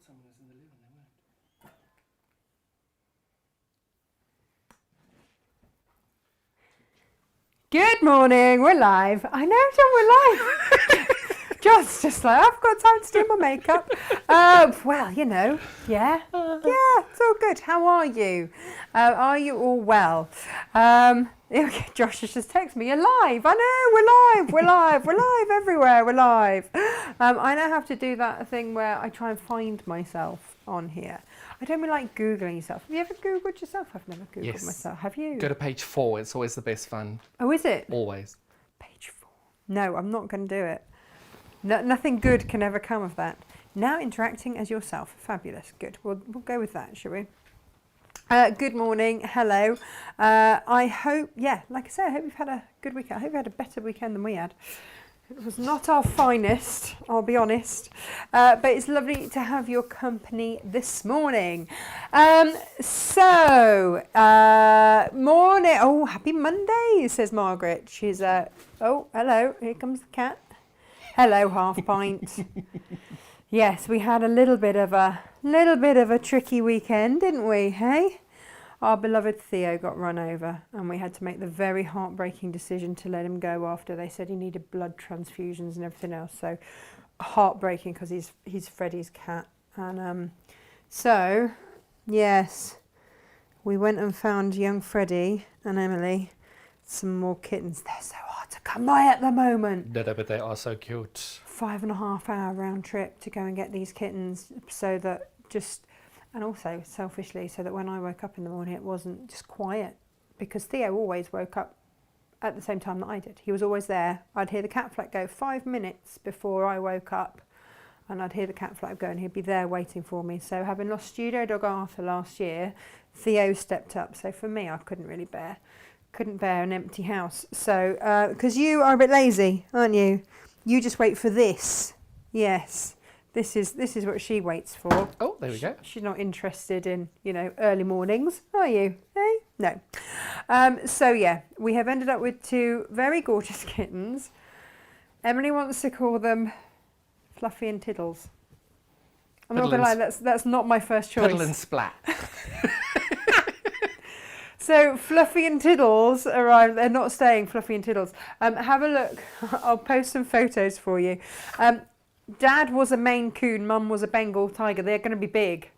someone was in the loo and they weren't. Good morning, we're live. I know, John, we're live. John's just like, I've got time to do my makeup. Well, you know, yeah, it's all good. How are you? Are you all well? Josh has just texted me, you're live. I know, we're live everywhere, we're live. I now have to do that thing where I try and find myself on here. I don't really like Googling yourself. Have you ever Googled yourself? I've never Googled myself. Have you? Go to page 4. It's always the best fun. Oh, is it? Always. Page 4. No, I'm not going to do it. No, nothing good can ever come of that. Now interacting as yourself. Fabulous. Good. We'll go with that, shall we? Good morning. Hello. I hope, like I said, I hope you've had a good weekend. I hope you had a better weekend than we had. It was not our finest, I'll be honest, but it's lovely to have your company this morning. Morning. Oh, happy Monday, says Margaret. She's, oh, hello, here comes the cat. Hello, Half Pint. Yes, we had a little bit of a tricky weekend, didn't we, hey? Our beloved Theo got run over and we had to make the very heartbreaking decision to let him go after they said he needed blood transfusions and everything else. So heartbreaking because he's Freddie's cat. And so, yes, we went and found young Freddie and Emily some more kittens. They're so hard to come by at the moment. No, but they are so cute. 5.5 hour round trip to go and get these kittens so that and also selfishly so that when I woke up in the morning it wasn't just quiet, because Theo always woke up at the same time that I did. He was always there. I'd hear the cat flap go 5 minutes before I woke up and I'd hear the cat flap go and he'd be there waiting for me. So having lost studio dog Arthur last year, Theo stepped up. So for me, I couldn't bear an empty house. So because you are a bit lazy, aren't you? You just wait for this. Yes. This is what she waits for. Oh, there we go. She's not interested in, early mornings, are you? Hey? No. So yeah, we have ended up with 2 very gorgeous kittens. Emily wants to call them Fluffy and Tiddles. I'm not going to lie, that's not my first choice. Piddle and Splat. So Fluffy and Tiddles arrived. They're not staying, Fluffy and Tiddles. Have a look. I'll post some photos for you. Dad was a Maine Coon, Mum was a Bengal Tiger. They're going to be big.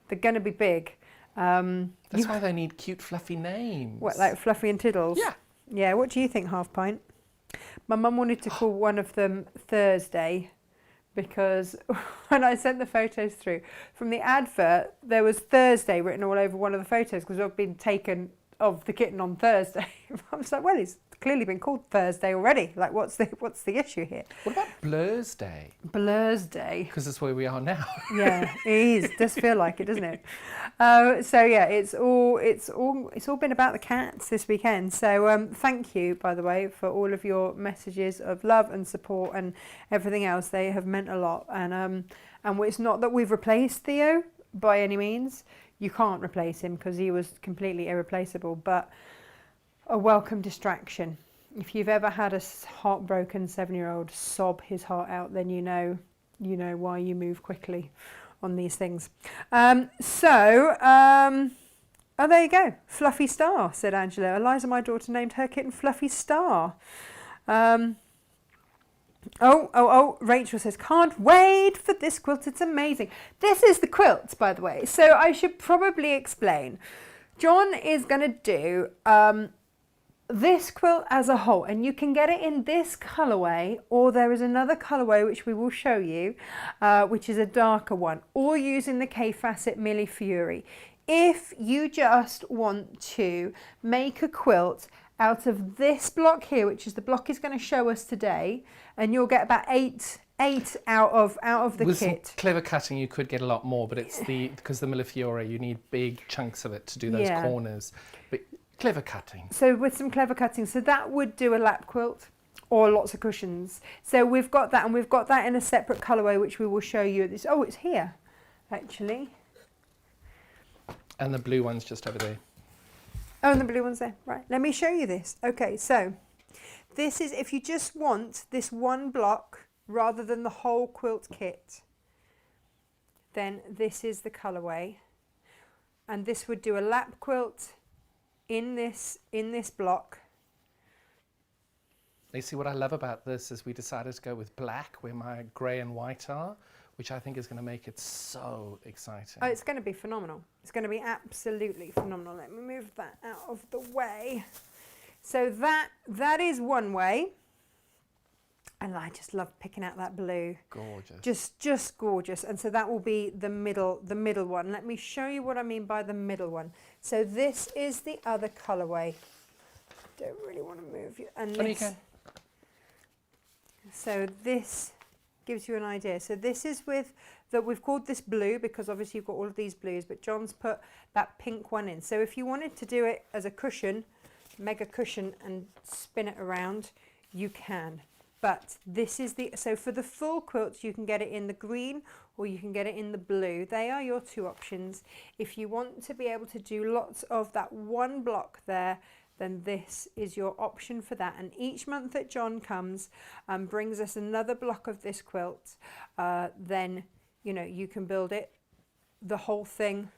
They're going to be big. That's why they need cute, fluffy names. What, like Fluffy and Tiddles? Yeah. Yeah, what do you think, Half Pint? My mum wanted to call one of them Thursday because when I sent the photos through, from the advert, there was Thursday written all over one of the photos because I've been taken of the kitten on Thursday. I was like, well, he's clearly been called Thursday already. Like, what's the issue here? What about Blur's Day? Blur's Day. Because that's where we are now. Yeah, it is. Does feel like it, doesn't it? So yeah, it's all been about the cats this weekend. So thank you, by the way, for all of your messages of love and support and everything else. They have meant a lot. And it's not that we've replaced Theo by any means. You can't replace him because he was completely irreplaceable, but a welcome distraction. If you've ever had a heartbroken 7-year-old sob his heart out, then you know why you move quickly on these things. Oh, there you go. Fluffy Star, said Angela. Eliza, my daughter, named her kitten Fluffy Star. Rachel says, can't wait for this quilt. It's amazing. This is the quilt, by the way. So I should probably explain. John is going to do this quilt as a whole, and you can get it in this colourway, or there is another colourway which we will show you, which is a darker one, or using the K-Facet Milli Fury. If you just want to make a quilt out of this block here, which is the block he's going to show us today, and you'll get about eight out of the With kit. Some clever cutting, you could get a lot more, but it's because the Milli Fury, you need big chunks of it to do those corners. But clever cutting. So with some clever cutting, so that would do a lap quilt or lots of cushions. So we've got that, and we've got that in a separate colourway, which we will show you. Oh, it's here, actually. And the blue one's just over there. Oh, and the blue one's there. Right, let me show you this. Okay, so this is if you just want this one block rather than the whole quilt kit. then this is the colourway. And this would do a lap quilt in this block. You see, what I love about this is we decided to go with black where my grey and white are, which I think is going to make it so exciting. Oh, it's going to be phenomenal. It's going to be absolutely phenomenal. Let me move that out of the way. So that is one way. And I just love picking out that blue. Gorgeous. Just gorgeous. And so that will be the middle one. Let me show you what I mean by the middle one. So this is the other colourway. Don't really want to move you. And this, you can. So this gives you an idea. So this is with that we've called this blue because obviously you've got all of these blues, but John's put that pink one in. So if you wanted to do it as a cushion, mega cushion, and spin it around, you can. But this is so for the full quilts, you can get it in the green or you can get it in the blue. They are your two options. If you want to be able to do lots of that one block there, then this is your option for that. And each month that John comes and brings us another block of this quilt, then, you know, you can build it, the whole thing,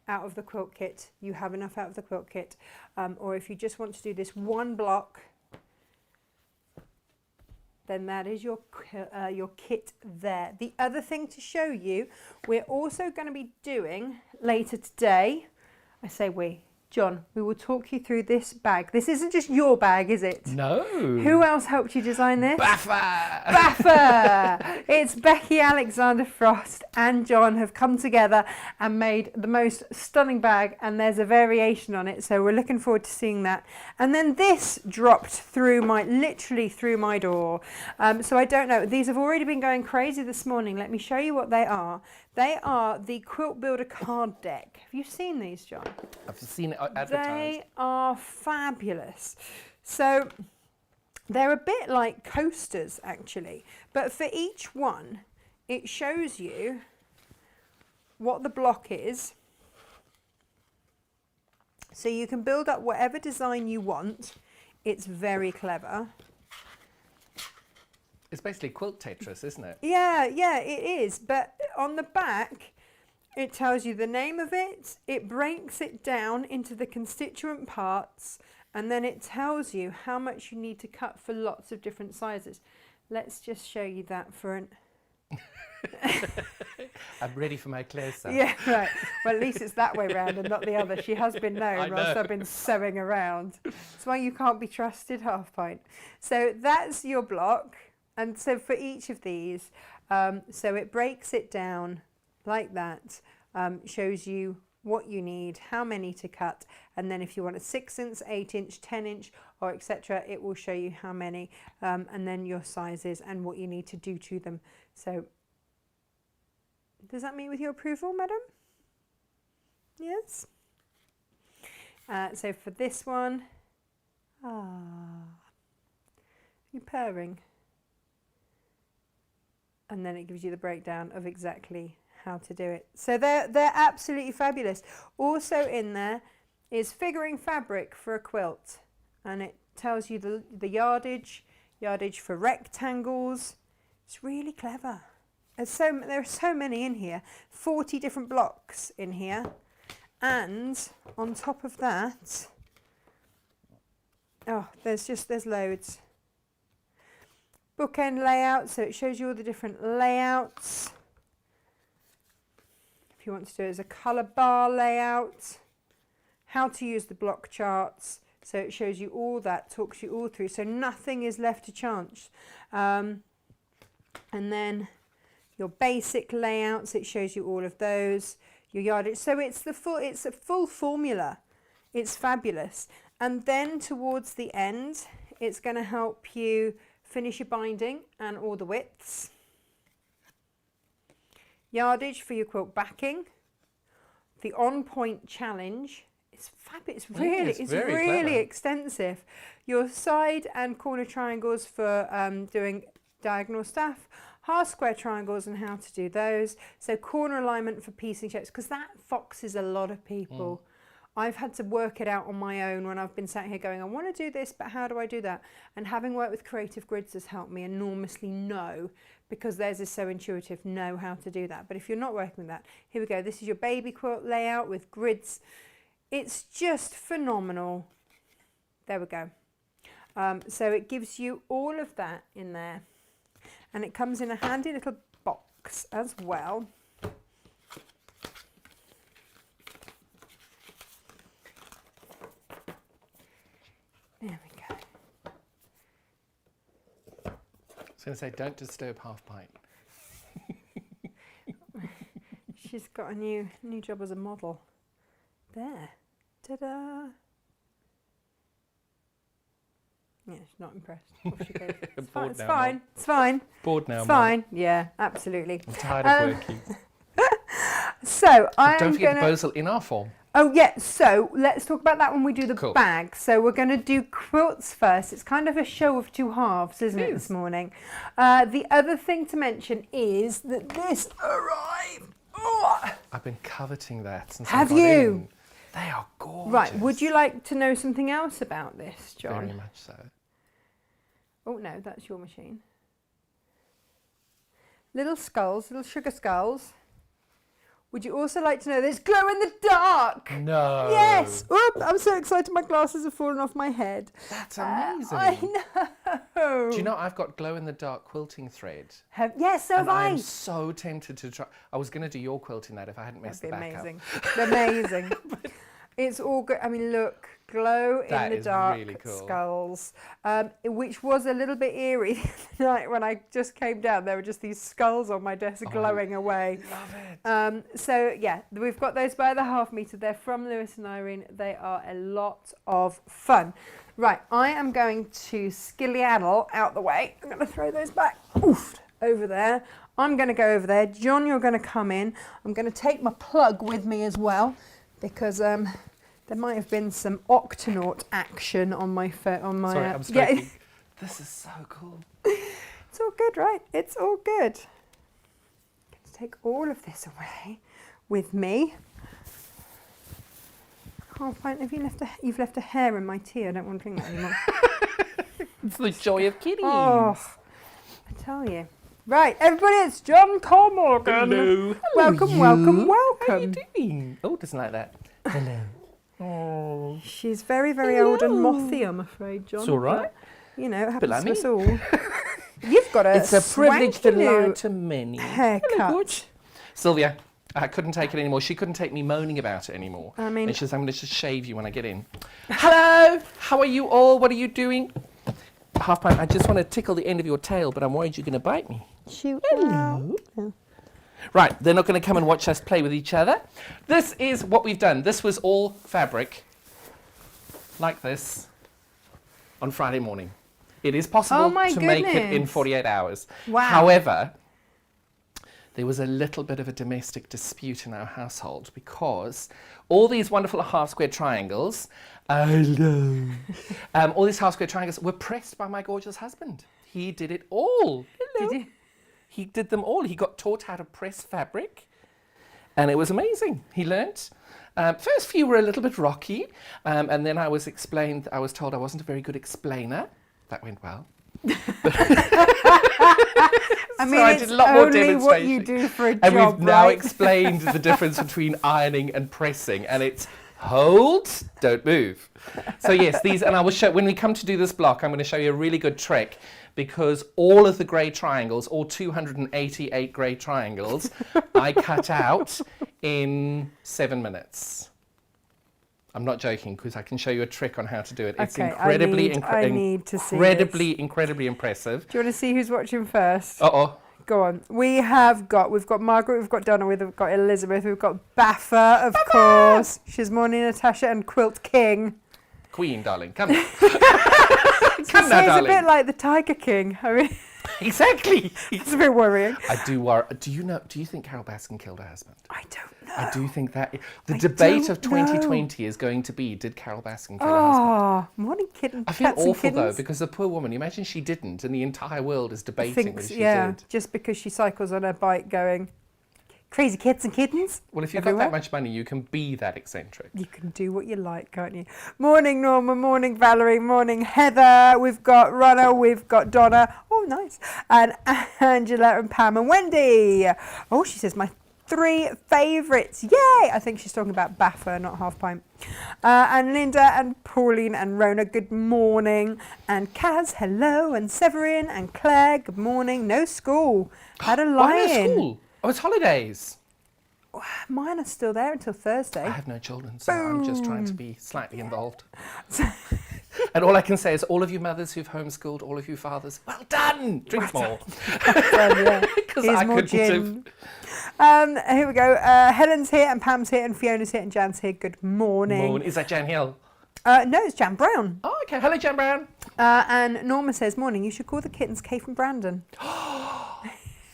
out of the quilt kit. You have enough out of the quilt kit. Or if you just want to do this one block, then that is your kit there. The other thing to show you, we're also going to be doing later today, I say we, John, we will talk you through this bag. This isn't just your bag, is it? No. Who else helped you design this? Baffa! Baffa! It's Becky, Alexander Frost and John have come together and made the most stunning bag, and there's a variation on it, so we're looking forward to seeing that. And then this dropped through literally through my door. So I don't know, these have already been going crazy this morning. Let me show you what they are. They are the Quilt Builder card deck. Have you seen these, John? I've seen it advertised. They are fabulous. So they're a bit like coasters actually, but for each one it shows you what the block is, so you can build up whatever design you want. It's very clever. It's basically quilt Tetris, isn't it? Yeah, it is. But on the back, it tells you the name of it, it breaks it down into the constituent parts, and then it tells you how much you need to cut for lots of different sizes. Let's just show you that for an... I'm ready for my close-up. Yeah, right. Well, at least it's that way round and not the other. She has been known, or else I've been sewing around. That's why you can't be trusted, Half Pint. So that's your block. And so for each of these, so it breaks it down like that, shows you what you need, how many to cut, and then if you want a 6-inch, 8-inch, 10-inch, or etc., it will show you how many, and then your sizes and what you need to do to them. So does that meet with your approval, madam? Yes? So for this one, you're purring. And then it gives you the breakdown of exactly how to do it. So they're absolutely fabulous. Also in there is figuring fabric for a quilt, and it tells you the yardage for rectangles. It's really clever. There are so many in here, 40 different blocks in here, and on top of that, there's loads. Bookend layout, so it shows you all the different layouts. If you want to do it as a colour bar layout, how to use the block charts, so it shows you all that, talks you all through, so nothing is left to chance. And then your basic layouts, it shows you all of those, your yardage. So it's a full formula. It's fabulous. And then towards the end, it's going to help you finish your binding and all the widths. Yardage for your quilt backing. The on-point challenge. It's fabulous. It's really extensive. Your side and corner triangles for doing diagonal staff. Half square triangles and how to do those. So corner alignment for piecing shapes, because that foxes a lot of people. I've had to work it out on my own when I've been sat here going, I want to do this, but how do I do that? And having worked with creative grids has helped me enormously know, because theirs is so intuitive, know how to do that. But if you're not working with that, here we go. This is your baby quilt layout with grids. It's just phenomenal. There we go. So it gives you all of that in there. And it comes in a handy little box as well. There we go. I was going to say, don't disturb Half Pint. She's got a new job as a model. There. Ta-da! Yeah, she's not impressed. Off she goes. It's fine. It's fine. It's fine. Bored now, It's fine. Yeah, absolutely. I'm tired of working. So I am Don't forget the gonna. Bosal in our form. Oh yeah. So let's talk about that when we do the Cool. bag. So we're going to do quilts first. It's kind of a show of two halves, isn't it, It this is. morning? The other thing to mention is that this arrived. Oh. I've been coveting that since Have I got you? in. They are gorgeous. Right. Would you like to know something else about this, John? Very much so. Oh no, that's your machine. Little skulls, little sugar skulls. Would you also like to know this glow in the dark? No. Yes. Oop, I'm so excited my glasses have fallen off my head. That's amazing. I know. Do you know I've got glow in the dark quilting thread? Yes, so have And I'm I. so tempted to try. I was going to do your quilt in that if I hadn't messed That'd the be back amazing. up. Amazing. It's all good. I mean, look, glow That in the is dark really cool. skulls, which was a little bit eerie the night when I just came down. There were just these skulls on my desk glowing away. Love it. So yeah, we've got those by the half meter. They're from Lewis and Irene. They are a lot of fun. Right, I am going to skilly-addle out the way. I'm going to throw those back over there. I'm going to go over there. John, you're going to come in. I'm going to take my plug with me as well, because there might have been some Octonaut action on my Sorry, I'm stroking. This is so cool. It's all good, right? It's all good. Let's take all of this away with me. Oh, fine. You've left a hair in my tea. I don't want to drink that anymore. It's the joy of kitties. Oh, I tell you. Right, everybody, it's John Cole Morgan. Hello. Welcome, welcome, welcome. How are you doing? Oh, doesn't like that. Hello. Oh. She's very, very old and mothy, I'm afraid, John. It's all right. But, you know, it happens like to me. us all. You've got a It's a privilege to swanky lie new to many. haircut. Sylvia, I couldn't take it anymore. She couldn't take me moaning about it anymore. I mean- and she says, I'm going to just shave you when I get in. Hello, how are you all? What are you doing? Half Pint, I just want to tickle the end of your tail, but I'm worried you're going to bite me. Shoot. Hello. Right, they're not going to come and watch us play with each other. This is what we've done. This was all fabric, like this, on Friday morning. It is possible Oh my to make it in goodness. 48 hours. Wow. However, there was a little bit of a domestic dispute in our household because all these wonderful half square triangles, all these half square triangles were pressed by my gorgeous husband. He did it all. Hello. Did you? He did them all. He got taught how to press fabric, and it was amazing. He learnt. First few were a little bit rocky, and then I was told I wasn't a very good explainer. That went well. I mean, I it's did a lot more only what you demonstration. do for a And job, we've now right? explained the difference between ironing and pressing, and it's hold, don't move. So yes, these, and I will show, when we come to do this block, I'm going to show you a really good trick, because all of the grey triangles, all 288 grey triangles, I cut out in 7 minutes. I'm not joking, because I can show you a trick on how to do it. It's Okay, incredibly, I need to see incredibly impressive. Do you want to see who's watching first? Uh-oh. Go on. We've got Margaret, we've got Donna, we've got Elizabeth, we've got Baffa, of course. She's morning Natasha and Quilt King. Queen, darling, come now. It's Come now, a darling. bit like the Tiger King. I mean, Exactly. it's a bit worrying. I do worry. Do you think Carol Baskin killed her husband? I don't know. I do think that the I debate don't of 2020 is going to be, did Carol Baskin kill her husband? Oh, morning kitten. I feel cats and awful though, kittens. because the poor woman, imagine she didn't, and the entire world is debating whether Thinks, she yeah, did. just because she cycles on her bike going, Crazy kids and kittens. Well, if you've everywhere. got that much money, you can be that eccentric. You can do what you like, can't you? Morning, Norma. Morning, Valerie. Morning, Heather. We've got Ronna. We've got Donna. Oh, nice. And Angela and Pam and Wendy. Oh, she says my 3 favourites. Yay! I think she's talking about Baffa, not Half Pint. And Linda and Pauline and Rona, good morning. And Kaz, hello. And Severin and Claire, good morning. No school. Had a Why lie-in. no school? Oh, it's holidays. Mine are still there until Thursday. I have no children, so I'm just trying to be slightly involved. And all I can say is, all of you mothers who've homeschooled, all of you fathers, well done! Drink more. Because Here's I more couldn't gin. have. Here we go. Helen's here and Pam's here and Fiona's here and Jan's here. Good morning. Is that Jan Hill? No, it's Jan Brown. Oh, okay. Hello, Jan Brown. And Norma says, morning, you should call the kittens Kate and Brandon.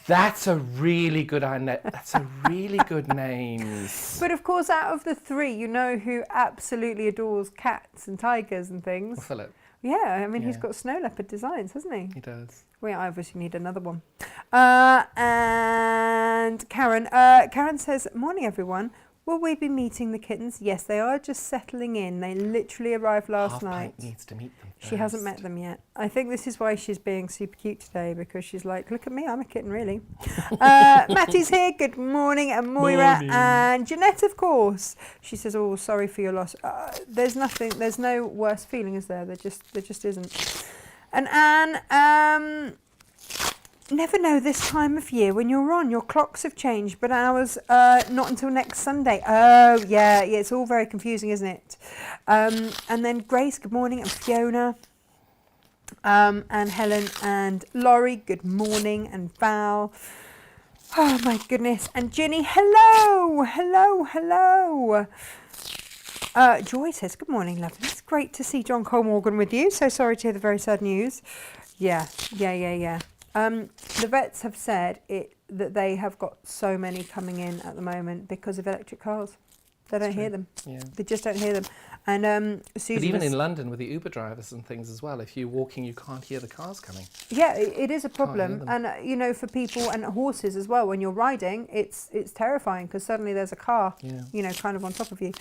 That's a really good That's a really good name. But of course, out of the 3, you know who absolutely adores cats and tigers and things? Well, Philip. Yeah, I mean, he's Yeah. got snow leopard designs, hasn't he? He does. We obviously need another one. And Karen. Karen says, morning, everyone. Will we be meeting the kittens? Yes, they are just settling in. They literally arrived last Half night. Pint needs to meet them She hasn't met them yet. I think this is why she's being super cute today, because she's like, look at me, I'm a kitten, really. Matty's here. Good morning. And Moira Morning. and Jeanette, of course. She says, oh, sorry for your loss. There's no worse feeling, is there? There just isn't. And Anne, never know this time of year when you're on. Your clocks have changed, but ours not until next Sunday. Oh, yeah, it's all very confusing, isn't it? And then Grace, good morning, and Fiona, and Helen and Laurie, good morning, and Val. Oh, my goodness. And Ginny, hello. Joy says, good morning, lovely. It's great to see John Cole Morgan with you. So sorry to hear the very sad news. Yeah. The vets have said that they have got so many coming in at the moment because of electric cars. They don't hear them. Yeah. They just don't hear them. And Susan, But even in London with the Uber drivers and things as well, if you're walking, you can't hear the cars coming. yeah, it is a problem. them. And you know, for people and horses as well, when you're riding, it's terrifying because suddenly there's a car, Yeah. you know, kind of on top of you.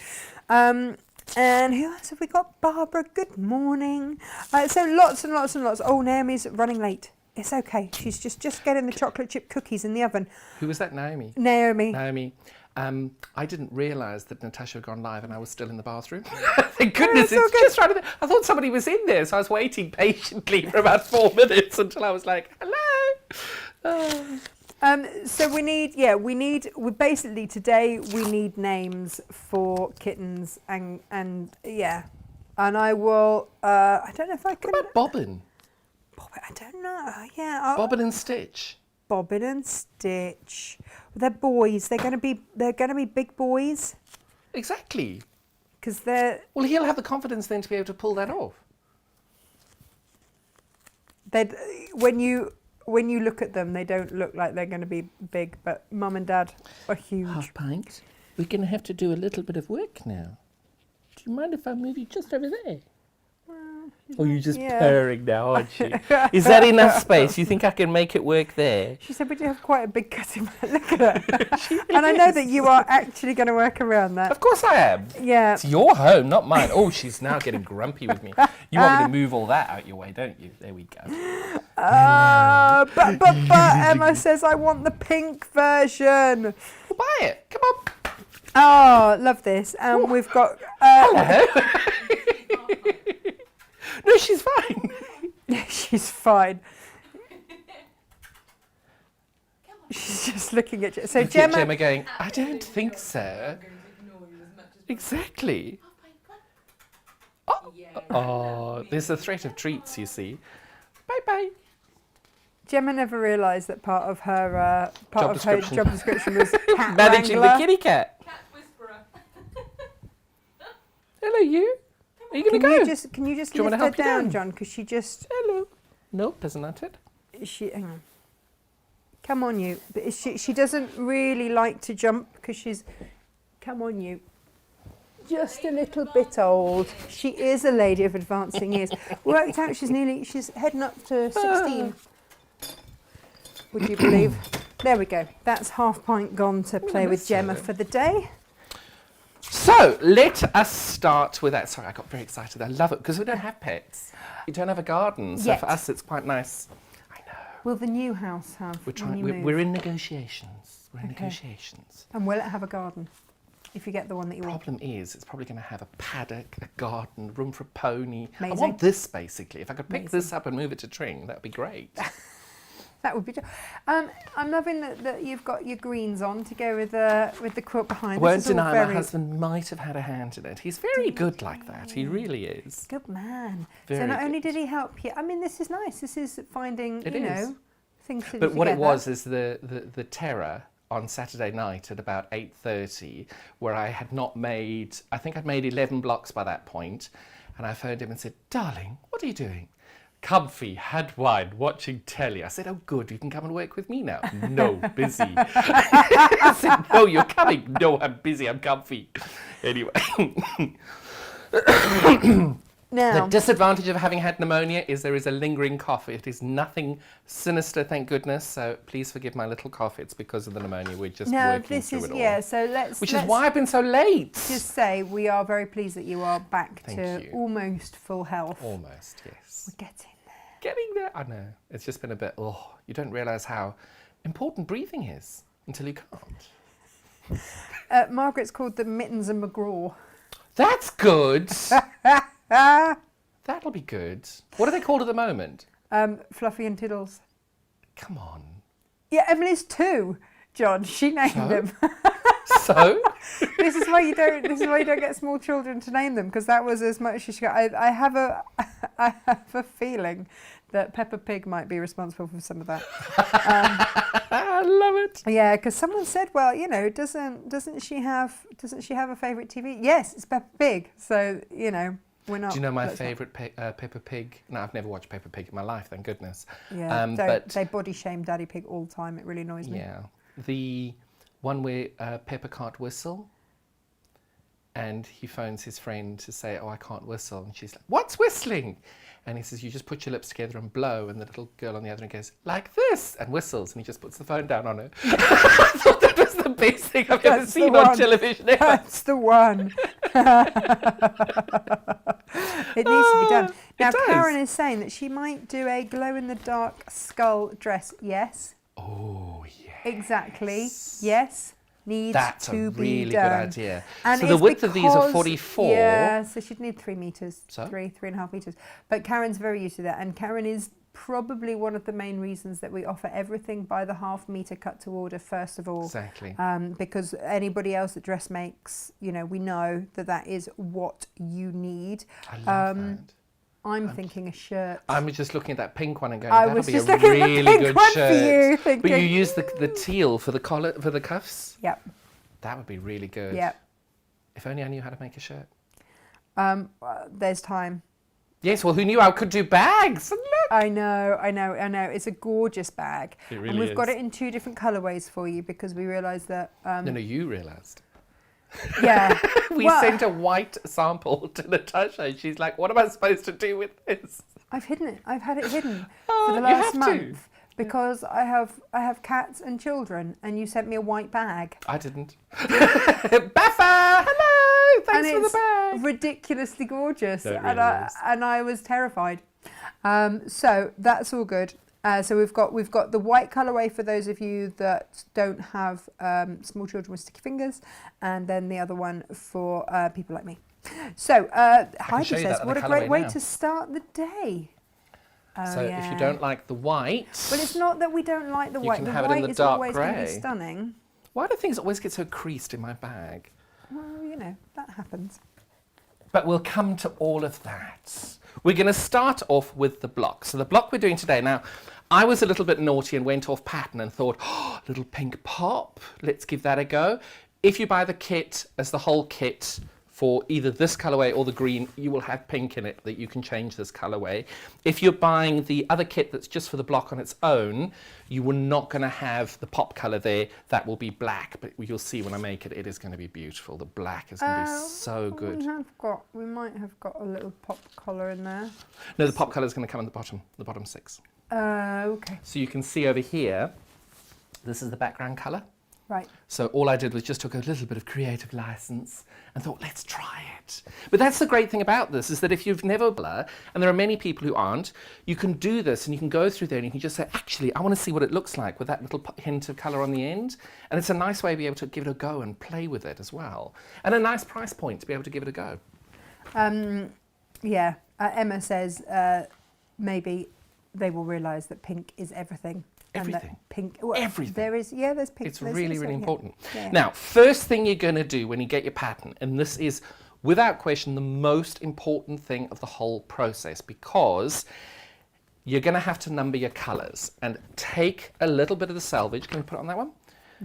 And who else have we got? Barbara, good morning. So lots and lots and lots. Oh, Naomi's running late. It's okay. She's just getting the chocolate chip cookies in the oven. Who was that, Naomi? Naomi. I didn't realise that Natasha had gone live and I was still in the bathroom. Thank goodness, Oh, it's so just right. I thought somebody was in there, so I was waiting patiently for about 4 minutes until I was like, hello. So we basically today we need names for kittens and yeah. And I will, I don't know if I can. What about Bobbin? I don't know. Yeah. Bobbin and Stitch. Bobbin and Stitch. They're boys. They're going to be big boys Exactly. because they're Well, he'll have the confidence then to be able to pull that off. when you look at them, they don't look like they're going to be big, but Mum and Dad are huge. Half Pint, we're going to have to do a little bit of work now. Do you mind if I move you just over there? Oh, you're just Yeah. purring now, aren't you? Is that enough space? You think I can make it work there? She said, but you have quite a big cutting. Look at her. And I know that you are actually going to work around that. Of course I am. Yeah. It's your home, not mine. Oh, she's now getting grumpy with me. You want me to move all that out your way, don't you? There we go. But Emma says, I want the pink version. Well, buy it. Come on. Oh, love this. And we've got... Hello. No, she's fine. She's fine. She's just looking at you. So Look at Gemma... Gemma going, I don't think so. Exactly. Oh, there's a threat of treats, you see. Bye-bye. Gemma never realised that part of her Job job description was cat Managing wrangler. the kitty cat. Cat whisperer. Hello, you. Are you going to Can go? you just Do you lift want me to her help you down, down? John? Because she just... Hello. No, doesn't that it? Hang on. Come on, you. But she doesn't really like to jump because she's... Come on, you. Just a little bit old. She is a lady of advancing years. Worked out she's heading up to 16. Would you believe? There we go. That's Half Pint gone to play with Gemma for the day. So let us start with that. Sorry, I got very excited. I love it because we don't have pets. We don't have a garden. So for us, it's quite nice. I know. Will the new house have? We're in negotiations. We're in negotiations. And will it have a garden? If you get the one that you want. Problem is, it's probably going to have a paddock, a garden, room for a pony. Amazing. I want this basically. If I could pick this up and move it to Tring, that would be great. That would be. I'm loving that you've got your greens on to go with the quilt behind. I won't deny my husband might have had a hand in it. He's very good like that. He really is. Good man. Very so not only good. did he help you, I mean, this is nice. This is finding, It you is. know, things to do But what it together. was is the terror on Saturday night at about 8:30, where I had not made, I think I'd made 11 blocks by that point, and I phoned him and said, "Darling, what are you doing?" "Comfy, had wine, watching telly." I said, "Oh good, you can come and work with me now." "No, busy." I said, "No, you're coming." "No, I'm busy, I'm comfy." Anyway. Now, The disadvantage of having had pneumonia is there is a lingering cough. It is nothing sinister, thank goodness. So please forgive my little cough. It's because of the pneumonia. We're just working through it all. So let's. Which is why I've been so late. Just say we are very pleased that you are back Thank to you. almost full health. Almost, yes. We're getting there. Getting there. I know. It's just been a bit, you don't realise how important breathing is until you can't. Margaret's called them Mittens and McGraw. That's good. That'll be good. What are they called at the moment? Fluffy and Tiddles. Come on. Yeah, Emily's 2, John. She named them. So? This is why you don't get small children to name them, because that was as much as she got. I have a feeling that Peppa Pig might be responsible for some of that. I love it. Yeah, because someone said, well, you know, doesn't she have a favourite TV? Yes, it's Peppa Pig. So, you know, we're not. Do you know my favourite Peppa Pig? No, I've never watched Peppa Pig in my life, thank goodness. Yeah, but they body shame Daddy Pig all the time. It really annoys me. yeah, the one where Peppa can't whistle, and he phones his friend to say, "Oh, I can't whistle," and she's like, "What's whistling?" And he says, "You just put your lips together and blow," and the little girl on the other end goes, "Like this," and whistles, and he just puts the phone down on her. I thought that was the best thing I've ever seen on television ever. That's the one. It needs to be done. Now, Karen is saying that she might do a glow-in-the-dark skull dress. Yes. Oh, yeah. Exactly. Yes. Needs That's to a be really done. good idea. And So the it's width of these are because- 44. Yeah, so she'd need 3 metres. So? 3.5 metres. But Karen's very used to that. And Karen is probably one of the main reasons that we offer everything by the half-metre cut to order, first of all. Exactly. Because anybody else that dress makes, you know, we know that is what you need. I love that. I'm thinking a shirt. I'm just looking at that pink one and going, I that'll was be just a looking at the really pink good one for shirt. you, But you thinking- use the teal for the collar, for the cuffs? Yep. That would be really good. Yep. If only I knew how to make a shirt. There's time. Yes, well, who knew I could do bags? And look. I know. It's a gorgeous bag. It really and we've got is. it in 2 different colourways for you because we realised that... No, you realised. Yeah. We sent a white sample to Natasha and she's like, what am I supposed to do with this? I've hidden it. I've had it hidden Oh, for the you last have to. month because I have cats and children, and you sent me a white bag. I didn't. Baffa! Hello! Thanks and for the it's bag. ridiculously gorgeous, It and really is. I was terrified. So that's all good. So we've got the white colourway for those of you that don't have small children with sticky fingers, and then the other one for people like me. So Heidi show you says, that what a other great colourway way now. to start the day. So if you don't like the white, Well, it's not that we don't like the white. can The have it in white the is dark always going to be grey. stunning. why do things always get so creased in my bag? Well, you know, that happens. But we'll come to all of that. We're going to start off with the block. So the block we're doing today, now, I was a little bit naughty and went off pattern and thought, oh, little pink pop, let's give that a go. If you buy the kit as the whole kit for either this colourway or the green, you will have pink in it that you can change this colourway. If you're buying the other kit that's just for the block on its own, you are not going to have the pop colour there. That will be black, but you'll see when I make it, it is going to be beautiful. The black is going to be so good. We might have got a little pop collar in there. No, the pop colour is going to come in the bottom 6. Okay. So you can see over here, This is the background colour. Right. So all I did was just took a little bit of creative license and thought, let's try it. But that's the great thing about this, is that if you've never blur, and there are many people who aren't, you can do this and you can go through there and you can just say, actually, I want to see what it looks like with that little hint of colour on the end. And it's a nice way to be able to give it a go and play with it as well. And a nice price point to be able to give it a go. Yeah. Emma says maybe they will realise that pink is everything. Everything. Pink. Everything. There's pink. It's really, really important. Yeah. Now, first thing you're going to do when you get your pattern, and this is without question the most important thing of the whole process, because you're going to have to number your colours and take a little bit of the selvage. Can we put it on that one?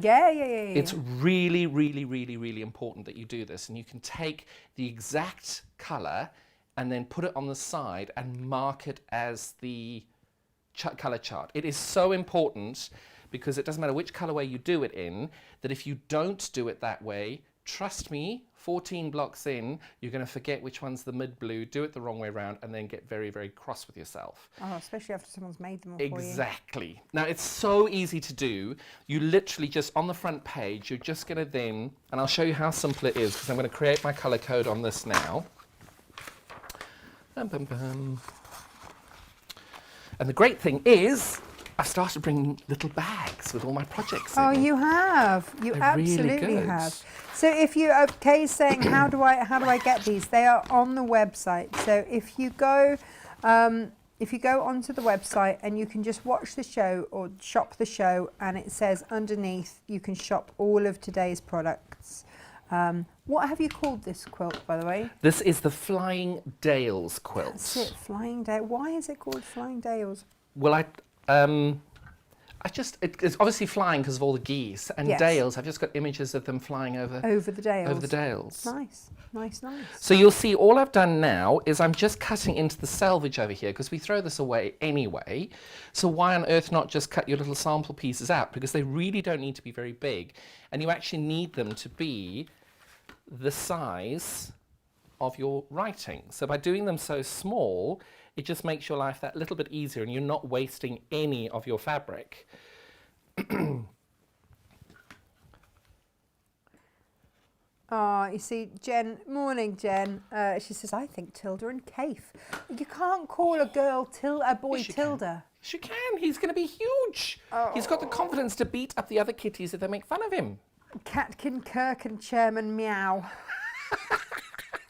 Yeah. It's really, really, really, really important that you do this, and you can take the exact colour and then put it on the side and mark it as the colour chart. It is so important, because it doesn't matter which colourway you do it in, that if you don't do it that way, trust me, 14 blocks in, you're going to forget which one's the mid blue, do it the wrong way around, and then get very, very cross with yourself. Oh, especially after someone's made them all for you. Exactly. Now, it's so easy to do. You literally just, on the front page, you're just going to then, and I'll show you how simple it is, because I'm going to create my colour code on this now. Bum, bum, bum. And the great thing is, I've started bringing little bags with all my projects in. Oh, you have. You They're absolutely really good. have. So if you, Kay's saying, how do I get these? They are on the website. So if you go onto the website and you can just watch the show or shop the show, and it says underneath you can shop all of today's products. What have you called this quilt, by the way? This is the Flying Dales quilt. That's it, Flying Dale. Why is it called Flying Dales? Well, it's obviously flying because of all the geese, and Yes. dales, I've just got images of them flying over the dales. over the dales. Nice. So you'll see all I've done now is I'm just cutting into the selvage over here, because we throw this away anyway. So why on earth not just cut your little sample pieces out, because they really don't need to be very big, and you actually need them to be the size of your writing. So by doing them so small, it just makes your life that little bit easier, and you're not wasting any of your fabric. Oh, you see, Jen, morning, Jen. She says, I think Tilda and Kaif. You can't call a girl a boy Yes, you Tilda. She can. He's going to be huge. He's got the confidence to beat up the other kitties if they make fun of him. Catkin, Kirk, and Chairman Meow.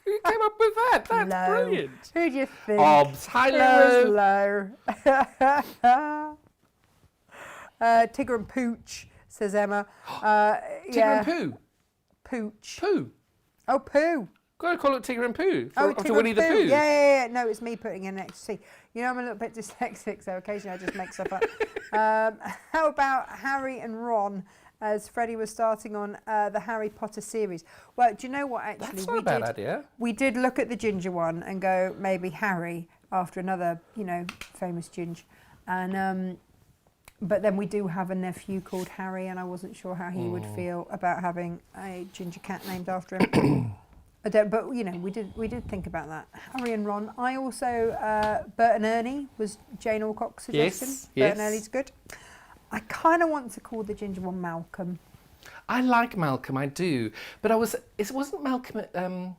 Who came up with that? That's Low. brilliant. Who do you think? Obs, It hello. was low. Tigger and Pooch, says Emma. Tigger and Pooh. Pooch. Pooh. Oh, Pooh. Got to call it Tigger and Pooh. Oh, After Tigger Winnie and the Pooh. Pooh. Yeah. No, it's me putting in extra C. You know, I'm a little bit dyslexic, so occasionally I just make stuff up. How about Harry and Ron, as Freddie was starting on the Harry Potter series? Well, do you know what, actually? That's not a bad idea. We did look at the ginger one and go, maybe Harry, after another, famous ginger. And but then we do have a nephew called Harry, and I wasn't sure how he would feel about having a ginger cat named after him. But we did think about that. Harry and Ron. I also Bert and Ernie was Jane Alcock's suggestion. Yes. Bert and Ernie's good. I kind of want to call the ginger one Malcolm. I like Malcolm, I do. But wasn't Malcolm,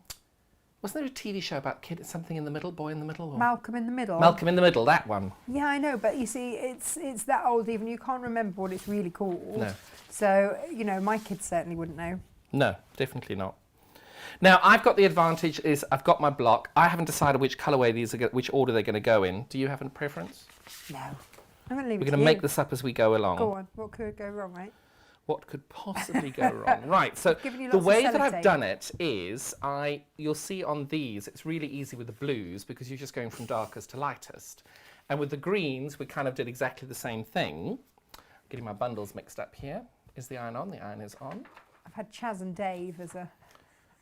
wasn't there a TV show about something in the middle, boy in the middle? Or? Malcolm in the Middle. Malcolm in the Middle, that one. Yeah, I know, but you see, it's that old even you can't remember what it's really called. No. So, my kids certainly wouldn't know. No, definitely not. Now, I've got the advantage is I've got my block. I haven't decided which colourway which order they're going to go in. Do you have a preference? No. I'm going to leave We're it going to make this up as we go along. Go on. What could go wrong, right? What could possibly go wrong? Right, so Giving you the lots of way that sellotape. I've done it is, you'll see on these, it's really easy with the blues because you're just going from darkest to lightest. And with the greens, we kind of did exactly the same thing. Getting my bundles mixed up here. Is the iron on? The iron is on. I've had Chaz and Dave as a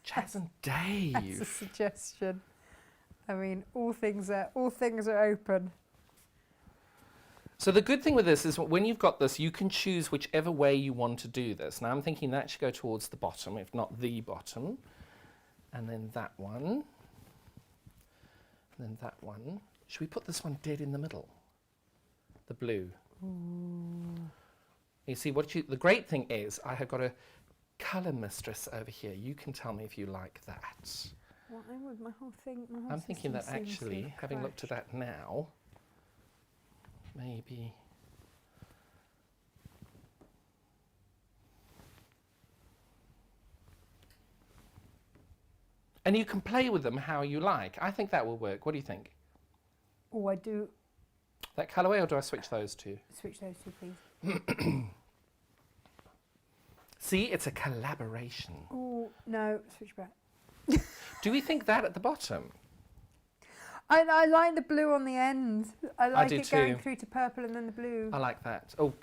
Chaz and as a Dave. suggestion. I mean, all things are open. So the good thing with this is when you've got this, you can choose whichever way you want to do this. Now I'm thinking that should go towards the bottom, if not the bottom. And then that one. And then that one. Should we put this one dead in the middle? The blue. Ooh. You see, the great thing is I have got a colour mistress over here. You can tell me if you like that. What would my whole thing? I'm thinking that actually, having looked at that now, maybe. And you can play with them how you like. I think that will work. What do you think? Oh, I do. That colourway, or do I switch those two? Switch those two, please. See, it's a collaboration. Oh, no, switch back. Do we think that at the bottom? I like the blue on the end. I like do it too. going through to purple and then the blue. I like that. Oh,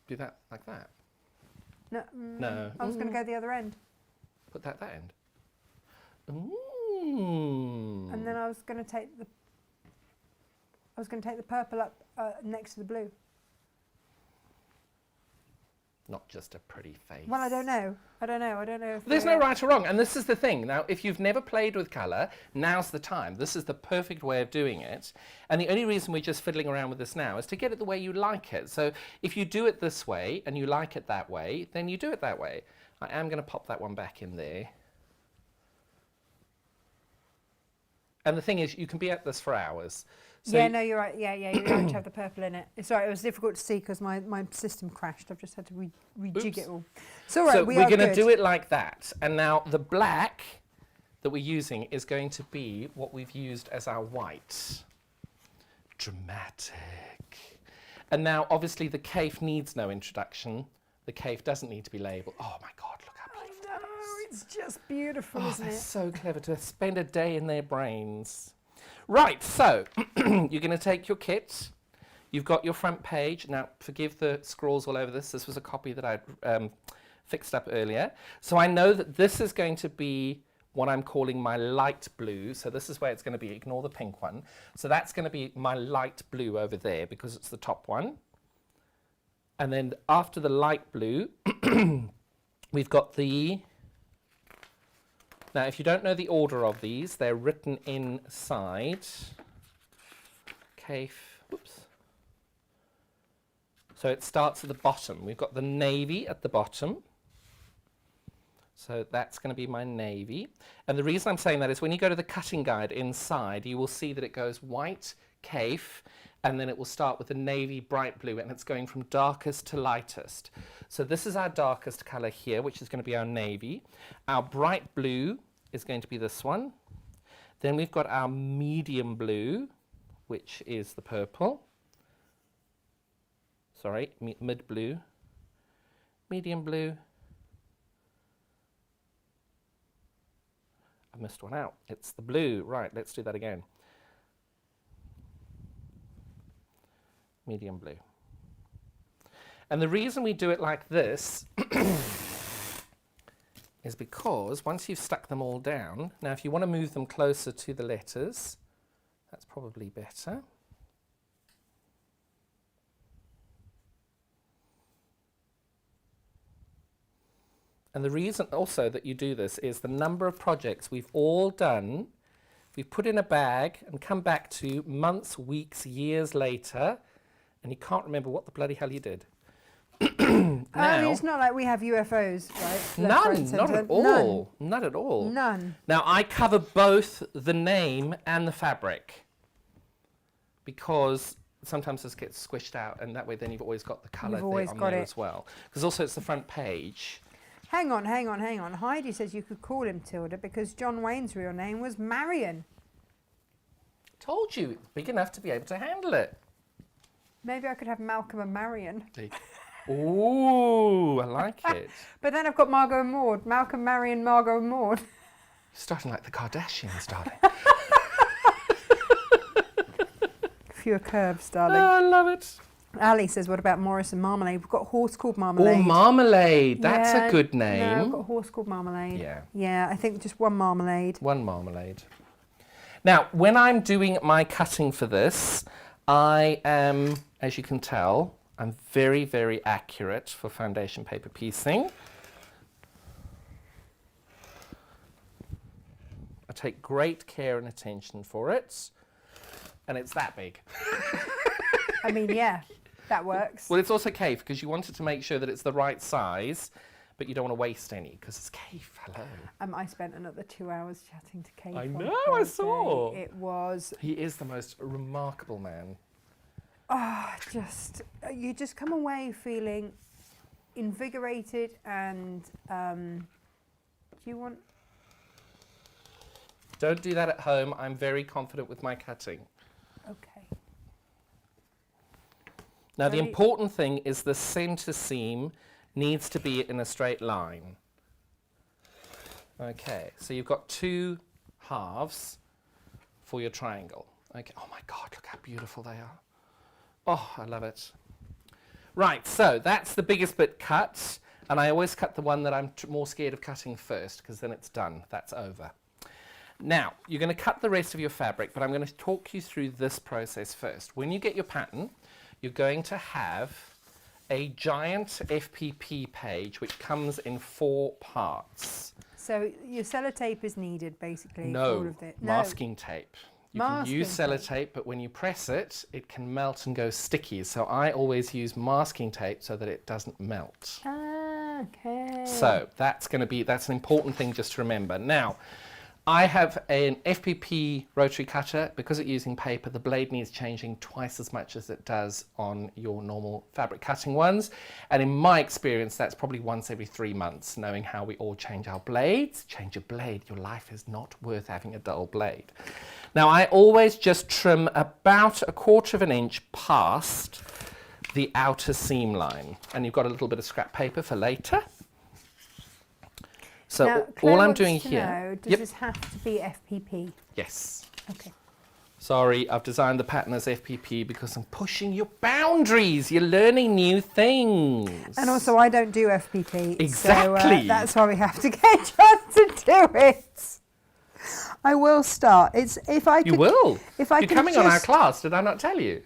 do that like that. No. No. I was going to go the other end. Put that end. Ooh. And then I was going to take the purple up next to the blue. Not just a pretty face. Well, I don't know. I don't know if There's no right or wrong, and this is the thing. Now, if you've never played with colour, now's the time. This is the perfect way of doing it. And the only reason we're just fiddling around with this now is to get it the way you like it. So if you do it this way and you like it that way, then you do it that way. I am going to pop that one back in there. And the thing is, you can be at this for hours. So yeah, no, you're right. Yeah, you're right to have the purple in it. Sorry, it was difficult to see because my system crashed. I've just had to rejig Oops. it all. It's all right, so we're going to good. do it like that. And now the black that we're using is going to be what we've used as our white. Dramatic. And now, obviously, the cave needs no introduction. The cave doesn't need to be labelled. Oh, my God, look how beautiful that is. It's just beautiful, Oh, isn't they're it? so clever to spend a day in their brains. Right, so you're going to take your kit. You've got your front page. Now, forgive the scrawls all over this. This was a copy that I'd fixed up earlier. So I know that this is going to be what I'm calling my light blue. So this is where it's going to be. Ignore the pink one. So that's going to be my light blue over there because it's the top one. And then after the light blue, we've got the... Now, if you don't know the order of these, they're written inside. Whoops. So it starts at the bottom. We've got the navy at the bottom. So that's going to be my navy. And the reason I'm saying that is when you go to the cutting guide inside, you will see that it goes white, cafe, and then it will start with the navy, bright blue, and it's going from darkest to lightest. So this is our darkest colour here, which is going to be our navy. Our bright blue is going to be this one. Then we've got our medium blue, which is the purple. Sorry, mid blue, medium blue. I missed one out. It's the blue. Right, let's do that again. Medium blue. And the reason we do it like this is because once you've stuck them all down, now if you want to move them closer to the letters, that's probably better. And the reason also that you do this is the number of projects we've all done, we've put in a bag and come back to months, weeks, years later, and you can't remember what the bloody hell you did. Now, it's not like we have UFOs, right? None, not at all. Not at all. None. Now, I cover both the name and the fabric because sometimes this gets squished out, and that way then you've always got the colour there on there as well. Because also it's the front page. Hang on. Heidi says you could call him Tilda because John Wayne's real name was Marion. Told you, it's big enough to be able to handle it. Maybe I could have Malcolm and Marion. Ooh, I like it. But then I've got Margot and Maud. Malcolm, Marion, Margot and Maud. You're starting like the Kardashians, darling. Fewer curves, darling. Oh, I love it. Ali says, what about Morris and Marmalade? We've got a horse called Marmalade. Oh, Marmalade. That's Yeah, a good name. No, I've got a horse called Marmalade. Yeah. Yeah, I think just one Marmalade. One Marmalade. Now, when I'm doing my cutting for this, I am, as you can tell, I'm very, very accurate for foundation paper piecing. I take great care and attention for it, and it's that big. I mean, yeah. That works. Well, it's also cave because you wanted to make sure that it's the right size, but you don't want to waste any because it's cave. Hello. I spent another 2 hours chatting to Kate. I on know, I Thursday. saw. It was. He is the most remarkable man. You just come away feeling invigorated and. Do you want? Don't do that at home. I'm very confident with my cutting. Okay. Now, the important thing is the center seam needs to be in a straight line. Okay, so you've got 2 halves for your triangle. Okay. Oh my God, look how beautiful they are. Oh, I love it. Right, so that's the biggest bit cut, and I always cut the one that I'm more scared of cutting first, because then it's done. That's over. Now, you're going to cut the rest of your fabric, but I'm going to talk you through this process first. When you get your pattern, you're going to have a giant FPP page which comes in 4 parts. So your sellotape is needed, basically. No, all of it. masking tape. You can use Masking sellotape, but when you press it, it can melt and go sticky. So I always use masking tape so that it doesn't melt. Okay. So that's an important thing just to remember. Now, I have an FPP rotary cutter. Because it's using paper, the blade needs changing twice as much as it does on your normal fabric cutting ones. And in my experience, that's probably once every 3 months, knowing how we all change our blades. Change your blade. Your life is not worth having a dull blade. Now, I always just trim about 1/4 of an inch past the outer seam line. And you've got a little bit of scrap paper for later. So now, Claire all I'm wants doing to here... know, does this have to be FPP? Yes. Okay. Sorry, I've designed the pattern as FPP because I'm pushing your boundaries. You're learning new things. And also, I don't do FPP. Exactly. So, that's why we have to get John to do it. I will start. It's if I could, You will. If I You're could coming on our just- class, did I not tell you?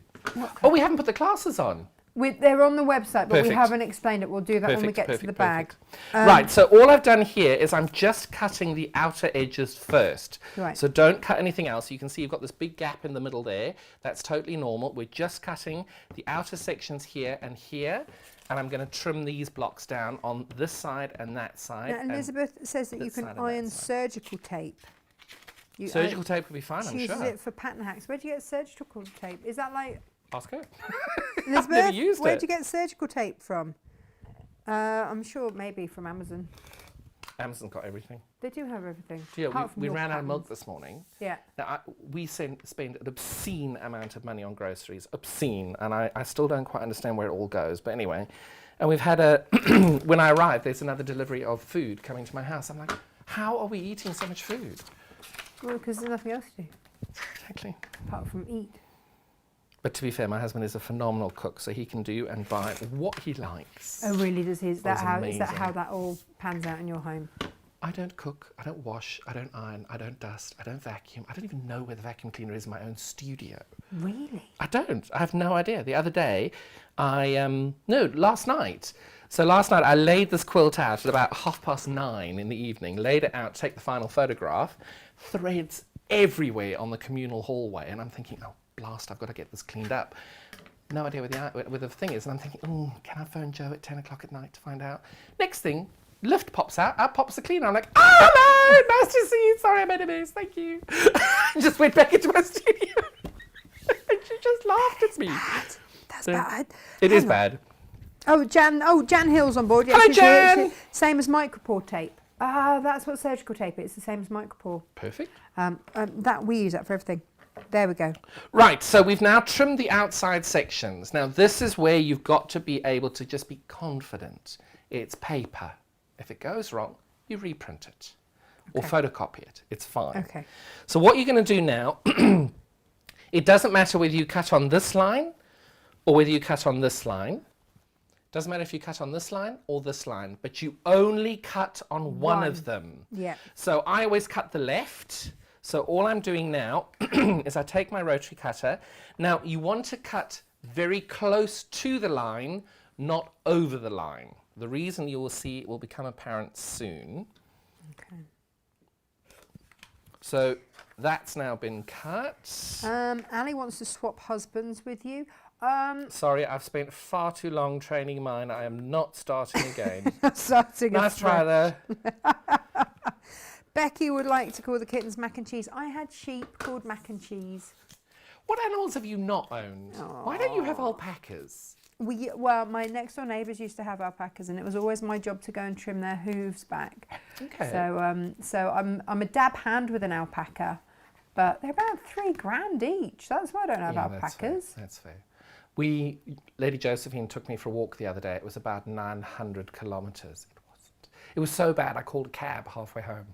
Oh, we haven't put the classes on. They're on the website, but we Perfect. haven't explained it. We'll do that when we get to the bag. Right, so all I've done here is I'm just cutting the outer edges first. Right. So don't cut anything else. You can see you've got this big gap in the middle there. That's totally normal. We're just cutting the outer sections here and here. And I'm going to trim these blocks down on this side and that side. Now, Elizabeth says that you this can side and that iron side. surgical tape. Surgical tape would be fine, She I'm uses sure. it for pattern hacks. Where do you get surgical tape? Is that like Ask her. Elizabeth? used Where it. do you get surgical tape from? I'm sure maybe from Amazon. Amazon's got everything. They do have everything. Yeah, apart from we your ran out of milk patterns. this morning. Yeah. Now, we spend an obscene amount of money on groceries, obscene, and I still don't quite understand where it all goes. But anyway, and we've had when I arrived, there's another delivery of food coming to my house. I'm like, how are we eating so much food? Well, because there's nothing else to do Exactly. apart from eat. But to be fair, my husband is a phenomenal cook, so he can do and buy what he likes. Oh, really? Does he? Is that amazing. how that all pans out in your home? I don't cook, I don't wash, I don't iron, I don't dust, I don't vacuum. I don't even know where the vacuum cleaner is in my own studio. Really? I don't. I have no idea. The other day, last night. So last night I laid this quilt out at about 9:30 in the evening, laid it out, take the final photograph, threads everywhere on the communal hallway, and I'm thinking, oh, blast, I've got to get this cleaned up. No idea where the thing is, and I'm thinking, can I phone Joe at 10 o'clock at night to find out? Next thing, lift pops out pops the cleaner. I'm like, oh, hello, nice to see you. Sorry, I made a mess, thank you. Just went back into my studio. And she just laughed at me. That's bad. It is bad. Oh, Jan Hill's on board. Yeah, Hello, she's here. Jan. Same as micropore tape. That's what surgical tape is. It's the same as micropore. Perfect. We use that for everything. There we go. Right, so we've now trimmed the outside sections. Now this is where you've got to be able to just be confident. It's paper. If it goes wrong, you reprint it or photocopy it. It's fine. Okay. So what you're going to do now, it doesn't matter whether you cut on this line or whether you cut on this line. Doesn't matter if you cut on this line or this line, but you only cut on one of them. Yeah. So I always cut the left. So all I'm doing now is I take my rotary cutter. Now you want to cut very close to the line, not over the line. The reason you will see it will become apparent soon. Okay. So That's now been cut. Ali wants to swap husbands with you. Sorry, I've spent far too long training mine. I am not starting again. Starting Nice try though. Becky would like to call the kittens mac and cheese. I had sheep called mac and cheese. What animals have you not owned? Why don't you have alpacas? Well, my next door neighbours used to have alpacas, and it was always my job to go and trim their hooves back. Okay. So I'm a dab hand with an alpaca, but they're about $3,000 each. That's why I don't have alpacas. That's fair. Lady Josephine took me for a walk the other day. It was about 900 kilometres. It was so bad I called a cab halfway home.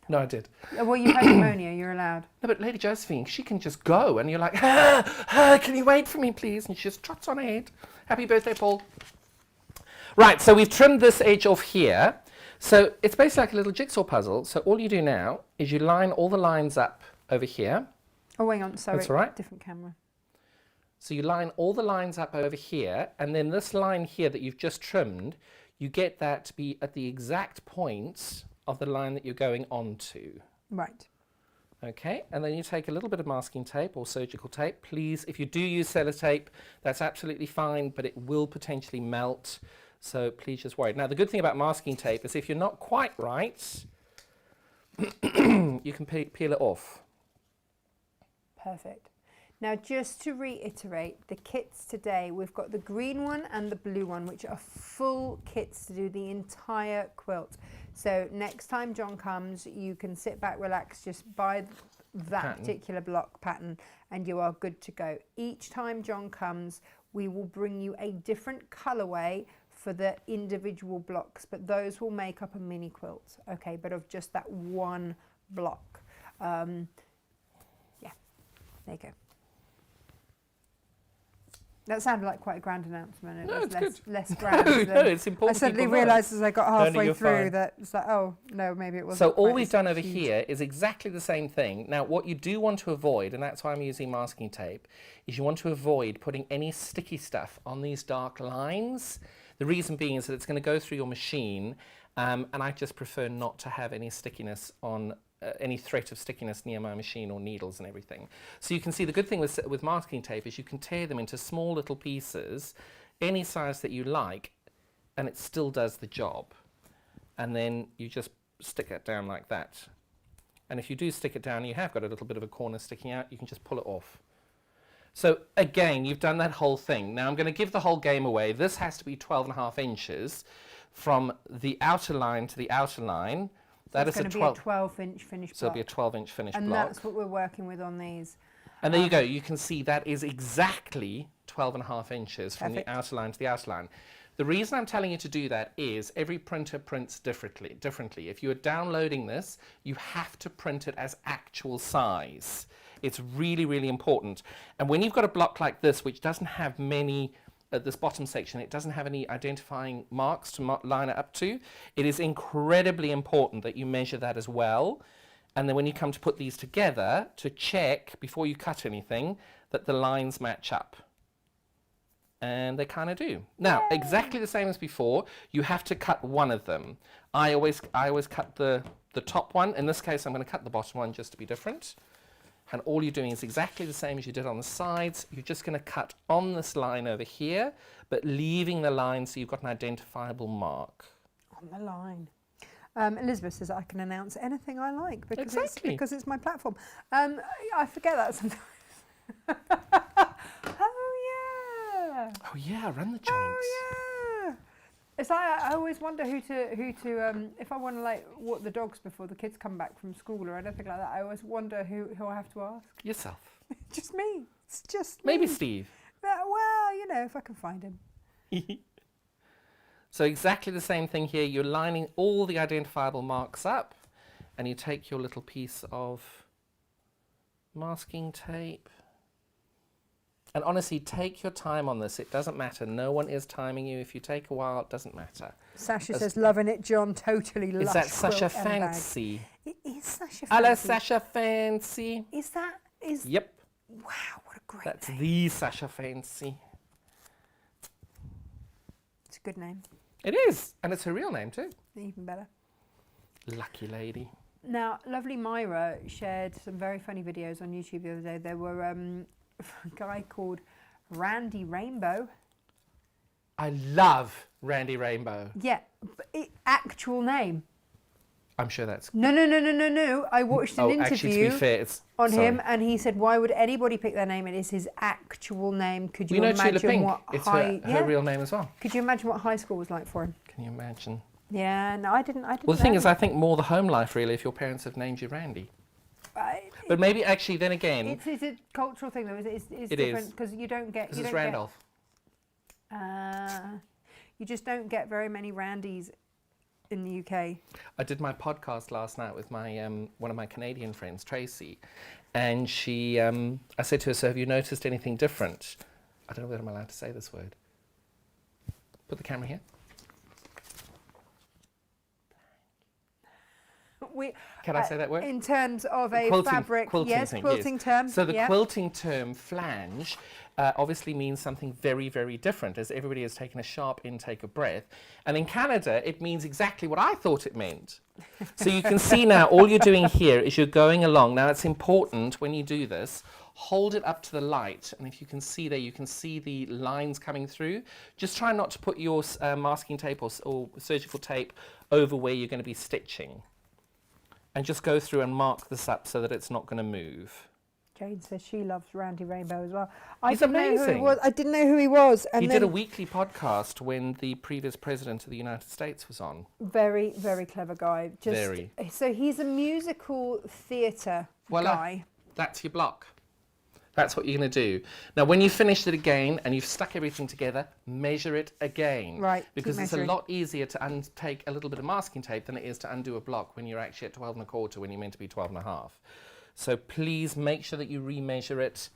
No, I did. Well, you had pneumonia, you're allowed. No, but Lady Josephine, she can just go, and you're like, can you wait for me, please? And she just trots on ahead. Happy birthday, Paul. Right, so we've trimmed this edge off here. So it's basically like a little jigsaw puzzle. So all you do now is you line all the lines up over here. Oh, hang on, sorry. That's all right. Different camera. So you line all the lines up over here, and then this line here that you've just trimmed, you get that to be at the exact point of the line that you're going onto. Right. Okay, and then you take a little bit of masking tape or surgical tape. Please, if you do use sellotape, that's absolutely fine, but it will potentially melt, so please just worry. Now, the good thing about masking tape is if you're not quite right, you can peel it off. Perfect. Now, just to reiterate, the kits today, we've got the green one and the blue one, which are full kits to do the entire quilt. So next time John comes, you can sit back, relax, just buy that particular block pattern, and you are good to go. Each time John comes, we will bring you a different colorway for the individual blocks, but those will make up a mini quilt, okay, but of just that one block. Yeah, there you go. That sounded like quite a grand announcement. It was less grand. No, it's important. I suddenly realised as I got halfway through fine. that it's like, oh, no, maybe it wasn't. So all we've done over here is exactly the same thing. Now, what you do want to avoid, and that's why I'm using masking tape, is you want to avoid putting any sticky stuff on these dark lines. The reason being is that it's going to go through your machine, and I just prefer not to have any stickiness on any threat of stickiness near my machine or needles and everything. So you can see the good thing with masking tape is you can tear them into small little pieces, any size that you like, and it still does the job. And then you just stick it down like that. And if you do stick it down, you have got a little bit of a corner sticking out, you can just pull it off. So again, you've done that whole thing. Now I'm going to give the whole game away. This has to be 12.5 inches from the outer line to the outer line. That is going to be a 12-inch finished block. So it'll be a 12-inch finished block. And that's what we're working with on these. And there you go. You can see that is exactly 12.5 inches from the outer line to the outer line. The reason I'm telling you to do that is every printer prints differently. If you are downloading this, you have to print it as actual size. It's really, really important. And when you've got a block like this, which doesn't have many, at this bottom section, it doesn't have any identifying marks to line it up to, it is incredibly important that you measure that as well. And then when you come to put these together, to check, before you cut anything, that the lines match up. And they kind of do. Now, exactly the same as before, you have to cut one of them. I always cut the top one. In this case, I'm going to cut the bottom one just to be different. And all you're doing is exactly the same as you did on the sides. You're just going to cut on this line over here, but leaving the line so you've got an identifiable mark. On the line. Elizabeth says I can announce anything I like because, because it's my platform. I forget that sometimes. Oh yeah, run the joint. Oh yeah. It's like I always wonder who to if I want to like walk the dogs before the kids come back from school or anything like that. I always wonder who I have to ask. Yourself. Just me. It's just maybe me. Steve. Well, you know, if I can find him. So exactly the same thing here. You're lining all the identifiable marks up, and you take your little piece of masking tape. And honestly, take your time on this. It doesn't matter. No one is timing you. If you take a while, it doesn't matter. Sasha says, loving it, John. Totally lush. Is that Sasha quilt fancy? It is Sasha A la fancy. Sasha fancy. Is that? Yep. Wow, what a great That's name. the Sasha fancy. It's a good name. It is. And it's her real name too. Even better. Lucky lady. Now, lovely Myra shared some very funny videos on YouTube the other day. There were a guy called Randy Rainbow. I love Randy Rainbow. Yeah, but actual name. I'm sure that's... No. I watched an interview actually, to be fair, it's... on sorry. him, and he said, why would anybody pick their name? It is his actual name. Could you You know Tula imagine Pink? what It's high... her real name as well. Could you imagine what high school was like for him? Can you imagine? Yeah, no, I didn't Well, the thing is, I think more the home life, really, if your parents have named you Randy. But maybe, actually, then again... It's a cultural thing, though. It's it different, because you don't get... Because it's Randolph. You just don't get very many Randys in the UK. I did my podcast last night with my one of my Canadian friends, Tracy, and she, I said to her, so have you noticed anything different? I don't know whether I'm allowed to say this word. Put the camera here. Can I say that word? In terms of a Quilting, fabric, quilting yes, thing, quilting yes. term. So the yeah. quilting term flange obviously means something very, very different, as everybody has taken a sharp intake of breath. And in Canada, it means exactly what I thought it meant. So you can see now, all you're doing here is you're going along. Now, it's important when you do this, hold it up to the light. And if you can see there, you can see the lines coming through. Just try not to put your masking tape or surgical tape over where you're going to be stitching. And just go through and mark this up so that it's not going to move. Jane says she loves Randy Rainbow as well. He's I didn't know who he amazing. was. I didn't know who he was. And He then did a weekly podcast when the previous president of the United States was on. very, very clever guy. Just, Very. So he's a musical theatre guy. That's your block. That's what you're going to do. Now, when you've finished it again and you've stuck everything together, measure it again. Right, Because keep it's a measuring. lot easier to take a little bit of masking tape than it is to undo a block when you're actually at 12 and a quarter when you're meant to be 12 and a half. So please make sure that you remeasure it,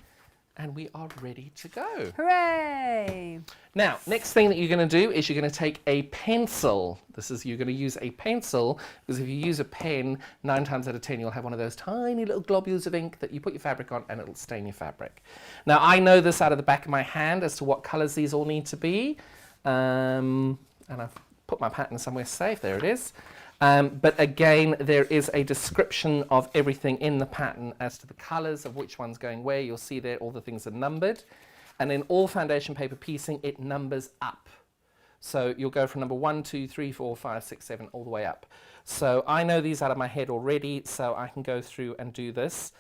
and we are ready to go. Hooray! Now, next thing that you're going to do is you're going to take a pencil. You're going to use a pencil, because if you use a pen, 9 times out of 10 you'll have one of those tiny little globules of ink that you put your fabric on and it'll stain your fabric. Now, I know this out of the back of my hand as to what colours these all need to be, and I've put my pattern somewhere safe. There it is. But again, there is a description of everything in the pattern as to the colours of which one's going where. You'll see there all the things are numbered. And in all foundation paper piecing, it numbers up. So you'll go from number 1, 2, 3, 4, 5, 6, 7, all the way up. So I know these out of my head already, so I can go through and do this.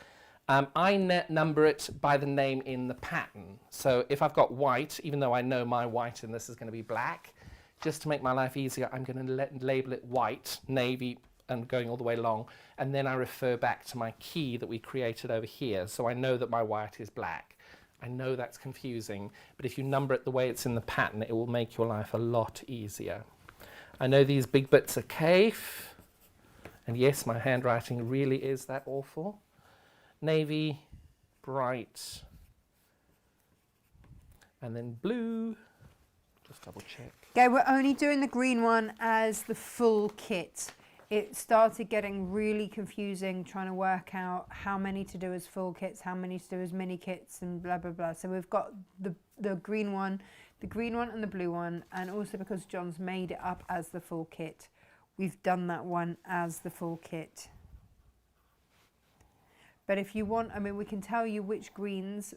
I number it by the name in the pattern. So if I've got white, even though I know my white in this is going to be black, just to make my life easier, I'm going to label it white, navy, and going all the way along. And then I refer back to my key that we created over here. So I know that my white is black. I know that's confusing, but if you number it the way it's in the pattern, it will make your life a lot easier. I know these big bits are Kaif, and yes, my handwriting really is that awful. Navy, bright, and then blue. Just double check. Okay, we're only doing the green one as the full kit. It started getting really confusing trying to work out how many to do as full kits, how many to do as mini kits, and blah, blah, blah. So we've got the green one and the blue one, and also because John's made it up as the full kit, we've done that one as the full kit. But if you want, I mean, we can tell you which greens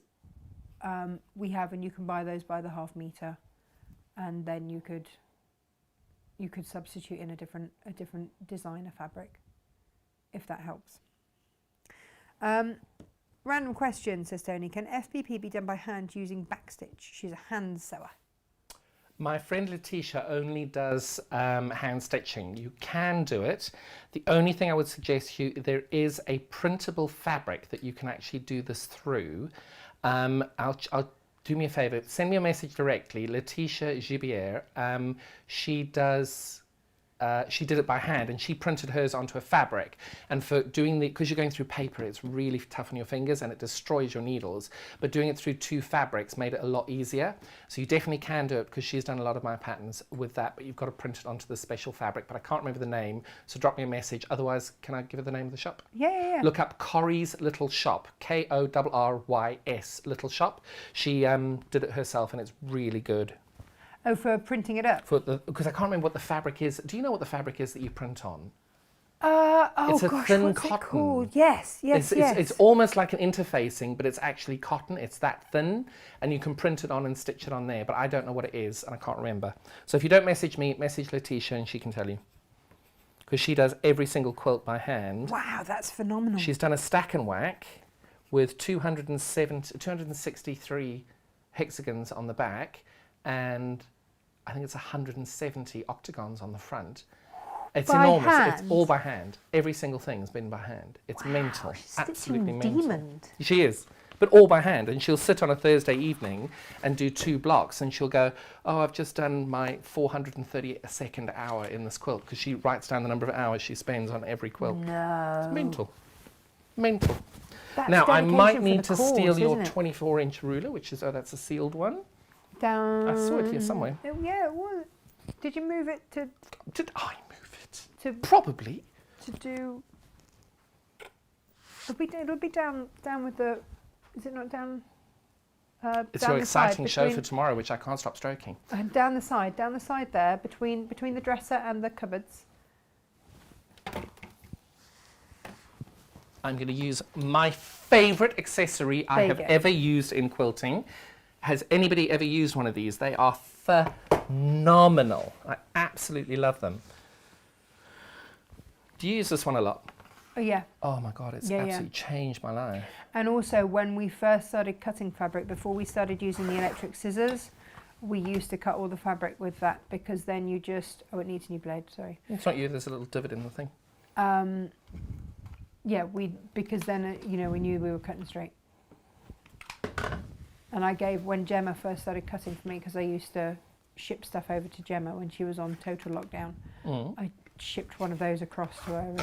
we have, and you can buy those by the ½ meter. And then you could substitute in a different designer fabric, if that helps. Random question, says Tony. Can FBP be done by hand using backstitch? She's a hand sewer. My friend Natasha only does hand stitching. You can do it. The only thing I would suggest you, there is a printable fabric that you can actually do this through. I'll do me a favour, send me a message directly, Laetitia Gibier. She did it by hand, and she printed hers onto a fabric. And for doing because you're going through paper, it's really tough on your fingers and it destroys your needles. But doing it through 2 fabrics made it a lot easier. So you definitely can do it, because she's done a lot of my patterns with that, but you've got to print it onto the special fabric. But I can't remember the name, so drop me a message. Otherwise, can I give her the name of the shop? Yeah. Look up Corrie's Little Shop, Korrys Little Shop. She did it herself, and it's really good. Oh, for printing it up? Because I can't remember what the fabric is. Do you know what the fabric is that you print on? Oh It's a gosh, thin what's cotton. it called? Yes, yes, yes. It's almost like an interfacing, but it's actually cotton. It's that thin, and you can print it on and stitch it on there, but I don't know what it is, and I can't remember. So if you don't message me, message Letitia, and she can tell you. Because she does every single quilt by hand. Wow, that's phenomenal. She's done a stack and whack with 263 hexagons on the back, and I think it's 170 octagons on the front. It's By enormous. hand? It's all by hand. Every single thing's been by hand. It's Wow, mental. she's Absolutely stitching mental. demon. She is. But all by hand. And she'll sit on a Thursday evening and do 2 blocks. And she'll go, oh, I've just done my 432nd hour in this quilt. Because she writes down the number of hours she spends on every quilt. No. It's mental. Mental. That's Now, I dedication might for need the to cause, steal your isn't it? 24-inch ruler, which is, oh, that's a sealed one. Down. I saw it here somewhere. Yeah, it was. Did you move it to Did I move it? do? Probably. It'll be down with the. Is it not down? It's down your the side, exciting show for between- tomorrow, which I can't stop stroking. Down the side there, between the dresser and the cupboards. I'm going to use my favourite accessory I There you have go. ever used in quilting. Has anybody ever used one of these? They are phenomenal. I absolutely love them. Do you use this one a lot? Oh yeah. Oh my God, it's Yeah, yeah. absolutely changed my life. And also, when we first started cutting fabric, before we started using the electric scissors, we used to cut all the fabric with that, because then you just, oh, it needs a new blade, sorry. It's not you, there's a little divot in the thing. Yeah, because then, we knew we were cutting straight. And I gave, when Gemma first started cutting for me, because I used to ship stuff over to Gemma when she was on total lockdown, I shipped one of those across to her. And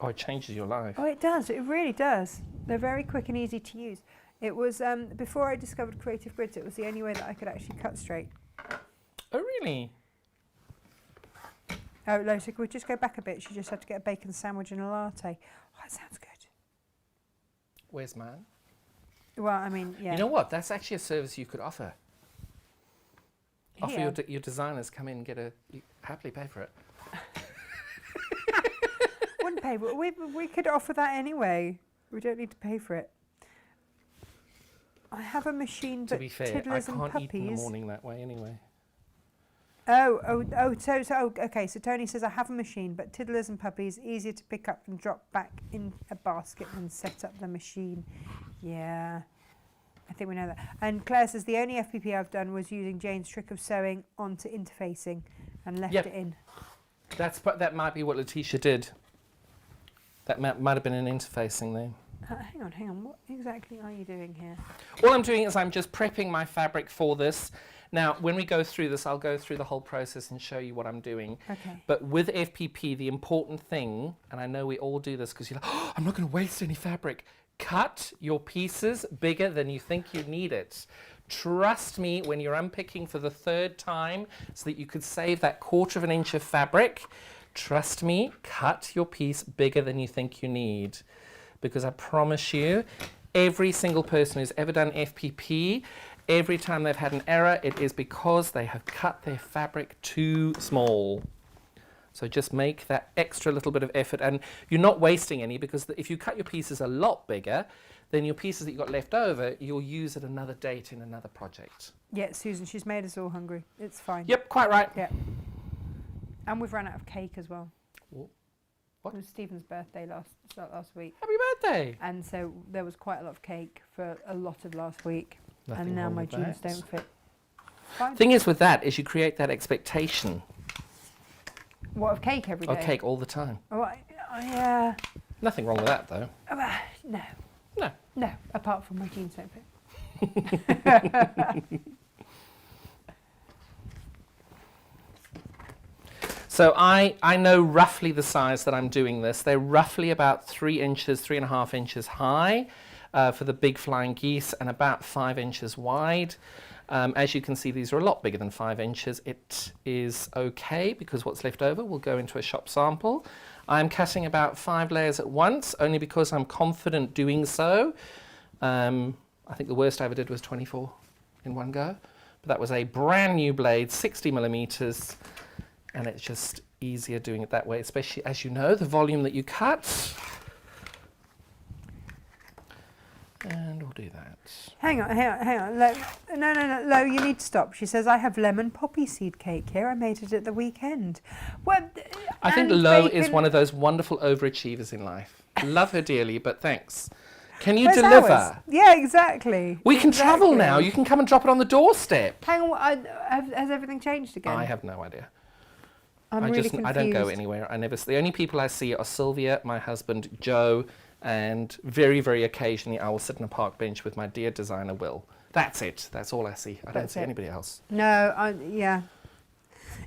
Oh, it changes your life. oh, it does. It really does. They're very quick and easy to use. It was, before I discovered Creative Grids, it was the only way that I could actually cut straight. Oh, really? Oh, no, so could we just go back a bit? She just had to get a bacon sandwich and a latte. Oh, that sounds good. Where's mine? Well, I mean, yeah. You know what? That's actually a service you could offer. Offer Here. your designers come in and you happily pay for it. Wouldn't pay, but we could offer that anyway. We don't need to pay for it. I have a machine, To but be fair, I tiddlers and can't eat in the puppies. morning that way anyway. Okay. So Tony says I have a machine, but tiddlers and puppies easier to pick up and drop back in a basket than set up the machine. Yeah, I think we know that. And Claire says the only FPP I've done was using Jane's trick of sewing onto interfacing and left Yep. it in. That might be what Letitia did. That might have been an interfacing there. Hang on. What exactly are you doing here? All I'm doing is I'm just prepping my fabric for this. Now, when we go through this, I'll go through the whole process and show you what I'm doing. Okay. But with FPP, the important thing, and I know we all do this because you're like, oh, I'm not going to waste any fabric. Cut your pieces bigger than you think you need it. Trust me, when you're unpicking for the 3rd time so that you could save that 1/4 inch of fabric, trust me, cut your piece bigger than you think you need. Because I promise you, every single person who's ever done FPP, every time they've had an error, it is because they have cut their fabric too small. So just make that extra little bit of effort, and you're not wasting any, because if you cut your pieces a lot bigger, then your pieces that you've got left over, you'll use at another date in another project. Yeah, Susan, she's made us all hungry. It's fine. Yep, quite right. Yeah. And we've run out of cake as well. What? It was Stephen's birthday last week. Happy birthday! And so there was quite a lot of cake for a lot of last week. Nothing and now wrong my with jeans that. don't fit. Fine. Thing is with that is you create that expectation What, of cake every day? of cake all the time. Oh, yeah. Nothing wrong with that though. No. No. No, apart from my jeans don't fit. So I know roughly the size that I'm doing this. They're roughly about 3 inches, 3.5 inches high for the big flying geese, and about 5 inches wide. As you can see, these are a lot bigger than 5 inches. It is okay because what's left over will go into a shop sample. I'm cutting about 5 layers at once, only because I'm confident doing so. I think the worst I ever did was 24 in one go. But that was a brand new blade, 60 millimeters. And it's just easier doing it that way, especially as you know, the volume that you cut. And we'll do that. Hang on. Lo, no, Lo, you need to stop. She says, I have lemon poppy seed cake here. I made it at the weekend. Well, I think Lo is one of those wonderful overachievers in life. Love her dearly, but thanks. Can you deliver? Ours? Yeah, exactly. We can travel now. You can come and drop it on the doorstep. Hang on, has everything changed again? I have no idea. I'm really confused. I don't go anywhere. The only people I see are Sylvia, my husband, Joe, and very, very occasionally I will sit on a park bench with my dear designer, Will. That's it. That's all I see. I don't see anybody else. No, yeah.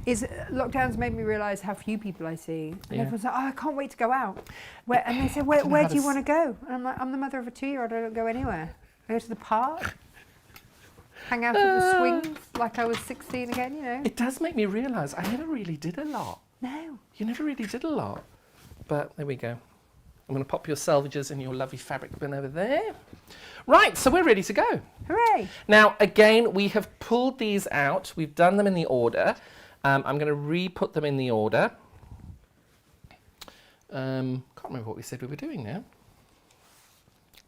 Lockdown's made me realise how few people I see. And everyone's like, oh, I can't wait to go out. And they say, where do you want to go? And I'm like, I'm the mother of a 2-year-old. I don't go anywhere. I go to the park, hang out at the swings like I was 16 again, you know. It does make me realise I never really did a lot. No. You never really did a lot. But there we go. I'm going to pop your salvages in your lovely fabric bin over there. Right, so we're ready to go. Hooray! Now, again, we have pulled these out. We've done them in the order. I'm going to re-put them in the order. Can't remember what we said we were doing now.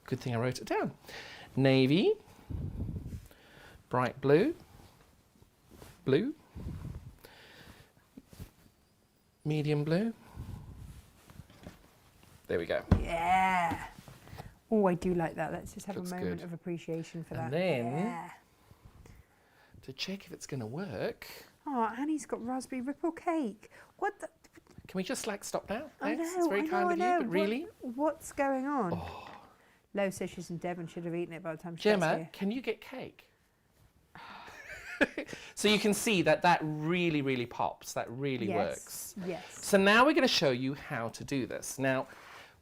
Good thing I wrote it down. Navy, bright blue, blue, medium blue. There we go. Yeah. Oh, I do like that. Let's just have Looks a moment good. of appreciation for And that. then, to check if it's going to work. Oh, Annie's got raspberry ripple cake. What the? Can we just stop now? I know, It's very kind of you, but really? What's going on? Oh. Lo says she's in Devon, should have eaten it by the time she gets Gemma, here. can you get cake? So you can see that really, really pops. That really works. Yes. So now we're going to show you how to do this. Now,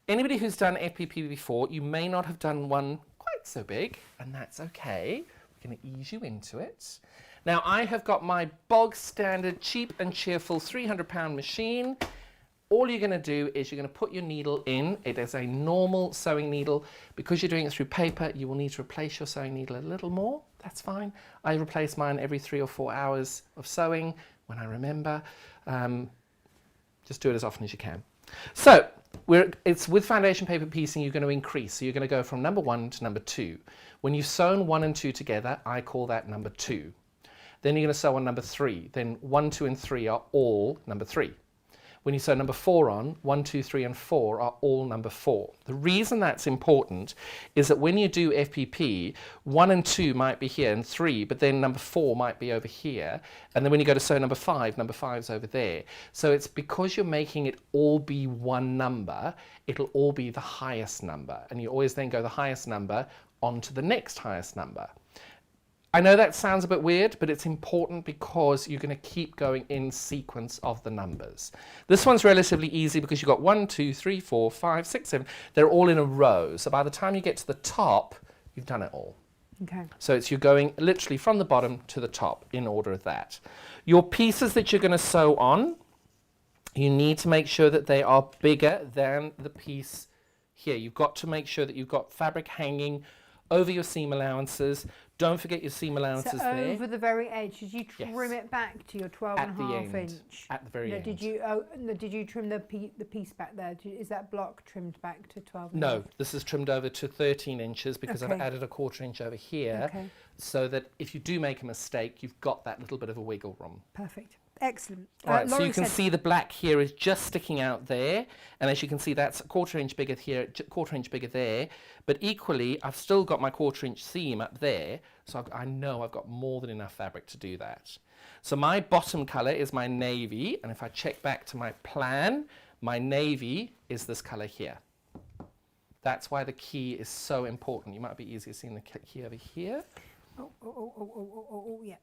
anybody who's done FPP before, you may not have done one quite so big, and that's okay. We're going to ease you into it. Now, I have got my bog standard, cheap and cheerful 300-pound machine. All you're going to do is you're going to put your needle in. It is a normal sewing needle. Because you're doing it through paper, you will need to replace your sewing needle a little more. That's fine. I replace mine every 3 or 4 hours of sewing when I remember. Just do it as often as you can. So it's with foundation paper piecing, you're going to increase. So you're going to go from number 1 to number 2. When you've sewn 1 and 2 together, I call that number 2. Then you're going to sew on number 3. Then 1, 2, and 3 are all number 3. When you sew number 4 on, 1, 2, 3, and 4 are all number 4. The reason that's important is that when you do FPP, 1 and 2 might be here and 3, but then number 4 might be over here. And then when you go to sew number 5's over there. So it's because you're making it all be one number, it'll all be the highest number. And you always then go the highest number onto the next highest number. I know that sounds a bit weird, but it's important because you're going to keep going in sequence of the numbers. This one's relatively easy because you've got 1, 2, 3, 4, 5, 6, 7. They're all in a row. So by the time you get to the top, you've done it all. Okay. So you're going literally from the bottom to the top in order of that. Your pieces that you're going to sew on, you need to make sure that they are bigger than the piece here. You've got to make sure that you've got fabric hanging over your seam allowances. Don't forget your seam allowances so there. Over the very edge, did you trim it back to your 12.5 inch? At the very end. Did you trim the piece back there? Is that block trimmed back to 12? No, this is trimmed over to 13 inches because I've added a 1/4 inch over here, so that if you do make a mistake, you've got that little bit of a wiggle room. Perfect. Excellent. All right, so you can see the black here is just sticking out there, and as you can see, that's a 1/4 inch bigger here, 1/4 inch bigger there. But equally, I've still got my 1/4 inch seam up there, so I know I've got more than enough fabric to do that. So my bottom color is my navy, and if I check back to my plan, my navy is this color here. That's why the key is so important. You might be easier seeing the key over here. Oh, yeah.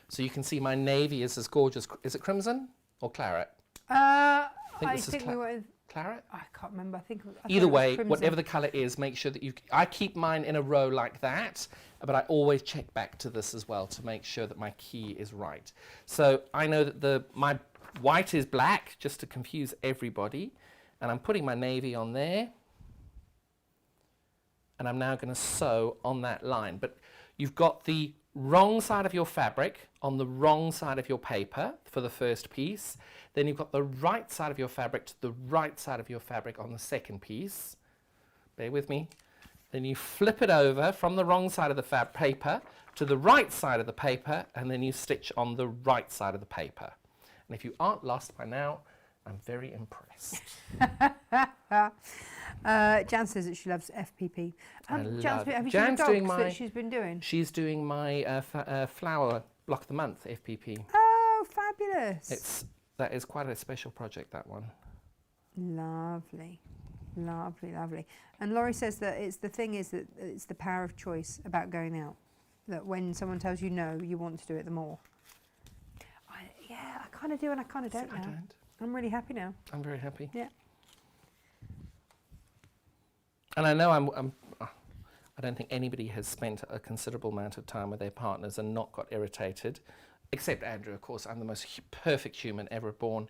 So you can see my navy is as gorgeous. Is it crimson or claret? I think we were. Claret? I can't remember. Either way, whatever the colour is, make sure that I keep mine in a row like that, but I always check back to this as well to make sure that my key is right. So I know that my white is black, just to confuse everybody, and I'm putting my navy on there, and I'm now going to sew on that line. But you've got the wrong side of your fabric on the wrong side of your paper for the first piece. Then you've got the right side of your fabric to the right side of your fabric on the second piece. Bear with me. Then you flip it over from the wrong side of the paper to the right side of the paper, and then you stitch on the right side of the paper. And if you aren't lost by now, I'm very impressed. Jan says that she loves FPP. I Jan's love have it. you Jan's seen the doing dogs my- that she's been doing? She's doing my flower block of the month, FPP. Oh, fabulous. That is quite a special project, that one. Lovely. Lovely, lovely. And Laurie says that it's the power of choice about going out. That when someone tells you no, you want to do it the more. I kind of do and I kind of don't now. I don't. I'm really happy now. I'm very happy. Yeah. And I know I don't think anybody has spent a considerable amount of time with their partners and not got irritated. Except Andrew, of course. I'm the most perfect human ever born.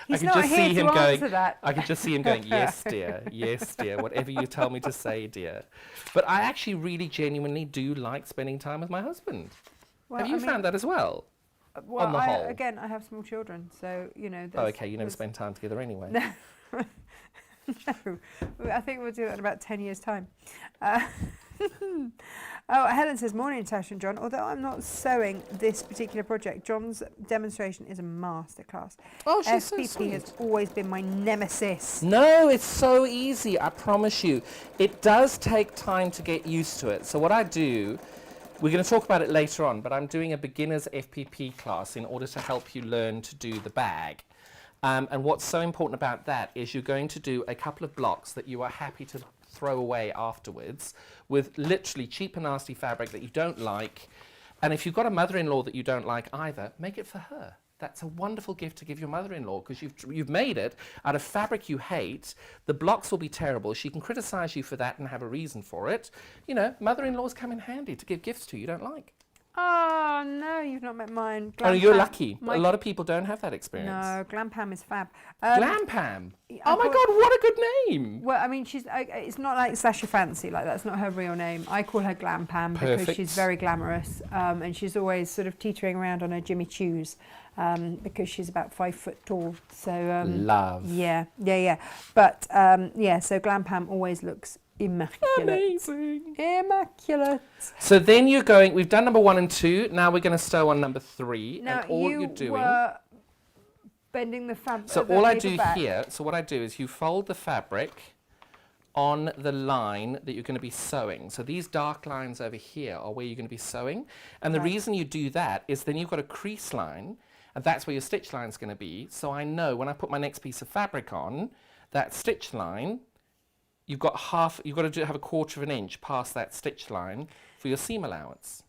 He's not here to answer that. I could just see him going, yes, dear, whatever you tell me to say, dear. But I actually really genuinely do like spending time with my husband. Well, Have you found that as well? Well, on the whole? again, I have small children, so, you know. Oh, okay, you never spend time together anyway. No. No, I think we'll do it in about 10 years' time. Oh, Helen says, morning, Natasha and John. Although I'm not sewing this particular project, John's demonstration is a masterclass. Oh, she's so FPP sweet. has always been my nemesis. No, it's so easy, I promise you. It does take time to get used to it. So what I do, we're going to talk about it later on, but I'm doing a beginner's FPP class in order to help you learn to do the bag. And what's so important about that is you're going to do a couple of blocks that you are happy to throw away afterwards with literally cheap and nasty fabric that you don't like. And if you've got a mother-in-law that you don't like either, make it for her. That's a wonderful gift to give your mother-in-law because you've made it out of fabric you hate. The blocks will be terrible. She can criticize you for that and have a reason for it. You know, mother-in-laws come in handy to give gifts to you don't like. Oh, no, you've not met mine. Oh, you're lucky. A lot of people don't have that experience. No, Glampam is fab. Glampam? Oh my God, what a good name. Well, I mean, it's not like Sasha Fancy, like that's not her real name. I call her Glampam because Perfect. she's very glamorous and she's always sort of teetering around on her Jimmy Choos because she's about 5 foot tall. So Love. Yeah. But so Glampam always looks immaculate. Amazing. Immaculate. So then you're going, we've done number 1 and 2. Now we're going to sew on number 3. Now, and all you you're doing. were bending the fabric. So all I do here, so what I do is you fold the fabric on the line that you're going to be sewing. So these dark lines over here are where you're going to be sewing. And the reason you do that is then you've got a crease line, and that's where your stitch line is going to be. So I know when I put my next piece of fabric on, that stitch line, you've got have a 1/4 of an inch past that stitch line for your seam allowance.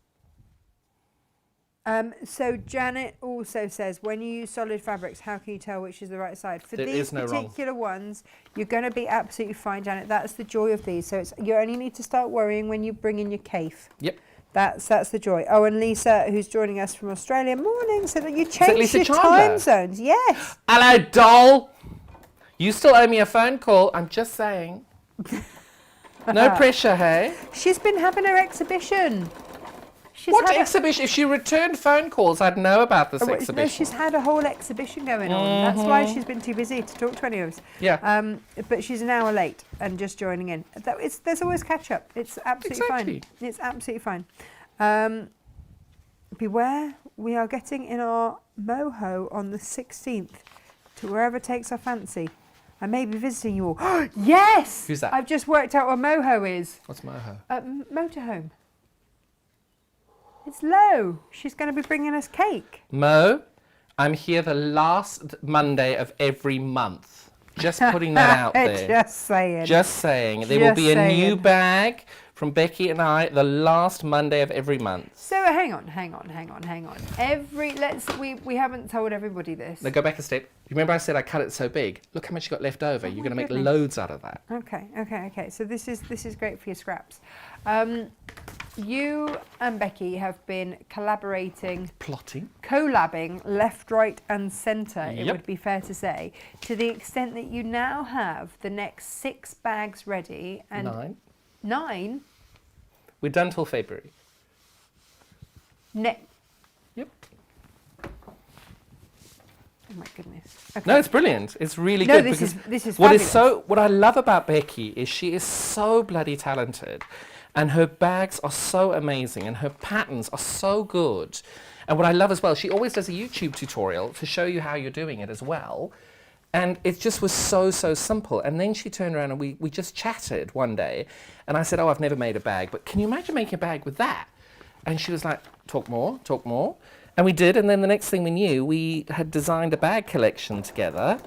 So Janet also says, when you use solid fabrics, how can you tell which is the right side? For There these is no wrong. particular ones, you're going to be absolutely fine, Janet. That's the joy of these. So you only need to start worrying when you bring in your cave. Yep. That's the joy. Oh, and Lisa, who's joining us from Australia, morning, said that you that changed Lisa your Chandler? time zones. Yes. Hello, doll. You still owe me a phone call. I'm just saying. No pressure, hey? She's been having her exhibition. What exhibition? If she returned phone calls, I'd know about this No, exhibition. she's had a whole exhibition going on. That's why she's been too busy to talk to any of us. Yeah. But she's an hour late and just joining in. There's always catch up. It's absolutely Exactly. fine. It's absolutely fine. Beware, we are getting in our moho on the 16th to wherever takes our fancy. I may be visiting you all. Yes! Who's that? I've just worked out what moho is. What's moho? Motorhome. It's Lo. She's going to be bringing us cake. Mo, I'm here the last Monday of every month. Just putting that out there. Just saying. Just saying. There will be a saying. new bag from Becky and I the last Monday of every month. So hang on. We haven't told everybody this. Now go back a step. You remember I said I cut it so big? Look how much you got left over. You're going to make loads out of that. Okay. So this is great for your scraps. You and Becky have been collaborating, Plotting. collabing left, right, and centre. It Yep. would be fair to say, to the extent that you now have the next 6 bags ready and 9. 9. We're done till February. Yep. Oh my goodness. Okay. No, it's brilliant. It's really No, good. this because is what fabulous. what I love about Becky is she is so bloody talented, and her bags are so amazing, and her patterns are so good. And what I love as well, she always does a YouTube tutorial to show you how you're doing it as well. And it just was so simple. And then she turned around and we just chatted one day, and I said, oh, I've never made a bag, but can you imagine making a bag with that? And she was like, talk more. And we did, and then the next thing we knew, we had designed a bag collection together.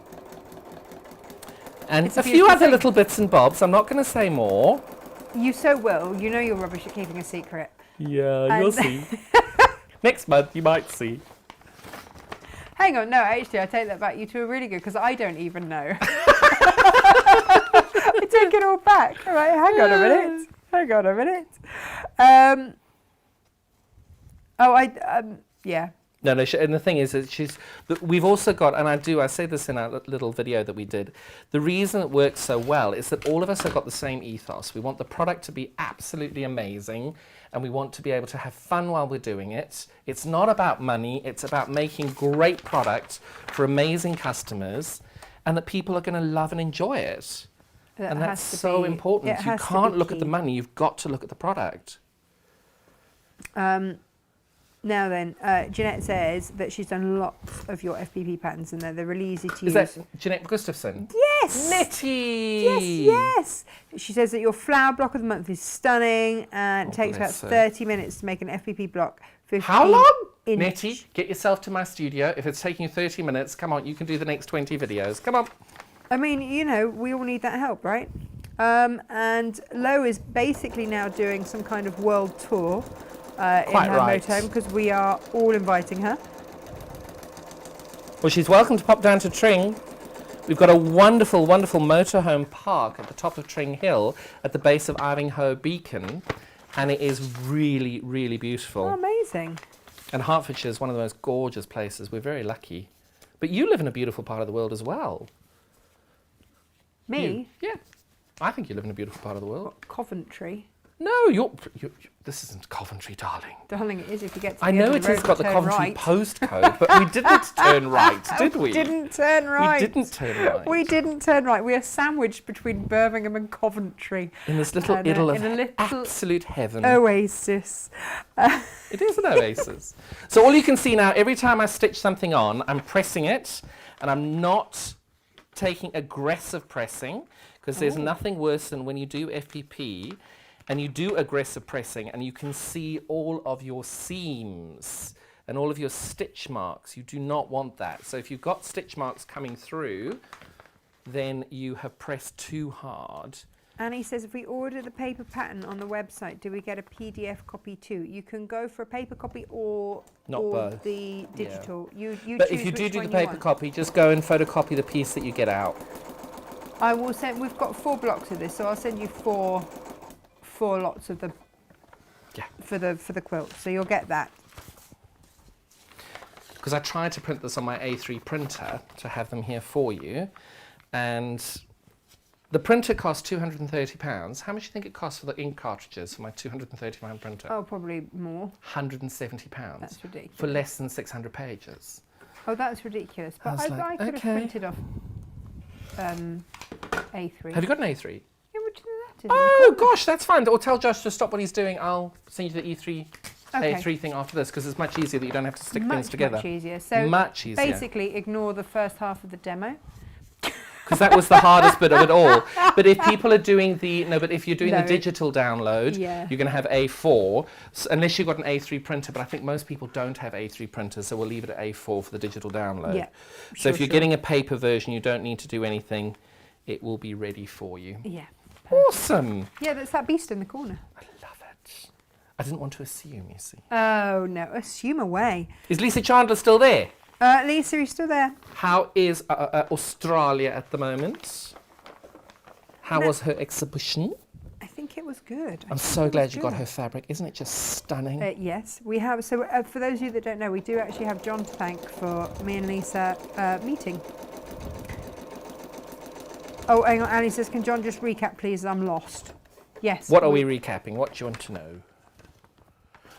And It's a a few beautiful other thing. little bits and bobs. I'm not going to say more. You so will. You know you're rubbish at keeping a secret. Yeah, And- you'll see. Next month, you might see. Hang on, no, actually, I take that back. You two are really good because I don't even know. I take it all back. All right, hang on a minute. Yeah. No, and the thing is that we've also got, and I say this in our little video that we did, the reason it works so well is that all of us have got the same ethos. We want the product to be absolutely amazing, and we want to be able to have fun while we're doing it. It's not about money, it's about making great product for amazing customers, and that people are going to love and enjoy it. And that's so important. You can't look at the money, you've got to look at the product. Now then, Jeanette says that she's done lots of your FPP patterns and they're really easy to use. Is that Jeanette Gustafson? Yes! Nitty! Yes! She says that your flower block of the month is stunning and it takes about bless her. 30 minutes to make an FPP block. 15 How long? inch. Nettie, get yourself to my studio. If it's taking you 30 minutes, come on, you can do the next 20 videos. Come on. I mean, you know, we all need that help, right? And Lo is basically now doing some kind of world tour in her right. motorhome because we are all inviting her. Well, she's welcome to pop down to Tring. We've got a wonderful, wonderful motorhome park at the top of Tring Hill at the base of Ivinghoe Beacon. And it is really, really beautiful. Oh, amazing. And Hertfordshire is one of the most gorgeous places. We're very lucky. But you live in a beautiful part of the world as well. Me? Yeah. I think you live in a beautiful part of the world. What, Coventry? No, you're this isn't Coventry, darling. Darling, it is if you get to I the know end of it the has road got and the turn Coventry right. postcode, but we didn't turn right, did we? Didn't turn right. We didn't turn right. We didn't turn right. We are sandwiched between Birmingham and Coventry. In this little And, idyll in a of little absolute heaven. Oasis. It is an oasis. So all you can see now, every time I stitch something on, I'm pressing it, and I'm not taking aggressive pressing, because there's nothing worse than when you do FPP and you do aggressive pressing and you can see all of your seams and all of your stitch marks. You do not want that. So if you've got stitch marks coming through, then you have pressed too hard. Annie says, if we order the paper pattern on the website, do we get a PDF copy too? You can go for a paper copy or both. the digital. You But choose if you do which the one you paper want. copy, just go and photocopy the piece that you get out. I will send. We've got 4 blocks of this, so I'll send you four lots of the for the quilt. So you'll get that. Because I tried to print this on my A3 printer to have them here for you, and the printer cost £230. How much do you think it costs for the ink cartridges for my £230 printer? Oh, probably more. £170. That's ridiculous. For less than 600 pages. Oh, that's ridiculous. But I could have printed off A3. Have you got an A3? Yeah, which is that? Oh gosh, that's fine. Or tell Josh to stop what he's doing. I'll send you the E3 Okay. A3 thing after this, because it's much easier that you don't have to stick things together. Much easier. So much easier. basically, ignore the first half of the demo. Because that was the hardest bit of it all. But if people are doing if you're doing the No. digital download, Yeah. you're going to have A4, unless you've got an A3 printer. But I think most people don't have A3 printers, so we'll leave it at A4 for the digital download. Yeah. So if you're getting a paper version, you don't need to do anything. It will be ready for you. Yeah. Awesome. Yeah, that's that beast in the corner. I love it. I didn't want to assume, you see. Oh no, assume away. Is Lisa Chandler still there? Lisa, are you still there? How is Australia at the moment? How was her exhibition? I think it was good. I'm so glad you got her fabric. Isn't it just stunning? Yes, we have. So for those of you that don't know, we do actually have John to thank for me and Lisa meeting. Oh, hang on. Annie says, can John just recap, please? I'm lost. Yes. What are we recapping? What do you want to know?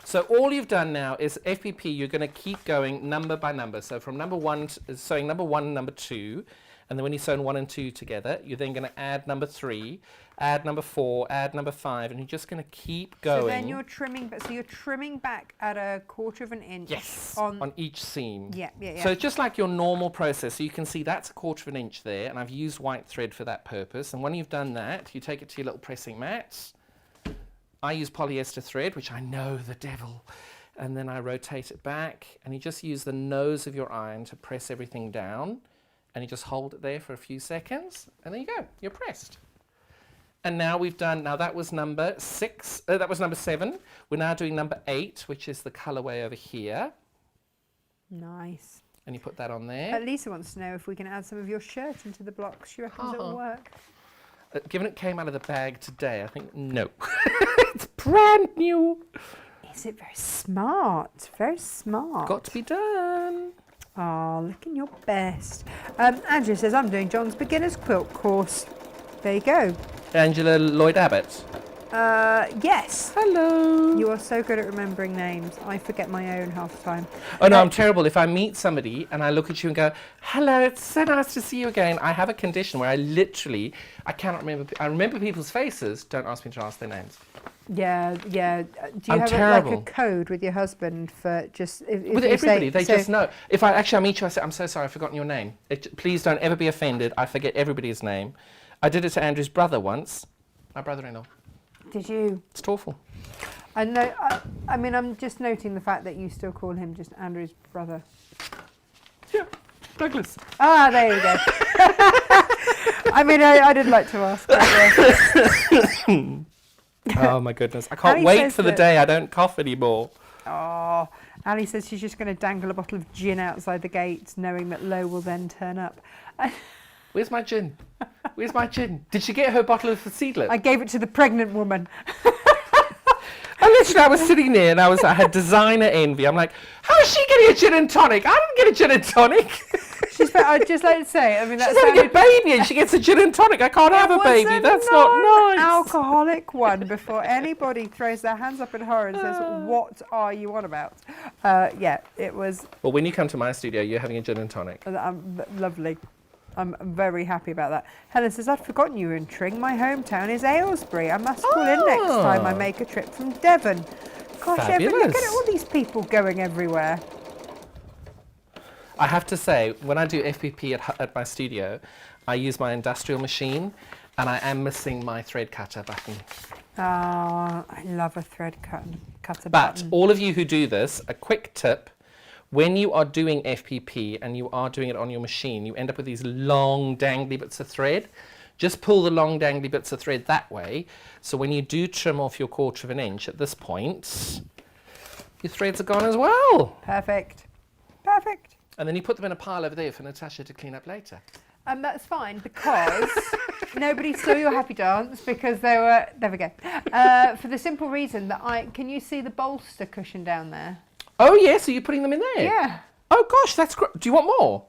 So all you've done now is FPP, you're going to keep going number by number. So from number 1, sewing number 1 and number 2, and then when you sew 1 and 2 together, you're then going to add number 3, add number 4, add number 5, and you're just going to keep going. So then you're trimming, so you're trimming back at 1/4 inch. Yes, on on each seam. Yeah. So it's just like your normal process. So you can see that's 1/4 inch there, and I've used white thread for that purpose. And when you've done that, you take it to your little pressing mat. I use polyester thread, which I know the devil. And then I rotate it back, and you just use the nose of your iron to press everything down. And you just hold it there for a few seconds, and there you go, you're pressed. And now we've done, now that was number 6, that was number 7. We're now doing number 8, which is the colorway over here. Nice. And you put that on there. Lisa wants to know if we can add some of your shirt into the blocks. She reckons it'll work. Given it came out of the bag today, I think no. It's brand new. Is it very smart? Very smart. Got to be done. Oh, looking your best. Andrew says, I'm doing John's beginner's quilt course. There you go. Angela Lloyd Abbott. Yes. Hello. You are so good at remembering names. I forget my own half the time. Oh no, I'm terrible. If I meet somebody and I look at you and go, hello, it's so nice to see you again. I have a condition where I cannot remember. I remember people's faces. Don't ask me to ask their names. Yeah. Do you I'm have terrible. like a code with your husband for just... If With you everybody, say, they just know. If I meet you, I say, I'm so sorry, I've forgotten your name. Please don't ever be offended. I forget everybody's name. I did it to Andrew's brother once. My brother-in-law. Did you? It's awful. I know. I mean, I'm just noting the fact that you still call him just Andrew's brother. Yeah, Douglas. Ah, there you go. I mean, I did like to ask. Oh my goodness. I can't Ali wait for the day I don't cough anymore. Oh, Ali says she's just going to dangle a bottle of gin outside the gate, knowing that Lo will then turn up. Where's my gin? Where's my gin? Did she get her bottle of seedlet? I gave it to the pregnant woman. I was sitting there and I had designer envy. I'm like, how is she getting a gin and tonic? I didn't get a gin and tonic. I'd just like to say, I mean, she's having a baby and she gets a gin and tonic. I can't have a baby. That's not nice. Alcoholic one before anybody throws their hands up in horror and says, what are you on about? Yeah, it was... Well, when you come to my studio, you're having a gin and tonic. Lovely. I'm very happy about that. Helen says, I'd forgotten you were in Tring. My hometown is Aylesbury. I must call in next time I make a trip from Devon. Gosh, Fabulous. look at all these people going everywhere. I have to say, when I do FPP at my studio, I use my industrial machine, and I am missing my thread cutter button. Oh, I love a thread cutter button. But all of you who do this, a quick tip, when you are doing FPP and you are doing it on your machine, you end up with these long dangly bits of thread. Just pull the long dangly bits of thread that way. So when you do trim off your 1/4 inch at this point, your threads are gone as well. Perfect. Perfect. And then you put them in a pile over there for Natasha to clean up later. And that's fine because nobody saw your happy dance because they were, there we go. For the simple reason that can you see the bolster cushion down there? Oh yes, are you putting them in there? Yeah. Oh gosh, that's great. Do you want more?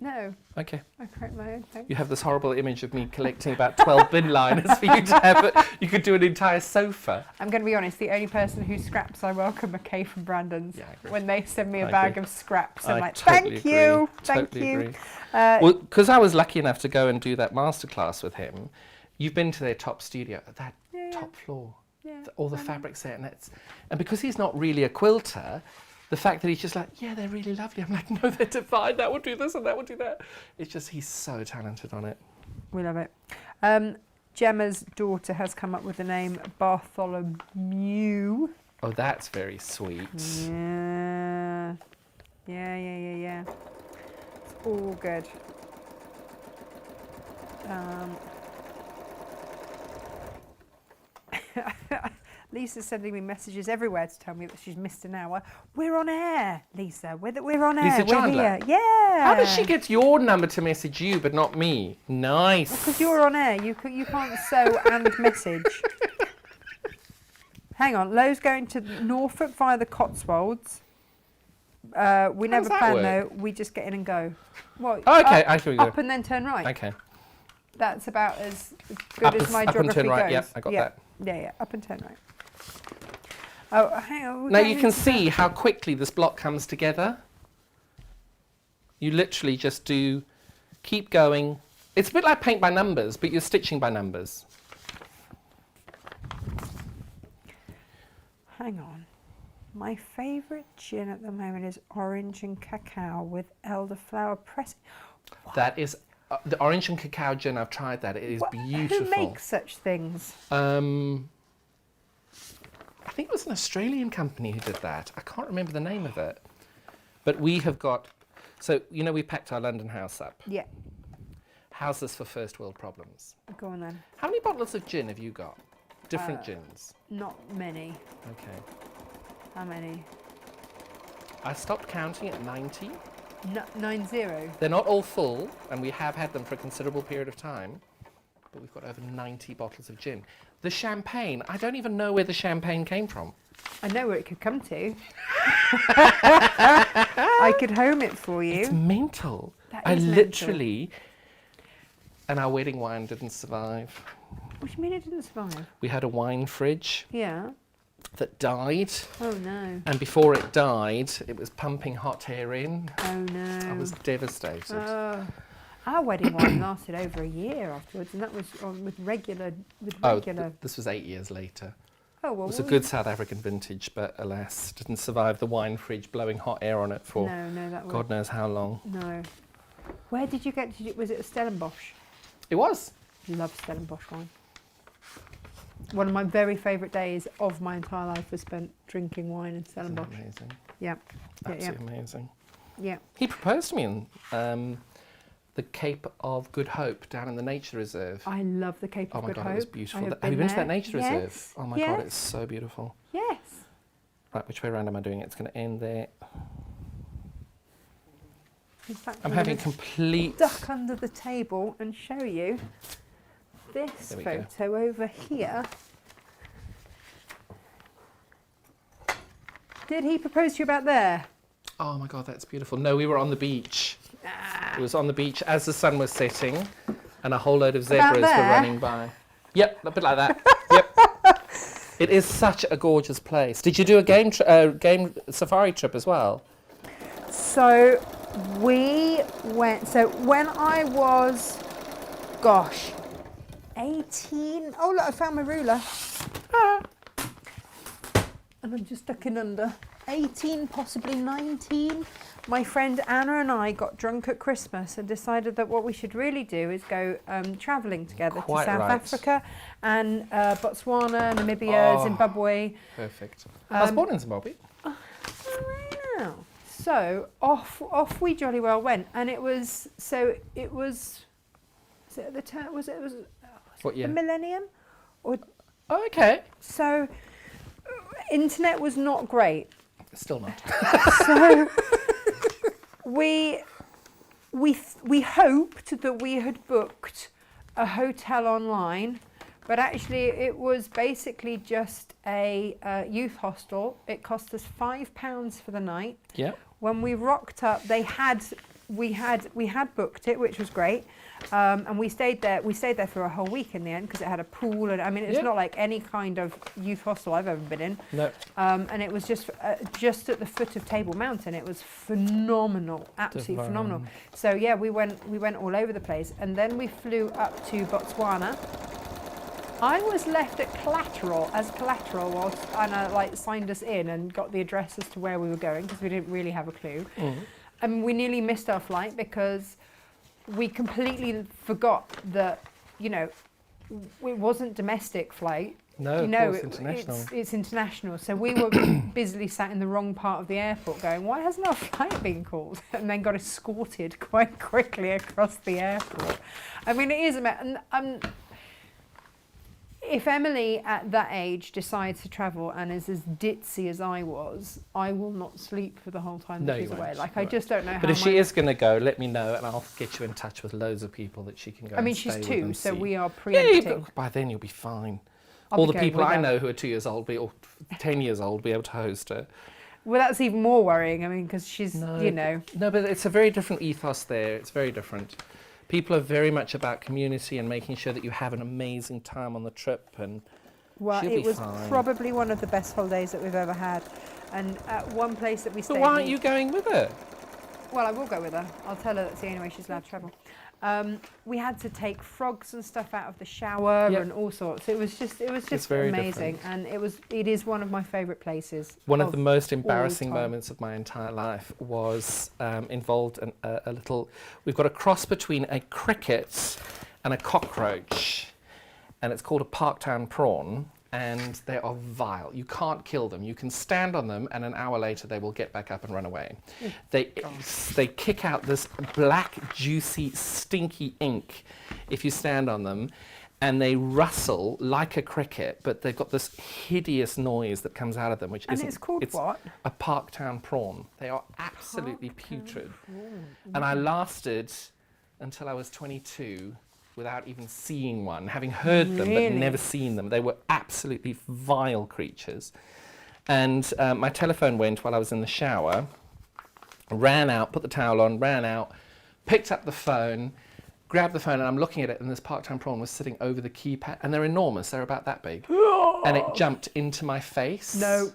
No. Okay. I create my own thing. You have this horrible image of me collecting about 12 bin liners for you to have it. You could do an entire sofa. I'm going to be honest, the only person who scraps I welcome are Kay from Brandon's. Yeah, I agree. When they send me a bag of scraps, I'm like, totally thank you, agree. thank Totally you. agree. Well, because I was lucky enough to go and do that masterclass with him, you've been to their top studio, that top floor, all the fabrics there, and because he's not really a quilter, the fact that he's just like, yeah, they're really lovely. I'm like, no, they're divine. That would do this and that would do that. It's just, he's so talented on it. We love it. Gemma's daughter has come up with the name Bartholomew. Oh, that's very sweet. Yeah. It's all good. Lisa's sending me messages everywhere to tell me that she's missed an hour. We're on air, Lisa. We're on air. Lisa Chandler? We're here. Yeah. How did she get your number to message you but not me? Nice. Because you're on air. You can't sew and message. Hang on. Lo's going to Norfolk via the Cotswolds. We never plan though. We just get in and go. What? Oh, okay, I see what you up and then turn right. Okay. That's about as good as my geography up and turn right. goes. Yep, I got that. Yeah, up and turn right. Oh, hang on. Now you can see how quickly this block comes together. You literally just keep going. It's a bit like paint by numbers, but you're stitching by numbers. Hang on. My favourite gin at the moment is orange and cacao with elderflower pressing. That is the orange and cacao gin. I've tried that. It is beautiful. Who makes such things? I think it was an Australian company who did that. I can't remember the name of it. But we have got, so you know we packed our London house up. Yeah. Houses for first world problems. Go on then. How many bottles of gin have you got? Different gins? Not many. Okay. How many? I stopped counting at 90. 90. They're not all full, and we have had them for a considerable period of time, but we've got over 90 bottles of gin. The champagne, I don't even know where the champagne came from. I know where it could come to. I could home it for you. It's mental. That I is literally, and our wedding wine didn't survive. What do you mean it didn't survive? We had a wine fridge Yeah. that died, Oh no. and before it died, it was pumping hot air in. Oh no. I was devastated. Our wedding wine lasted over a year afterwards, and that was with regular. This was 8 years later. Oh well. It was a good South African vintage, but alas, didn't survive the wine fridge blowing hot air on it for No, that was. God knows how long. No. Where did you get? Was it a Stellenbosch? It was. Love Stellenbosch wine. One of my very favourite days of my entire life was spent drinking wine in Stellenbosch. Isn't that amazing? Yeah. Absolutely amazing. Yeah. He proposed to me in the Cape of Good Hope down in the nature reserve. I love the Cape of Good Hope. Oh my God, it was beautiful. Have been you been to there. that nature Yes. reserve? Oh my God, it's so beautiful. Yes. Right, which way around am I doing it? It's going to end there. In fact, I'm having complete... duck under the table and show you this There we go. photo over here. Did he propose to you about there? Oh my God, that's beautiful. No, we were on the beach. It was on the beach as the sun was setting and a whole load of zebras were running by. Yep, a bit like that. Yep. It is such a gorgeous place. Did you do a game safari trip as well? So we went, so when I was, 18, oh look, I found my ruler. And I'm just ducking under. 18, possibly 19. My friend Anna and I got drunk at Christmas and decided that what we should really do is go travelling together to South Africa and Botswana, Namibia, Zimbabwe. Perfect. I was born in Zimbabwe. Now. So off we jolly well went, and it was at the turn, was it What year? the millennium, or Oh, okay. so internet was not great. Still not. So we hoped that we had booked a hotel online, but actually it was basically just a youth hostel. It cost us £5 for the night. Yeah. When we rocked up, we had booked it, which was great, and we stayed there. We stayed there for a whole week in the end because it had a pool, and I mean it's not like any kind of youth hostel I've ever been in. No. And it was just at the foot of Table Mountain. It was phenomenal, absolutely phenomenal. So yeah, we went all over the place, and then we flew up to Botswana. I was left at collateral whilst Anna signed us in and got the address as to where we were going because we didn't really have a clue. And we nearly missed our flight because we completely forgot that, it wasn't domestic flight. No, of course, international. It's international. So we were busily sat in the wrong part of the airport going, why hasn't our flight been called? And then got escorted quite quickly across the airport. I mean, it is if Emily at that age decides to travel and is as ditzy as I was, I will not sleep for the whole time that she's away. I just don't know how. But if she is going to go, let me know and I'll get you in touch with loads of people that she can go. I mean, and she's stay 2, with and so see. we are preempting. Yeah, by then you'll be fine. I'll All be the going people with I her. know who are 2 years old, or 10 years old, will be able to host her. Well, that's even more worrying. I mean, because she's, No, but it's a very different ethos there. It's very different. People are very much about community and making sure that you have an amazing time on the trip, and Well, She'll it be was fine. probably one of the best holidays that we've ever had. And at one place that we stayed. But why aren't you going with her? Well, I will go with her. I'll tell her that's the only way she's allowed to travel. We had to take frogs and stuff out of the shower Yep. and all sorts. It was just very amazing, different. and it is one of my favourite places. One of the most embarrassing time. moments of my entire life was involved in a little. We've got a cross between a cricket and a cockroach, and it's called a Parktown prawn. And they are vile. You can't kill them. You can stand on them, and an hour later they will get back up and run away. They kick out this black, juicy, stinky ink if you stand on them, and they rustle like a cricket, but they've got this hideous noise that comes out of them, which And isn't. it's called what? A Parktown prawn. They are absolutely putrid. And I lasted until I was 22 without even seeing one, having heard them but never seen them. They were absolutely vile creatures. And my telephone went while I was in the shower, ran out, put the towel on, ran out, picked up the phone, grabbed the phone, and I'm looking at it, and this Parktown prawn was sitting over the keypad, and they're enormous, they're about that big. And it jumped into my face. No.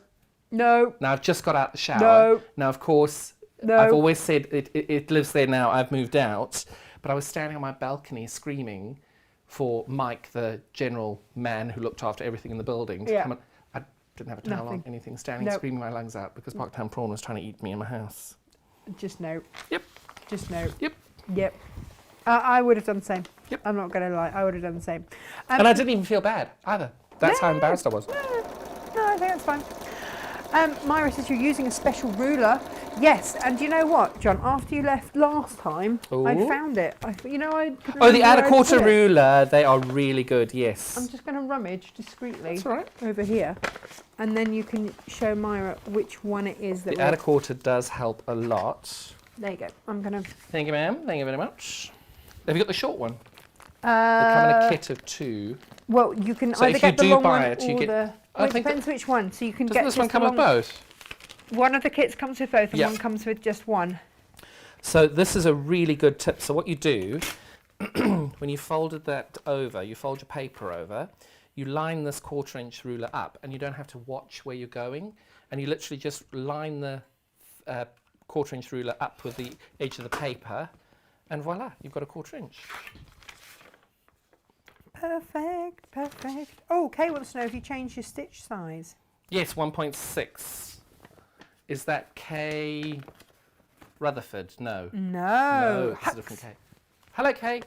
Now I've just got out the shower. No. Now, of course, No. I've always said it lives there now, I've moved out. But I was standing on my balcony screaming for Mike, the general man who looked after everything in the building, to come and... I didn't have a towel on, anything, standing screaming my lungs out because Parktown prawn was trying to eat me in my house. Just no. Yep. Just no. Yep. Yep. I would have done the same. Yep. I'm not going to lie. I would have done the same. And I didn't even feel bad either. That's how embarrassed I was. No, I think that's fine. Myra says you're using a special ruler. Yes, and do you know what, John? After you left last time, I found it. I couldn't Oh, the remember add a where I'd quarter put it. ruler, they are really good, yes. I'm just going to rummage discreetly That's all right. over here, and then you can show Myra which one it is that The add a quarter does help a lot. There you go. I'm going to... Thank you, ma'am. Thank you very much. Have you got the short one? They come in a kit of 2. Well, you can So either if you get the do long buy one it, you or get- the... I Well, it think depends which one. So you can Doesn't get this just one the come with long- both? One of the kits comes with both, and Yep. one comes with just one. So this is a really good tip. So what you do, when you folded that over, you fold your paper over, you line this 1/4 inch ruler up, and you don't have to watch where you're going, and you literally just line the 1/4 inch ruler up with the edge of the paper, and voila, you've got a 1/4 inch. Perfect, perfect. Oh, Kay wants to know if you changed your stitch size. Yes, 1.6. Is that Kay Rutherford? No. No. It's a different Kay. Hello, Kay.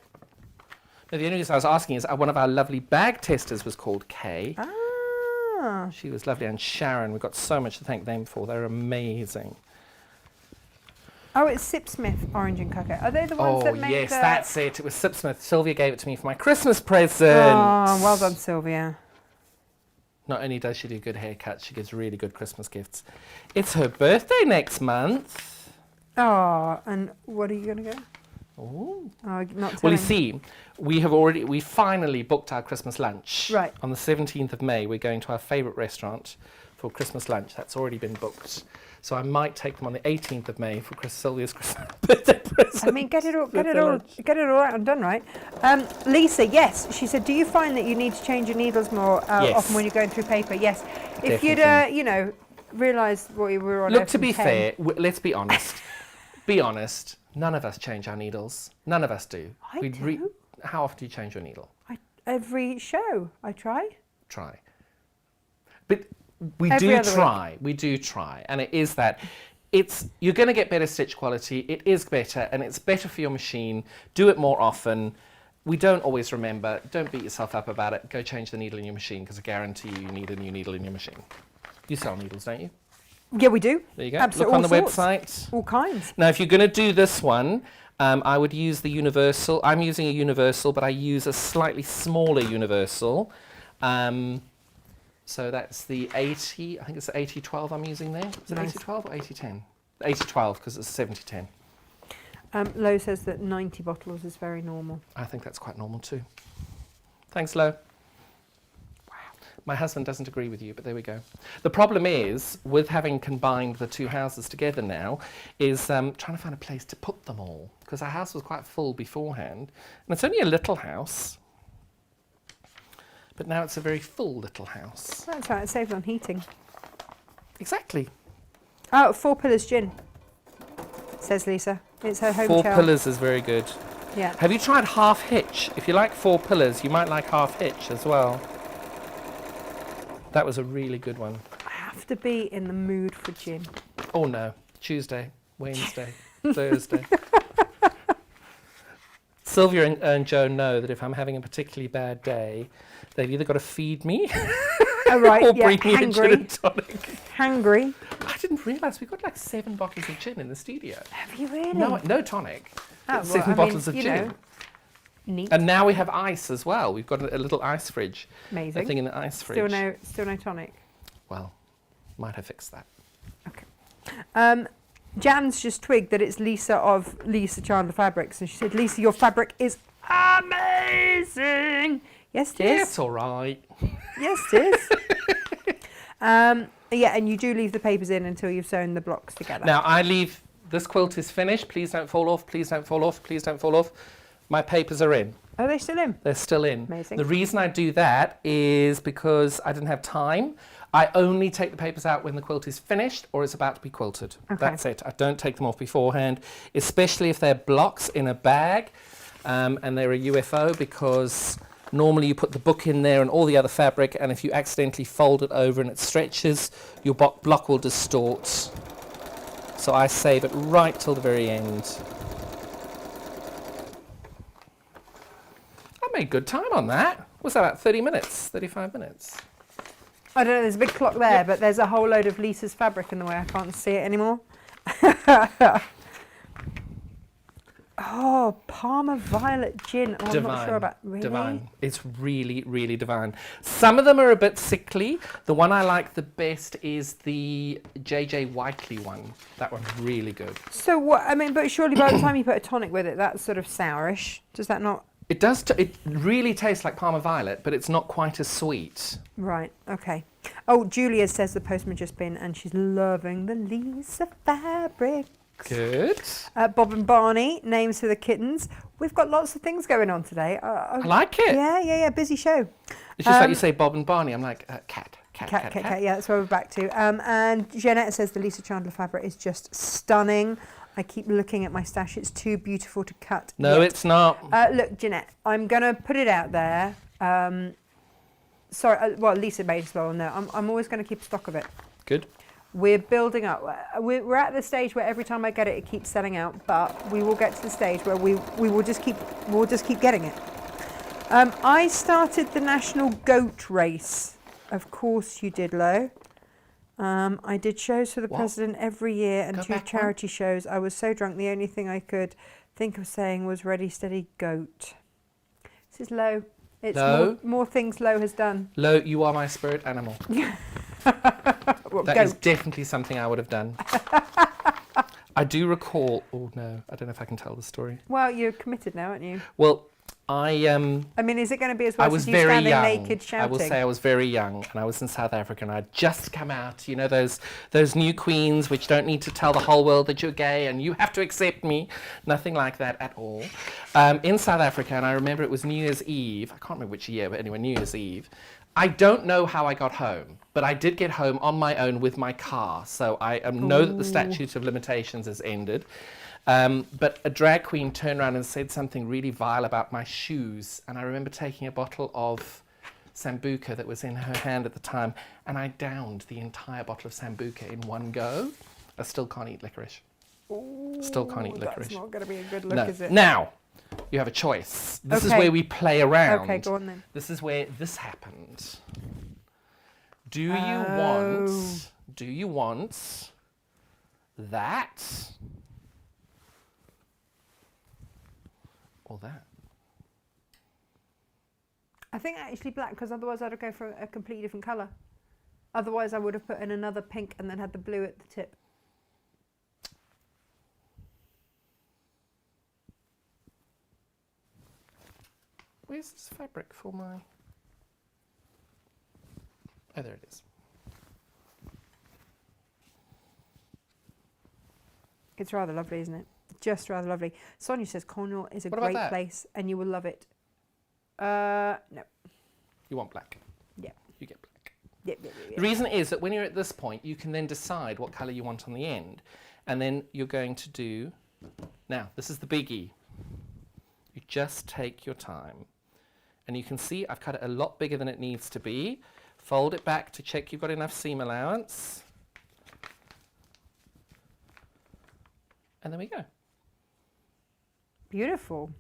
No, the only reason I was asking is one of our lovely bag testers was called Kay. Ah. She was lovely, and Sharon, we've got so much to thank them for. They're amazing. Oh, it's Sipsmith Orange and Cocoa. Are they the ones that make yes, the... that's it. It was Sipsmith. Sylvia gave it to me for my Christmas present. Oh, well done, Sylvia. Not only does she do good haircuts, she gives really good Christmas gifts. It's her birthday next month. Oh, and what are you going to go? Oh. Oh, not telling. Well, you see, we finally booked our Christmas lunch. Right. On the 17th of May, we're going to our favourite restaurant for Christmas lunch. That's already been booked. So I might take them on the 18th of May for Sylvia's Christmas birthday present. I mean, get it all out and done, right? Lisa, yes, she said, do you find that you need to change your needles more Yes. often when you're going through paper? Yes. If Definitely. you'd, realised what you were on. Look, to be fair, let's be honest. Be honest. None of us change our needles. None of us do. I do. How often do you change your needle? Every show, I try. Try. But we Every do other week. try. We do try. And it is that. You're going to get better stitch quality. It is better, and it's better for your machine. Do it more often. We don't always remember. Don't beat yourself up about it. Go change the needle in your machine, because I guarantee you need a new needle in your machine. You sell needles, don't you? Yeah, we do. There you go. Absolutely. Look on the All sorts. website. All kinds. Now, if you're going to do this one, I would use the universal. I'm using a universal, but I use a slightly smaller universal. So that's the 80, I think it's the 8012 I'm using there. Is it Nice. 8012 or 8010? 8012, because it's 7010. Lo says that 90 bottles is very normal. I think that's quite normal too. Thanks, Lo. Wow. My husband doesn't agree with you, but there we go. The problem is, with having combined the two houses together now, is trying to find a place to put them all, because our house was quite full beforehand. And it's only a little house, But now it's a very full little house. That's right, it saves on heating. Exactly. Oh, 4 Pillars gin, says Lisa. It's her home 4 child. Pillars is very good. Yeah. Have you tried Half Hitch? If you like 4 Pillars, you might like Half Hitch as well. That was a really good one. I have to be in the mood for gin. Oh no, Tuesday, Wednesday, Thursday. Sylvia and Joan know that if I'm having a particularly bad day, they've either got to feed me Oh, right, or yeah, bring me a gin and hangry. tonic. Hangry. I didn't realise we've got like 7 bottles of gin in the studio. Have you really? No tonic. Oh, But well, 7 I bottles mean, of you gin. know, neat. And now we have ice as well. We've got a little ice fridge. Amazing. A thing in the ice fridge. Still no tonic. Well, might have fixed that. Jan's just twigged that it's Lisa of Lisa Chandler Fabrics, and she said, Lisa, your fabric is amazing. Yes, it is. Yeah, it's all right. Yes, it is. Yeah, and you do leave the papers in until you've sewn the blocks together. Now, I leave, this quilt is finished. Please don't fall off. Please don't fall off. Please don't fall off. My papers are in. Are they still in? They're still in. Amazing. The reason I do that is because I didn't have time. I only take the papers out when the quilt is finished or it's about to be quilted. Okay. That's it. I don't take them off beforehand, especially if they're blocks in a bag and they're a UFO, because normally you put the book in there and all the other fabric, and if you accidentally fold it over and it stretches, your block will distort. So I save it right till the very end. I made good time on that. Was that about 30 minutes, 35 minutes? I don't know, there's a big clock there, but there's a whole load of Lisa's fabric in the way. I can't see it anymore. Oh, Parma Violet Gin. Oh, I'm not sure about. Really? Divine. It's really, really divine. Some of them are a bit sickly. The one I like the best is the JJ Whiteley one. That one's really good. So what? I mean, but surely by the time you put a tonic with it, that's sort of sourish. Does that not? It does. It really tastes like Parma Violet, but it's not quite as sweet. Right. Okay. Oh, Julia says the postman just been, and she's loving the Lisa fabric. Good. Bob and Barney, names for the kittens. We've got lots of things going on today. I like it. Yeah. Busy show. It's just like you say Bob and Barney. I'm like, cat. Cat. Yeah, that's where we're back to. And Jeanette says the Lisa Chandler fabric is just stunning. I keep looking at my stash. It's too beautiful to cut. No, yet. it's not. Look, Jeanette, I'm going to put it out there. Sorry, well, Lisa may as well know. I'm always going to keep stock of it. Good. We're building up. We're at the stage where every time I get it, it keeps selling out. But we will get to the stage where we will just keep getting it. I started the national goat race. Of course you did, Lo. I did shows for the president every year and 2 charity shows. I was so drunk, the only thing I could think of saying was ready, steady, goat. This is Lo. It's Lo? more things Lo has done. Lo, you are my spirit animal. Well, That is definitely something I would have done. I do recall. Oh no, I don't know if I can tell the story. Well, you're committed now, aren't you? Well, I mean, is it going to be as I well was as you very standing young. naked shouting? I will say I was very young, and I was in South Africa, and I'd just come out. You know, those new queens which don't need to tell the whole world that you're gay and you have to accept me. Nothing like that at all. In South Africa, and I remember it was New Year's Eve. I can't remember which year, but anyway, New Year's Eve. I don't know how I got home, but I did get home on my own with my car. So I know that the statute of limitations has ended. But a drag queen turned around and said something really vile about my shoes. And I remember taking a bottle of Sambuca that was in her hand at the time, and I downed the entire bottle of Sambuca in one go. I still can't eat licorice. Still can't eat licorice. That's not going to be a good look, is it? Now, you have a choice. This is Okay. where we play around. Okay, go on then. This is where this happened. Do you want that or that? I think actually black, because otherwise I'd go for a completely different colour. Otherwise I would have put in another pink and then had the blue at the tip. Where's this fabric for my... Oh, there it is. It's rather lovely, isn't it? Just rather lovely. Sonia says Cornwall is a What about great that? place and you will love it. No. You want black. Yeah. You get black. Yep, yep, yep, The reason is that when you're at this point, you can then decide what colour you want on the end. And then you're going to do, now, this is the biggie. You just take your time. And you can see I've cut it a lot bigger than it needs to be. Fold it back to check you've got enough seam allowance. And there we go. Beautiful.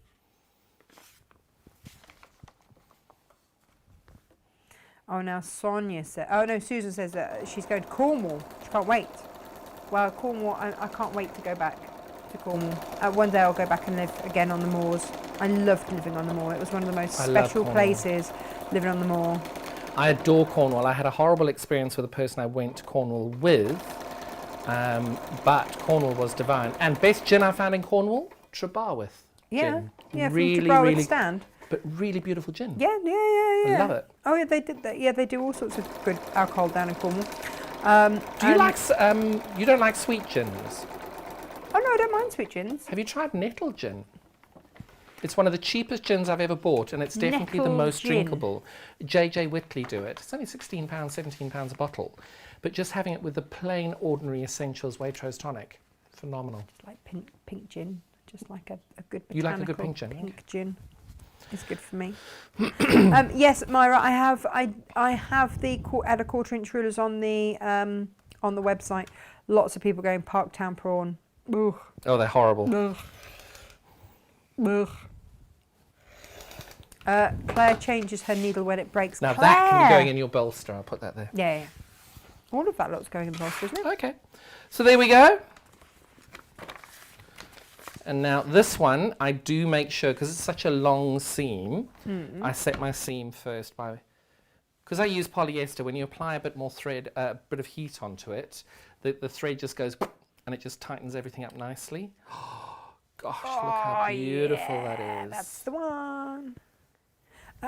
Oh, now Sonia said, oh no, Susan says that she's going to Cornwall. She can't wait. Well, Cornwall, I can't wait to go back to Cornwall. One day I'll go back and live again on the moors. I loved living on the moor. It was one of the most special places, living on the moor. I adore Cornwall. I had a horrible experience with a person I went to Cornwall with, but Cornwall was divine. And best gin I found in Cornwall, Trebarwith gin. Yeah, really, from Trebarwith really, stand. but really beautiful gin. Yeah. I love it. Oh yeah, they did that. Yeah, they do all sorts of good alcohol down in Cornwall. Do you like, you don't like sweet gins? Oh no, I don't mind sweet gins. Have you tried nettle gin? It's one of the cheapest gins I've ever bought, and it's definitely the Nettle most gin. drinkable. J.J. Whitley do it. It's only £16, £17 a bottle. But just having it with the plain, ordinary Essentials Waitrose tonic, phenomenal. Like pink gin, just like a good botanical You like a good pink gin? Pink gin is good for me. Yes, Myra, I have the at a 1/4 inch rulers on the website. Lots of people going Parktown prawn. Ugh. Oh, they're horrible. Ugh. Ugh. Claire changes her needle when it breaks. Now Claire! that can be going in your bolster. I'll put that there. Yeah. All of that lot's going in the bolster, isn't it? Okay. So there we go. And now this one, I do make sure, because it's such a long seam, I set my seam first by, because I use polyester, when you apply a bit more thread, a bit of heat onto it, the thread just goes, and it just tightens everything up nicely. Gosh, look how beautiful that is. That's the one.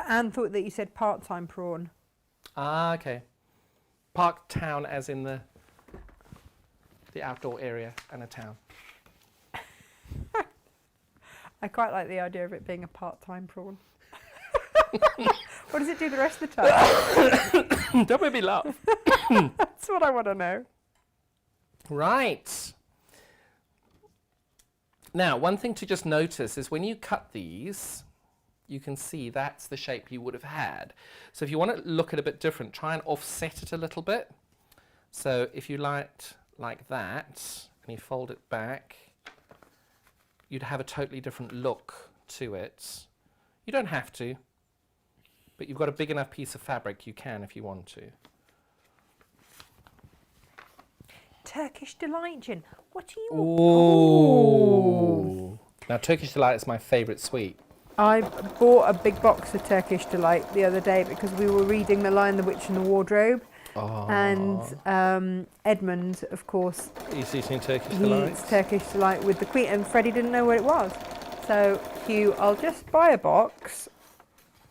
Anne thought that you said part-time prawn. Ah, okay. Park town as in the outdoor area and a town. I quite like the idea of it being a part-time prawn. What does it do the rest of the time? Don't make me laugh. That's what I want to know. Right. Now, one thing to just notice is when you cut these, you can see that's the shape you would have had. So if you want to look at it a bit different, try and offset it a little bit. So if you like that, and you fold it back, you'd have a totally different look to it. You don't have to, but you've got a big enough piece of fabric, you can if you want to. Turkish Delight gin. What are you? Ooh. Now, Turkish Delight is my favourite sweet. I bought a big box of Turkish Delight the other day because we were reading The Lion, the Witch and the Wardrobe. Oh. And Edmund, of course, He's eating Turkish he Delight. eats Turkish Delight with the Queen, and Freddie didn't know what it was. So, Hugh, I'll just buy a box.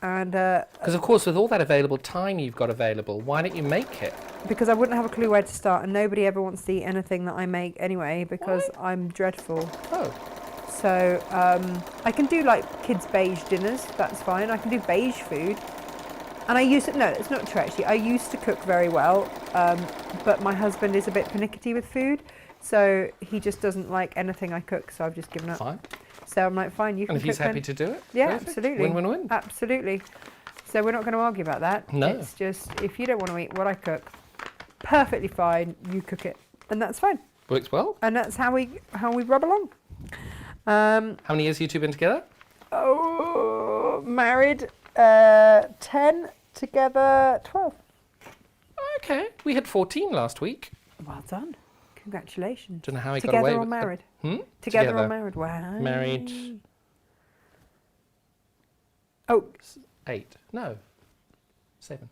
And because, of course, with all that available time you've got available, why don't you make it? because I wouldn't have a clue where to start, and nobody ever wants to eat anything that I make anyway, because I'm dreadful. Oh. So I can do like kids' beige dinners, that's fine. I can do beige food. And I used to, no, it's not true actually. I used to cook very well, but my husband is a bit pernickety with food, so he just doesn't like anything I cook, so I've just given up. Fine. So I'm like, fine, you can And if cook he's happy then. to do it, Yeah, perfect. absolutely. Win-win-win. Absolutely. So we're not going to argue about that. No. It's just, if you don't want to eat what I cook, perfectly fine, you cook it. And that's fine. Works well. And that's how we rub along. How many years have you two been together? Oh, married 10, together 12. Okay. We had 14 last week. Well done. Congratulations. Don't know how he got Together away or with married? Together. or married? Wow. Married. Oh, 8. No. 7.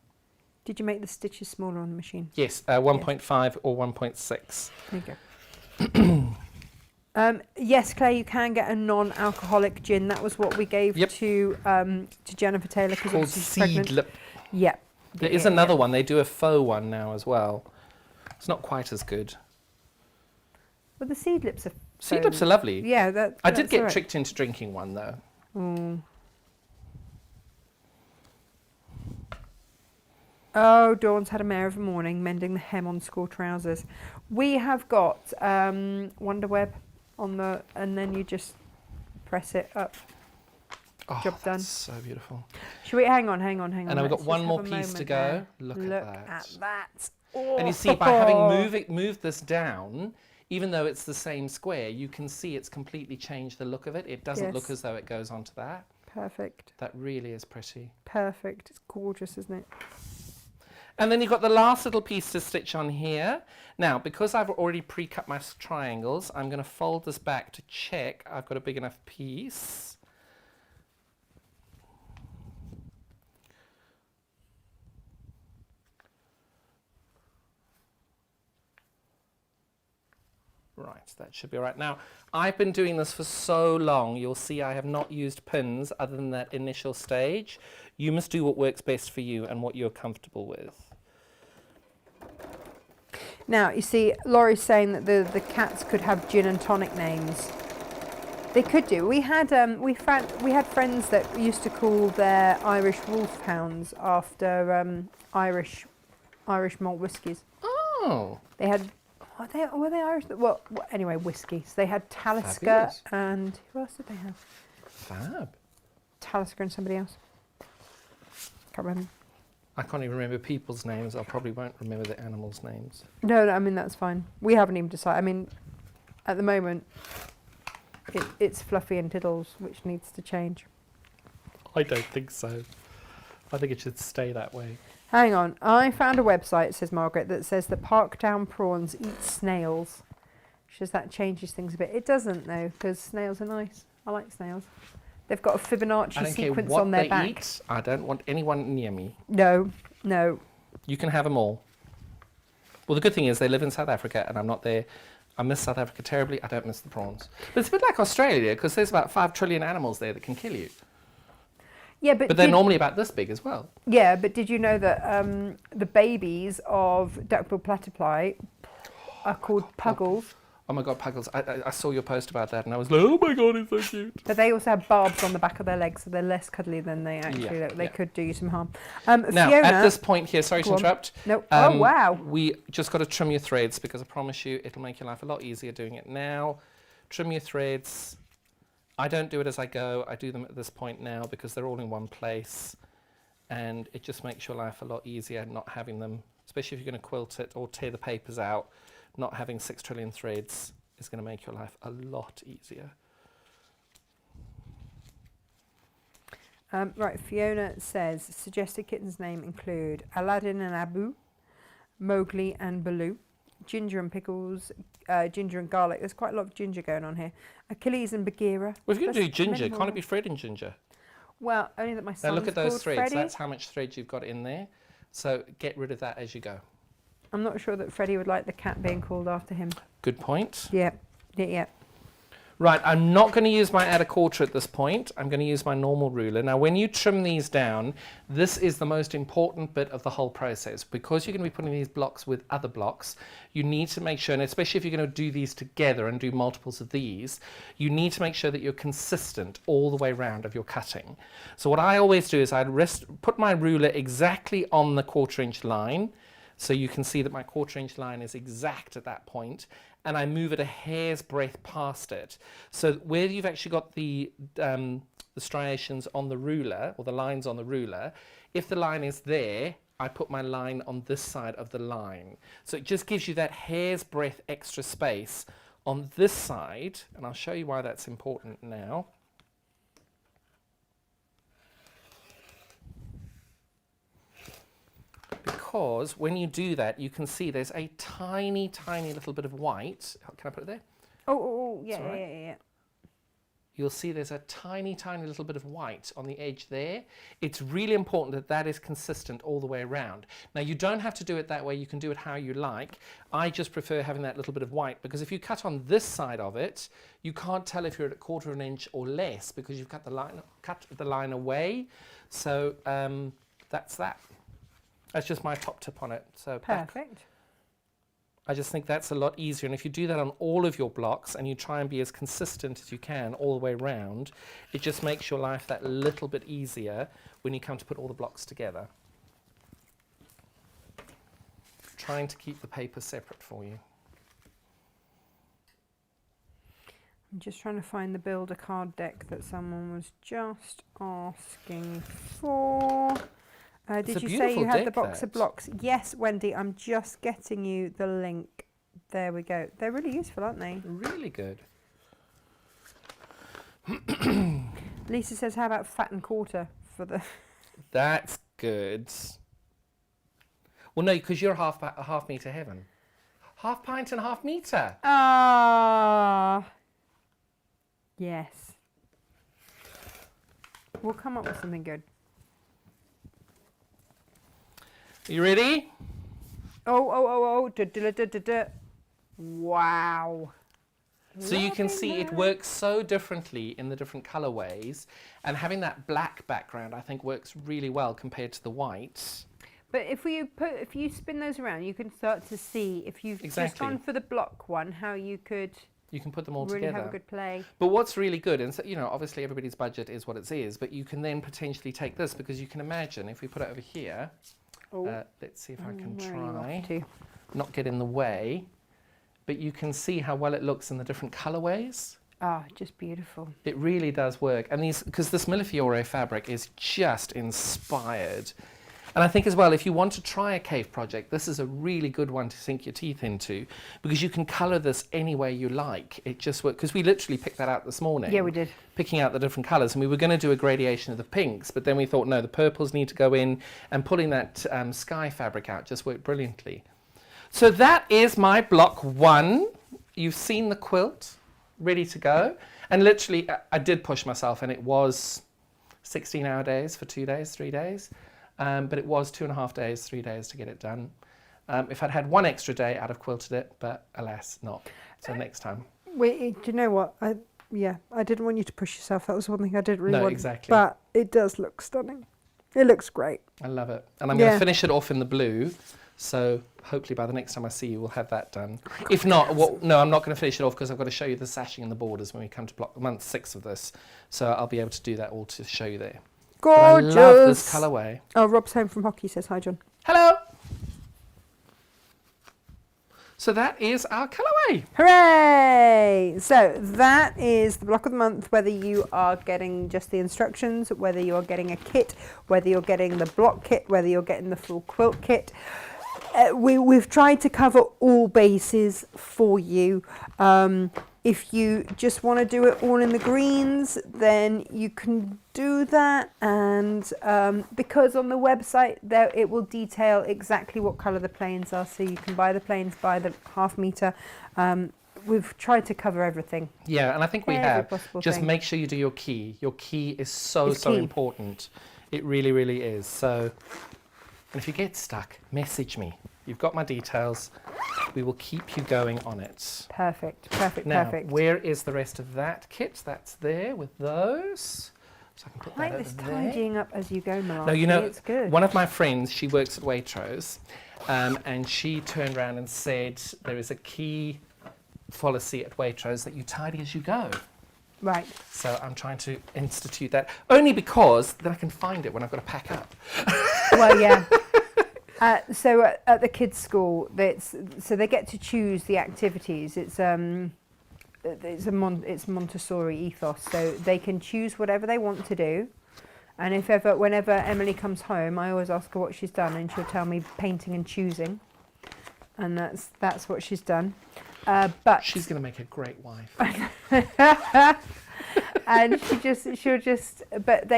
did you make the stitches smaller on the machine? Yes, 1.5 or 1.6. There you go. Yes, Claire, you can get a non-alcoholic gin. That was what we gave to Jennifer Taylor because Called she's pregnant. Seedlip. Yeah. There is another one. They do a faux one now as well. It's not quite as good. Well, the seed lips are. Seedlips are lovely. Yeah, I did get tricked into drinking one though. Oh, Dawn's had a mare of a morning mending the hem on school trousers. We have got Wonder Web on the, and then you just press it up. Oh, Job done. that's so beautiful. Should we hang on? And then we've got Let's one just more have a piece to moment go. there. Look at that. And you see, by having moved this down, even though it's the same square, you can see it's completely changed the look of it. It doesn't look as though it goes onto that. Perfect. That really is pretty. Perfect. It's gorgeous, isn't it? And then you've got the last little piece to stitch on here. Now, because I've already pre-cut my triangles, I'm going to fold this back to check I've got a big enough piece. Right, that should be right. Now, I've been doing this for so long, you'll see I have not used pins other than that initial stage. You must do what works best for you and what you're comfortable with. Now, you see, Laurie's saying that the cats could have gin and tonic names. They could do. We had friends that used to call their Irish wolfhounds after Irish malt whiskies. Oh. They had. Were they Irish? Well, anyway, whiskies. They had Talisker. Fabulous. And who else did they have? Fab. Talisker and somebody else. Can't remember. I can't even remember people's names. I probably won't remember the animals' names. No, I mean, that's fine. We haven't even decided. I mean, at the moment, it's Fluffy and Tiddles, which needs to change. I don't think so. I think it should stay that way. Hang on. I found a website, says Margaret, that says that Parkdown prawns eat snails. She says that changes things a bit. It doesn't, though, because snails are nice. I like snails. They've got a Fibonacci sequence on their back. Eat. I don't want anyone near me. No. You can have them all. Well, the good thing is they live in South Africa and I'm not there. I miss South Africa terribly. I don't miss the prawns. But it's a bit like Australia because there's about 5 trillion animals there that can kill you. Yeah, but they're normally about this big as well. Yeah, but did you know that the babies of duck-billed platypi are called puggles? Oh my God, puggles. I saw your post about that and I was like, oh my God, it's so cute. But they also have barbs on the back of their legs, so they're less cuddly than they actually look. They could do you some harm. Now, Fiona, at this point here, sorry to interrupt. No. Oh, wow. We just got to trim your threads because I promise you it'll make your life a lot easier doing it now. Trim your threads. I don't do it as I go. I do them at this point now because they're all in one place. And it just makes your life a lot easier not having them, especially if you're going to quilt it or tear the papers out. Not having 6 trillion threads is going to make your life a lot easier. Right, Fiona says, suggested kittens' name include Aladdin and Abu, Mowgli and Baloo, Ginger and Pickles, Ginger and Garlic. There's quite a lot of ginger going on here. Achilles and Bagheera. Well, if you're going to do ginger, can't it be Fred and Ginger? Well, only that my son Now look at those threads. Freddie. That's how much thread you've got in there. So get rid of that as you go. I'm not sure that Freddie would like the cat being called after him. Good point. Yeah. Right, I'm not going to use my add a quarter at this point. I'm going to use my normal ruler. Now, when you trim these down, this is the most important bit of the whole process. Because you're going to be putting these blocks with other blocks, you need to make sure, and especially if you're going to do these together and do multiples of these, you need to make sure that you're consistent all the way around of your cutting. So what I always do is I'd put my ruler exactly on the 1/4 inch line. So you can see that my 1/4 inch line is exact at that point, and I move it a hair's breadth past it. So where you've actually got the striations on the ruler, or the lines on the ruler, if the line is there, I put my line on this side of the line. So it just gives you that hair's breadth extra space on this side, and I'll show you why that's important now. Because when you do that, you can see there's a tiny, tiny little bit of white. Can I put it there? Yeah. You'll see there's a tiny, tiny little bit of white on the edge there. It's really important that that is consistent all the way around. Now, you don't have to do it that way. You can do it how you like. I just prefer having that little bit of white because if you cut on this side of it, you can't tell if you're at 1/4 inch or less because you've cut the line away. So that's that. That's just my top tip on it. So Perfect. I just think that's a lot easier. And if you do that on all of your blocks and you try and be as consistent as you can all the way around, it just makes your life that little bit easier when you come to put all the blocks together. trying to keep the paper separate for you. I'm just trying to find the builder card deck that someone was just asking for. Did you say you had the box of blocks? Yes, Wendy, I'm just getting you the link. There we go. They're really useful, aren't they? Really good. Lisa says, how about fat and quarter for the... That's good. Well, no, because you're a half metre heaven. Half pint and half metre. Ah, yes. We'll come up with something good. You ready? Oh. Wow. So you can see it works so differently in the different colorways, and having that black background I think works really well compared to the white. But if you spin those around, you can start to see, if you've just gone for the block one, how you can put them all really together. have a good play. But what's really good, and so, you know, obviously everybody's budget is what it is, but you can then potentially take this, because you can imagine if we put it over here. Let's see if I can try not get in the way. But you can see how well it looks in the different colorways. Ah, just beautiful. It really does work. And because this Millefiore fabric is just inspired. And I think as well, if you want to try a cave project, this is a really good one to sink your teeth into, because you can color this any way you like. It just works, because we literally picked that out this morning. Yeah, we did. Picking out the different colors, and we were going to do a gradation of the pinks, but then we thought, no, the purples need to go in, and pulling that sky fabric out just worked brilliantly. So that is my block 1. You've seen the quilt ready to go. And literally, I did push myself, and it was 16-hour days for 2 days, 3 days. But it was 2.5 days, 3 days to get it done. If I'd had 1 extra day, I'd have quilted it, but alas, not. So next time. Wait, do you know what? I didn't want you to push yourself. That was one thing I didn't really want. No, exactly. But it does look stunning. It looks great. I love it. And I'm going to finish it off in the blue. So hopefully by the next time I see you, we'll have that done. If not, no, I'm not going to finish it off, because I've got to show you the sashing and the borders when we come to block month 6 of this. So I'll be able to do that all to show you there. Gorgeous. But I love this colourway. Oh, Rob's home from hockey, says hi, John. Hello. So that is our colourway. Hooray! So that is the block of the month, whether you are getting just the instructions, whether you're getting a kit, whether you're getting the block kit, whether you're getting the full quilt kit. We've tried to cover all bases for you. If you just want to do it all in the greens, then you can do that. And because on the website there it will detail exactly what colour the planes are, so you can buy the planes by the half metre. We've tried to cover everything. Yeah, and I think we have. Just thing. make sure you do your key. Your key is so key. important. It really, really is. So, and if you get stuck, message me. You've got my details. We will keep you going on it. Perfect. Now, Perfect. where is the rest of that kit? That's there with those. So I can put that over this there. tidying up as you go, Malarkey. No, you know, it's good. one of my friends, she works at Waitrose, and she turned around and said there is a key policy at Waitrose that you tidy as you go. Right. So I'm trying to institute that, only because then I can find it when I've got to pack up. Well, yeah. So at the kids' school, so they get to choose the activities. It's Montessori ethos, so they can choose whatever they want to do. And whenever Emily comes home, I always ask her what she's done, and she'll tell me painting and choosing, and that's what she's done. But she's going to make a great wife. And but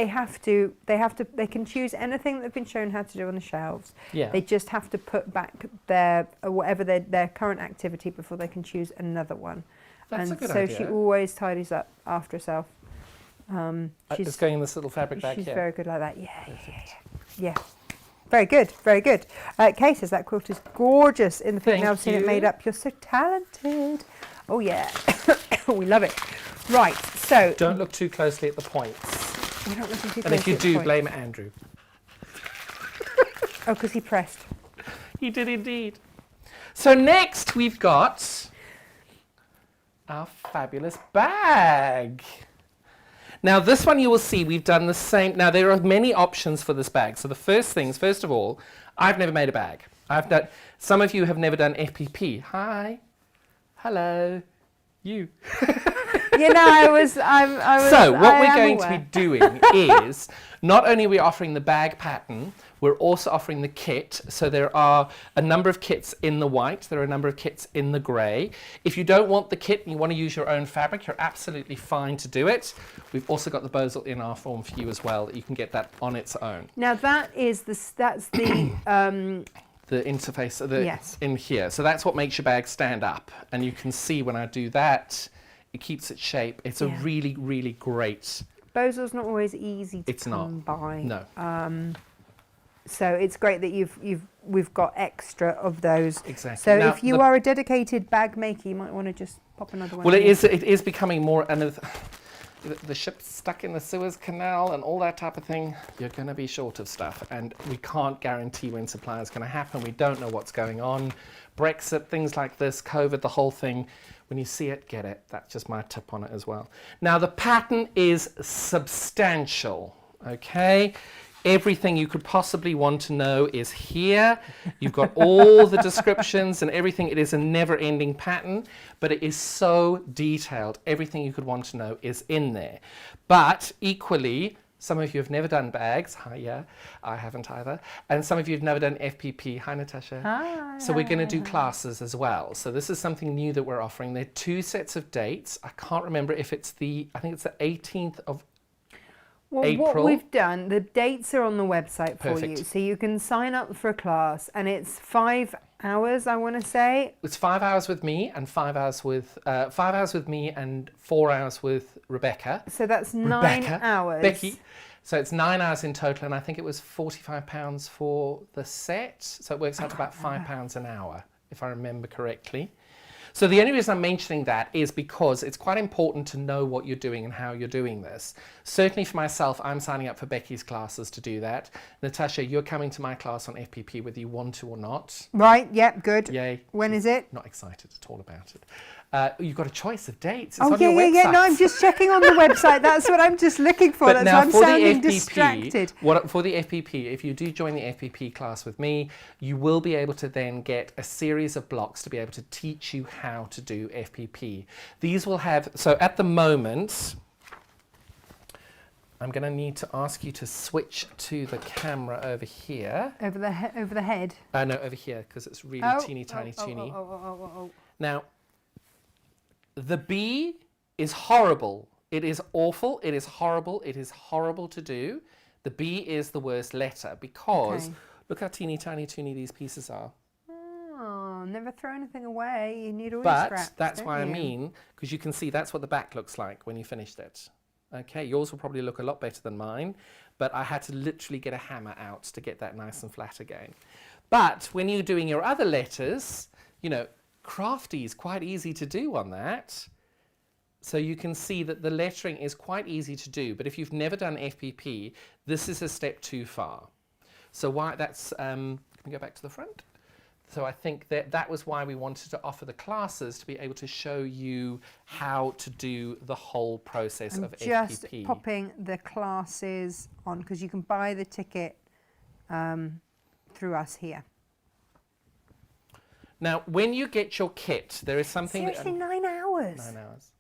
they can choose anything they've been shown how to do on the shelves. Yeah. They just have to put back whatever their current activity before they can choose another one. That's a good so idea. she always tidies up after herself. It's going in this little fabric bag here. She's very good like that. Yeah. Very good. Kay says that quilt is gorgeous in the pink. Now I've seen it made up. You're so talented. Oh yeah. We love it. Right, so... Don't look too closely at the points. We're not looking too And if you closely at do, the blame Andrew. Oh, because he pressed. He did indeed. So next we've got our fabulous bag. Now this one you will see we've done the same. Now there are many options for this bag. So the first of all, I've never made a bag. Some of you have never done FPP. Hi. Hello. You. You know, I was. So what we're going to be doing is, not only are we offering the bag pattern, we're also offering the kit. So there are a number of kits in the white, there are a number of kits in the grey. If you don't want the kit and you want to use your own fabric, you're absolutely fine to do it. We've also got the bosal in our form for you as well. You can get that on its own. Now that's The interface Yes. in here. So that's what makes your bag stand up. And you can see when I do that, it keeps its shape. It's a really, really great. bosal's not always easy to It's come not. by. No. So it's great that we've got extra of those. Exactly. So Now, if you are a dedicated bag maker, you might want to just pop another one. Well, in. it is becoming more, and the ship's stuck in the Suez Canal and all that type of thing, you're going to be short of stuff, and we can't guarantee when supply is going to happen. We don't know what's going on. Brexit, things like this, COVID, the whole thing. When you see it, get it. That's just my tip on it as well. Now, the pattern is substantial, okay? Everything you could possibly want to know is here. You've got all the descriptions and everything. It is a never-ending pattern, but it is so detailed. Everything you could want to know is in there. But equally, some of you have never done bags. Hi, yeah, I haven't either. And some of you have never done FPP. Hi, Natasha. Hi. So we're going to do classes as well. So this is something new that we're offering. There are 2 sets of dates. I can't remember if it's I think it's the 18th of Well, April. what we've done, the dates are on the website for Perfect. you. So you can sign up for a class, and it's 5 hours, I want to say. It's 5 hours with me and 5 hours with 5 hours with me and 4 hours with Rebecca. So that's 9 hours. Becky. So it's 9 hours in total, and I think it was £45 for the set. So it works out to about £5 an hour, if I remember correctly. So the only reason I'm mentioning that is because it's quite important to know what you're doing and how you're doing this. Certainly for myself, I'm signing up for Becky's classes to do that. Natasha, you're coming to my class on FPP whether you want to or not. Right, yep, good. Yay. When is it? Not excited at all about it. You've got a choice of dates. It's Oh, on your yeah. website. No, I'm just checking on the website. That's what I'm just looking for. But That's now why I'm for the sounding FPP, distracted. for the FPP, if you do join the FPP class with me, you will be able to then get a series of blocks to be able to teach you how to do FPP. These will have, so at the moment, I'm going to need to ask you to switch to the camera over here. Over the head. No, over here, because it's really teeny tiny. Oh. Now, the B is horrible. It is awful. It is horrible. It is horrible to do. The B is the worst letter because look how teeny tiny these pieces are. Oh, never throw anything away. You need all your But scraps. that's don't why I you? mean, because you can see that's what the back looks like when you finished it. Okay, yours will probably look a lot better than mine, but I had to literally get a hammer out to get that nice and flat again. But when you're doing your other letters, you know, crafty is quite easy to do on that. So you can see that the lettering is quite easy to do, but if you've never done FPP, this is a step too far. So why that's, can we go back to the front? So I think that was why we wanted to offer the classes, to be able to show you how to do the whole process of Just FPP. popping the classes on, because you can buy the ticket through us here. Now, when you get your kit, there is something Seriously, 9 hours? 9 hours.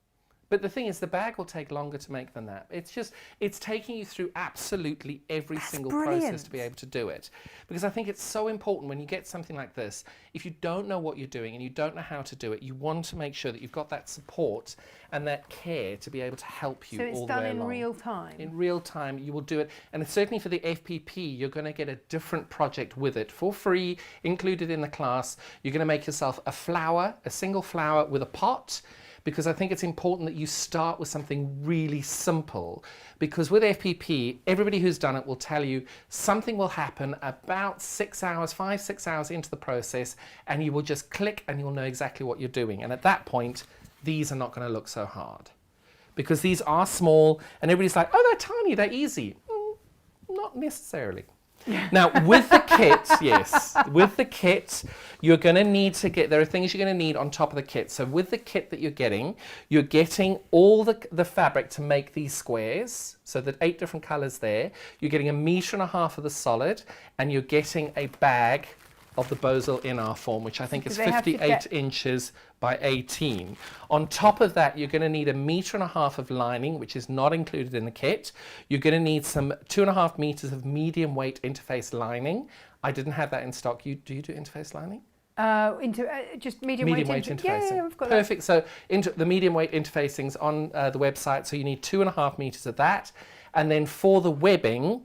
But the thing is, the bag will take longer to make than that. It's taking you through absolutely every single process to be able to do it. Because I think it's so important when you get something like this, if you don't know what you're doing and you don't know how to do it, you want to make sure that you've got that support and that care to be able to help you all the way along. So it's done in real time? In real time, you will do it. And certainly for the FPP, you're going to get a different project with it for free, included in the class. You're going to make yourself a flower, a single flower with a pot, because I think it's important that you start with something really simple. Because with FPP, everybody who's done it will tell you something will happen about 6 hours, 5-6 hours into the process, and you will just click and you'll know exactly what you're doing. And at that point, these are not going to look so hard. Because these are small, and everybody's like, oh, they're tiny, they're easy. Not necessarily. Now, with the kit, yes, with the kit, you're going to need to get, there are things you're going to need on top of the kit. So with the kit that you're getting all the fabric to make these squares. So the 8 different colors there. You're getting 1.5 meters of the solid, and you're getting a bag of the Bosal in our form, which I think is they have to 58 get- inches by 18. On top of that, you're going to need 1.5 meters of lining, which is not included in the kit. You're going to need some 2.5 meters of medium weight interface lining. I didn't have that in stock. Do you do interface lining? Just medium weight interfacing. Yeah, we've got Perfect. So the medium weight interfacing's on the website. So you need 2.5 meters of that. And then for the webbing,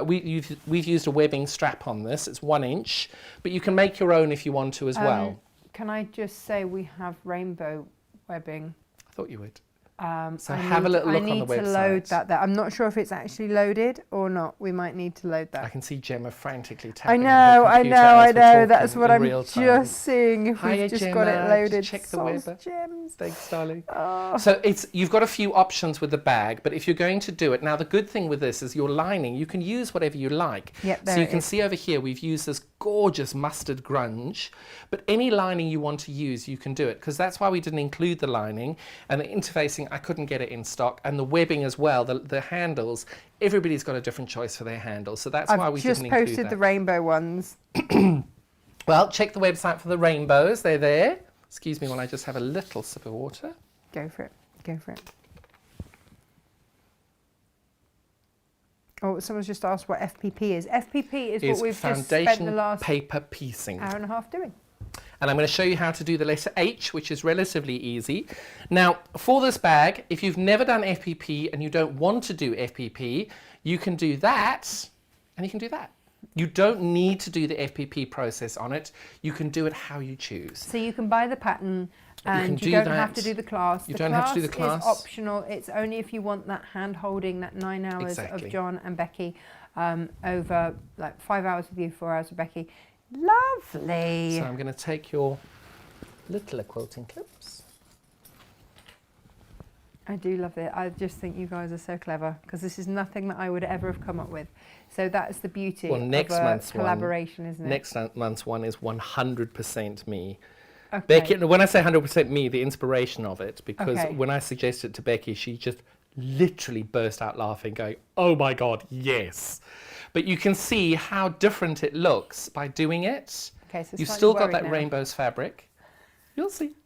we've used a webbing strap on this. It's 1 inch, but you can make your own if you want to as well. Can I just say we have rainbow webbing? I thought you would. So I have a little look on the website. I need to load that there. I'm not sure if it's actually loaded or not. We might need to load that. I can see Gemma frantically I tapping know, on her computer as we're talking That's what in I'm real time. just seeing if Hiya, we've just Gemma. got it loaded. Just check the Sauce web. gems. Thanks, darling. Oh. So you've got a few options with the bag, but if you're going to do it, now the good thing with this is your lining, you can use whatever you like. Yep, there so you it can is. see over here, we've used this gorgeous mustard grunge, but any lining you want to use, you can do it, because that's why we didn't include the lining, and the interfacing, I couldn't get it in stock, and the webbing as well, the handles, everybody's got a different choice for their handles, so that's why we didn't include that. I've just posted the rainbow ones. Well, check the website for the rainbows, they're there. Excuse me while I just have a little sip of water. Go for it. Go for it. Oh, someone's just asked what FPP is. FPP is what we've just spent the foundation last paper piecing. hour and a half doing. And I'm going to show you how to do the letter H, which is relatively easy. Now, for this bag, if you've never done FPP and you don't want to do FPP, you can do that and you can do that. You don't need to do the FPP process on it. You can do it how you choose. So you can buy the pattern and do you don't that. have to do the class. You The don't have to do the class. Is optional. It's only if you want that hand holding, that 9 hours Exactly. of John and Becky over like 5 hours with you, 4 hours with Becky. Lovely. So I'm going to take your littler quilting clips. I do love it. I just think you guys are so clever because this is nothing that I would ever have come up with. So that's the beauty Well, next of a month's collaboration, isn't it? Next month's one is 100% me. Okay. Becky, when I say 100% me, the inspiration of it, because Okay. when I suggested it to Becky, she just literally burst out laughing, going, "Oh my God, yes!" But you can see how different it looks by doing it. Okay, so You've slightly still got worried that now. rainbow's fabric. You'll see.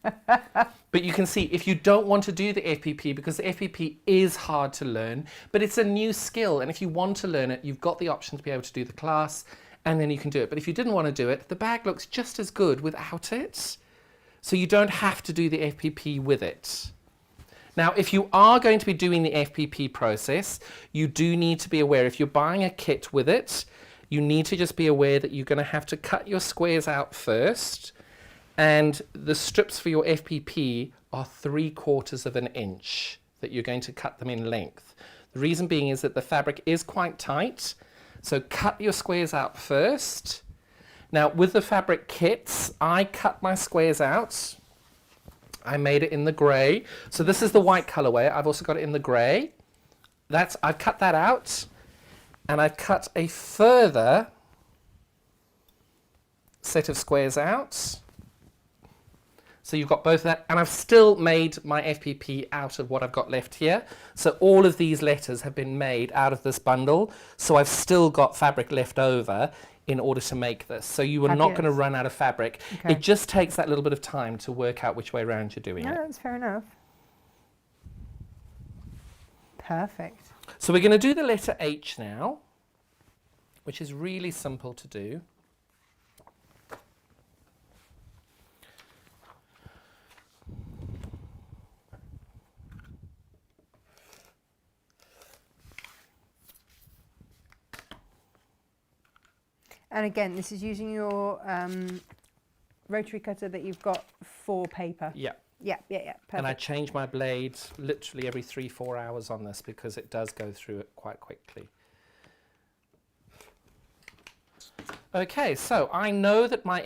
But you can see if you don't want to do the FPP, because the FPP is hard to learn, but it's a new skill, and if you want to learn it, you've got the option to be able to do the class, and then you can do it. But if you didn't want to do it, the bag looks just as good without it. So you don't have to do the FPP with it. Now, if you are going to be doing the FPP process, you do need to be aware, if you're buying a kit with it, you need to just be aware that you're going to have to cut your squares out first, and the strips for your FPP are 3/4 of an inch that you're going to cut them in length. The reason being is that the fabric is quite tight, so cut your squares out first. Now, with the fabric kits, I cut my squares out. I made it in the grey. So this is the white colourway. I've also got it in the grey. I've cut that out, and I've cut a further set of squares out. So you've got both of that, and I've still made my FPP out of what I've got left here. So all of these letters have been made out of this bundle, so I've still got fabric left over in order to make this. So you are not going to Fabulous. run out of fabric. Okay. It just takes that little bit of time to work out which way around you're doing No, it. that's fair enough. Perfect. So we're going to do the letter H now, which is really simple to do. And again, this is using your rotary cutter that you've got for paper. Yeah. Yeah. Perfect. And I change my blade literally every 3-4 hours on this because it does go through it quite quickly. Okay, so I know that my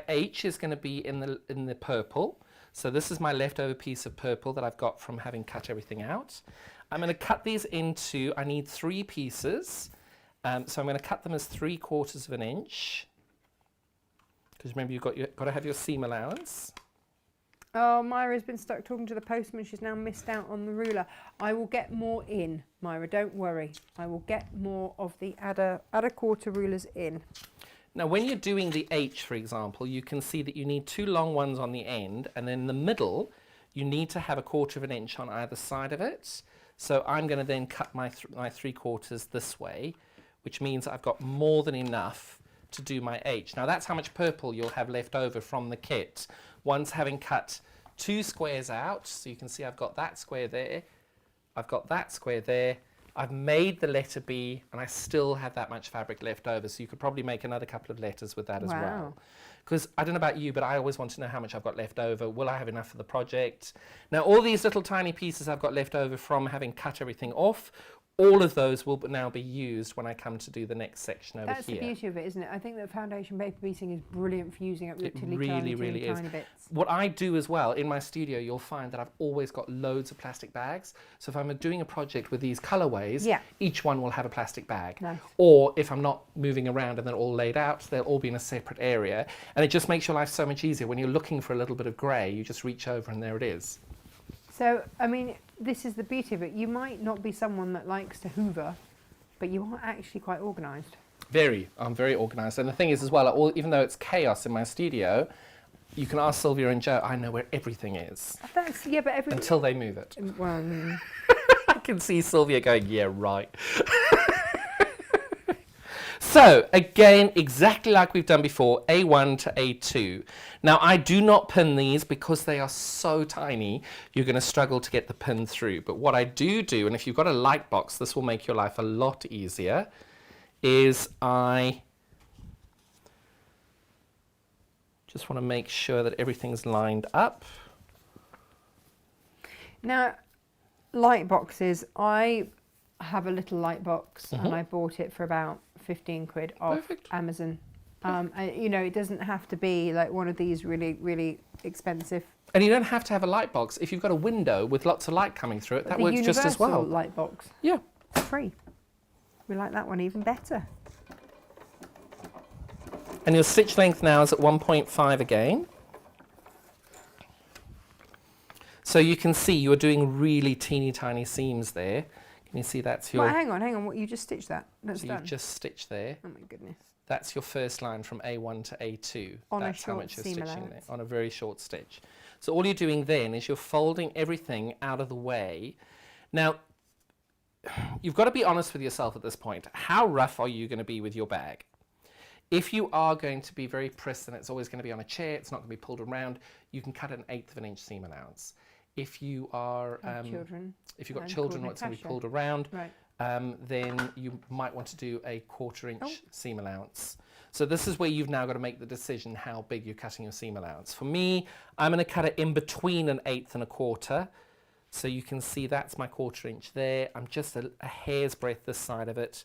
H is going to be in the purple. So this is my leftover piece of purple that I've got from having cut everything out. I'm going to cut these into, I need 3 pieces. So I'm going to cut them as 3/4 of an inch. Because remember, you've got to have your seam allowance. Oh, Myra's been stuck talking to the postman. She's now missed out on the ruler. I will get more in, Myra. Don't worry. I will get more of the add a quarter rulers in. Now, when you're doing the H, for example, you can see that you need 2 long ones on the end, and then in the middle, you need to have 1/4 inch on either side of it. So I'm going to then cut my 3/4 this way, which means I've got more than enough to do my H. Now, that's how much purple you'll have left over from the kit. Once having cut 2 squares out, so you can see I've got that square there, I've got that square there, I've made the letter B, and I still have that much fabric left over, so you could probably make another couple of letters with that as well. Because I don't know about you, but I always want to know how much I've got left over. Will I have enough for the project? Now, all these little tiny pieces I've got left over from having cut everything off, all of those will now be used when I come to do the next section over here. That's the beauty of it, isn't it? I think that foundation paper beading is brilliant for using up literally really tiny bits. What I do as well, in my studio, you'll find that I've always got loads of plastic bags. So if I'm doing a project with these colorways, each one will have a plastic bag. Nice. Or if I'm not moving around and they're all laid out, they'll all be in a separate area. And it just makes your life so much easier. When you're looking for a little bit of grey, you just reach over and there it is. So, I mean, this is the beauty of it. You might not be someone that likes to hoover, but you are actually quite organised. I'm very organised. And the thing is as well, even though it's chaos in my studio, you can ask Sylvia and Joe, I know where everything is. That's, yeah, but until they move it. Well, I can see Sylvia going, yeah, right. So, again, exactly like we've done before, A1 to A2. Now, I do not pin these because they are so tiny, you're going to struggle to get the pin through. But what I do, and if you've got a light box, this will make your life a lot easier, is I just want to make sure that everything's lined up. Now, light boxes, I have a little light box and I bought it for about 15 quid off Amazon. You know, it doesn't have to be like one of these really, really expensive. And you don't have to have a light box. If you've got a window with lots of light coming through it, that works just as well. The universal light box. Yeah. Free. We like that one even better. And your stitch length now is at 1.5 again. So you can see you're doing really teeny tiny seams there. Can you see that's your... Well, hang on. What, you just stitched that? That's so done. you've just stitched there. Oh my goodness. That's your first line from A1 to A2. On That's a short how much you're seam stitching allowance. there, on a very short stitch. So all you're doing then is you're folding everything out of the way. Now, you've got to be honest with yourself at this point. How rough are you going to be with your bag? If you are going to be very precise and it's always going to be on a chair, it's not going to be pulled around, you can cut an 1/8 of an inch seam allowance. If you are, children, if you've got children, it's going to be pulled around, then you might want to do a 1/4 inch seam allowance. So this is where you've now got to make the decision how big you're cutting your seam allowance. For me, I'm going to cut it in between an 1/8 and a 1/4. So you can see that's my 1/4 inch there. I'm just a hair's breadth this side of it,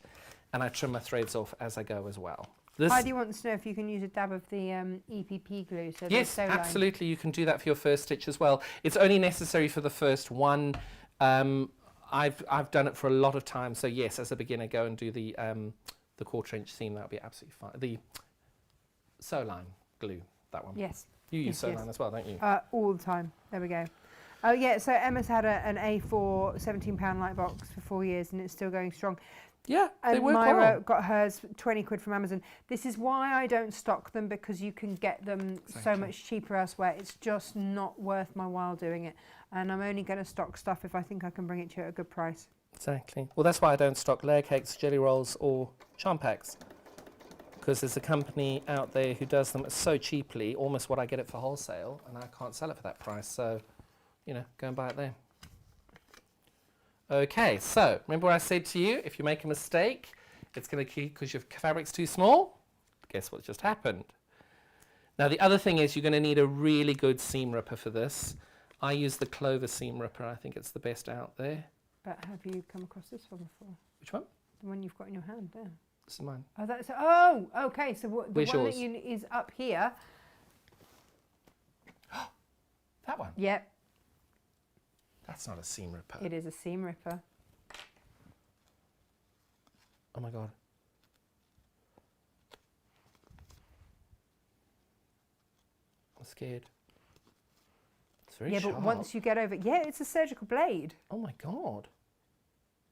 and I trim my threads off as I go as well. Heidi wants to know if you can use a dab of the EPP glue. So yes, absolutely. You can do that for your first stitch as well. It's only necessary for the first one. I've done it for a lot of time. So yes, as a beginner, go and do the 1/4 inch seam. That'll be absolutely fine. The sew line glue, that one. Yes. You use sew line as well, don't you? All the time. There we go. Oh yeah. So Emma's had an A4 £17 light box for 4 years, and it's still going strong. Yeah, they work Myra well. got hers 20 quid from Amazon. This is why I don't stock them, because you can get them so much cheaper elsewhere. It's just not worth my while doing it. And I'm only going to stock stuff if I think I can bring it to you at a good price. Exactly. Well, that's why I don't stock layer cakes, jelly rolls or charm packs. Because there's a company out there who does them so cheaply, almost what I get it for wholesale, and I can't sell it for that price. So, you know, go and buy it there. Okay, so remember what I said to you? If you make a mistake, it's going to keep because your fabric's too small. Guess what just happened? Now the other thing is you're going to need a really good seam ripper for this. I use the Clover seam ripper. I think it's the best out there. But have you come across this one before? Which one? The one you've got in your hand there. This is mine. Oh, that's okay. So the Where's one yours? that is up here. That one? Yep. That's not a seam ripper. It is a seam ripper. Oh my God. I'm scared. It's very sharp. But once you get over it, it's a surgical blade. Oh my God.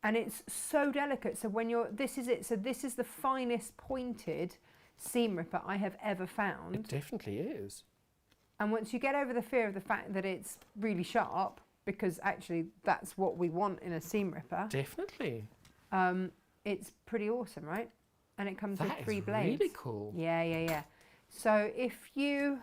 And it's so delicate. So when you're, this is it. So this is the finest pointed seam ripper I have ever found. It definitely is. And once you get over the fear of the fact that it's really sharp, because actually that's what we want in a seam ripper, Definitely. it's pretty awesome, right? And it comes with That 3 is blades. really cool. Yeah. So if you,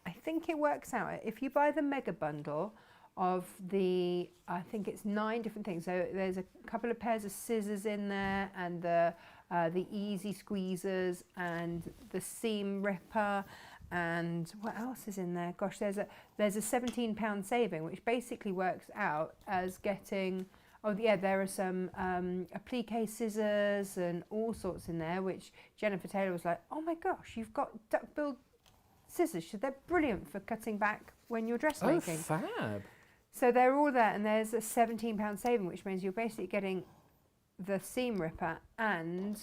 I think it works out, if you buy the mega bundle of the, I think it's 9 different things. So there's a couple of pairs of scissors in there, and the easy squeezers, and the seam ripper, and what else is in there? Gosh, there's a £17 saving, which basically works out as getting, oh yeah, there are some applique scissors and all sorts in there, which Jennifer Taylor was like, oh my gosh, you've got duck-billed scissors. They're brilliant for cutting back when you're dressmaking. Oh, fab. So they're all there, and there's a £17 saving, which means you're basically getting the seam ripper and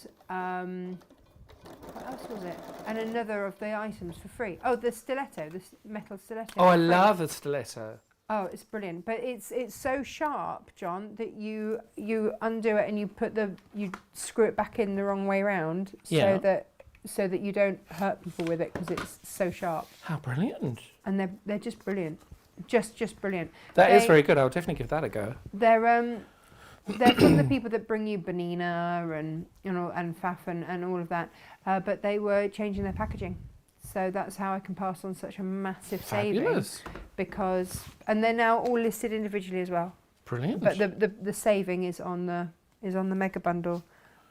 what else was it? And another of the items for free. Oh, the stiletto, the metal stiletto. Oh, I love the stiletto. Oh, it's brilliant. But it's so sharp, John, that you undo it and you screw it back in the wrong way round, so that you don't hurt people with it, because it's so sharp. How brilliant. And they're just brilliant. Just brilliant. That is very good. I'll definitely give that a go. They're from the people that bring you Bonina and and Faf and all of that, but they were changing their packaging, so that's how I can pass on such a massive Fabulous. saving. And they're now all listed individually as well. Brilliant. But the saving is on the mega bundle,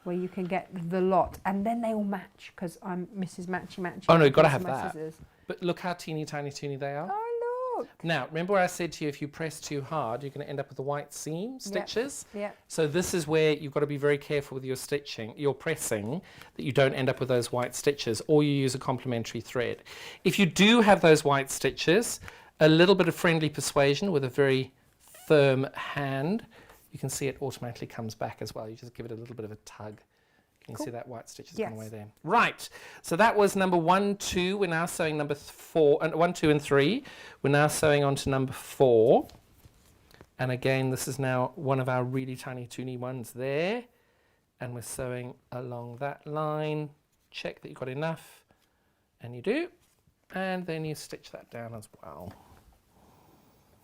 where you can get the lot, and then they all match, because I'm Mrs. Matchy. Oh no, you've got to have my that. scissors. But look how teeny tiny they are. Oh look. Now, remember what I said to you, if you press too hard, you're going to end up with the white seam stitches. Yeah. So this is where you've got to be very careful with your stitching, your pressing, that you don't end up with those white stitches, or you use a complementary thread. If you do have those white stitches, a little bit of friendly persuasion with a very firm hand, you can see it automatically comes back as well. You just give it a little bit of a tug. Can you see that white stitch has gone away there? Right, so that was number 1, 2. We're now sewing number 4, 1, 2 and 3. We're now sewing on to number 4. And again, this is now one of our really tiny toony ones there. And we're sewing along that line. Check that you've got enough. And you do. And then you stitch that down as well.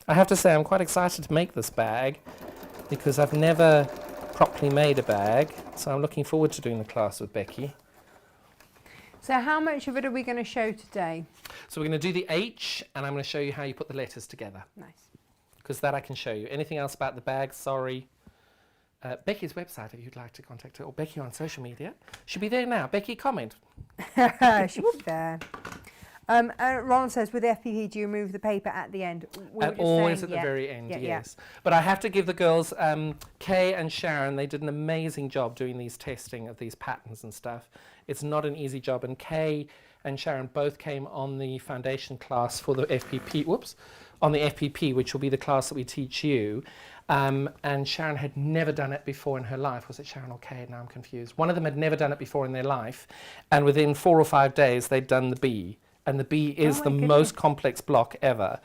I have to say, I'm quite excited to make this bag, because I've never properly made a bag, so I'm looking forward to doing the class with Becky. So how much of it are we going to show today? So we're going to do the H, and I'm going to show you how you put the letters together. Nice. Because that I can show you. Anything else about the bag, sorry. Becky's website, if you'd like to contact her, or Becky on social media. She'll be there now. Becky, comment. She will be there. Ron says, with the FPP, do you remove the paper at the end? And always at the very end, yes. But I have to give the girls, Kay and Sharon, they did an amazing job doing these testing of these patterns and stuff. It's not an easy job. And Kay and Sharon both came on the foundation class for the FPP, on the FPP, which will be the class that we teach you. And Sharon had never done it before in her life. Was it Sharon or Kay? Now I'm confused. One of them had never done it before in their life. And within 4 or 5 days, they'd done the B. And the B is the most complex block ever.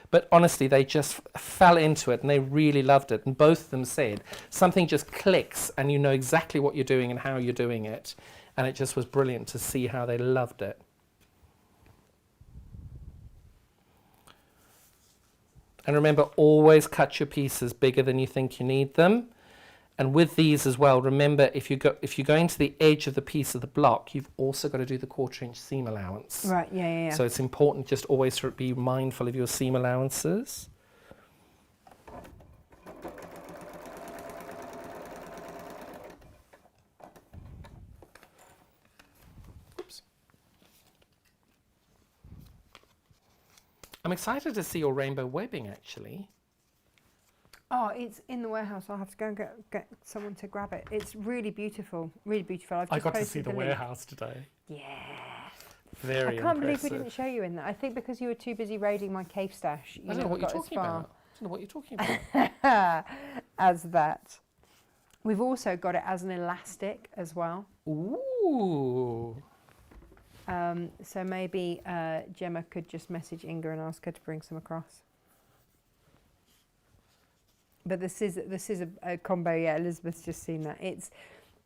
But honestly, they just fell into it and they really loved it. And both of them said, something just clicks and you know exactly what you're doing and how you're doing it. And it just was brilliant to see how they loved it. And remember, always cut your pieces bigger than you think you need them. And with these as well, remember, if you're going to the edge of the piece of the block, you've also got to do the 1/4 inch seam allowance. Right, yeah. So it's important just always to be mindful of your seam allowances. Oops. I'm excited to see your rainbow webbing, actually. Oh, it's in the warehouse. I'll have to go and get someone to grab it. It's really beautiful, really beautiful. I got to see the warehouse today. Yeah. Very I can't believe impressive. we didn't show you in there. I think because you were too busy raiding my cave stash. I don't know what you're talking about. I don't know what you're talking about. As that. We've also got it as an elastic as well. Ooh. So maybe Gemma could just message Inga and ask her to bring some across. But this is a combo. Yeah, Elizabeth's just seen that.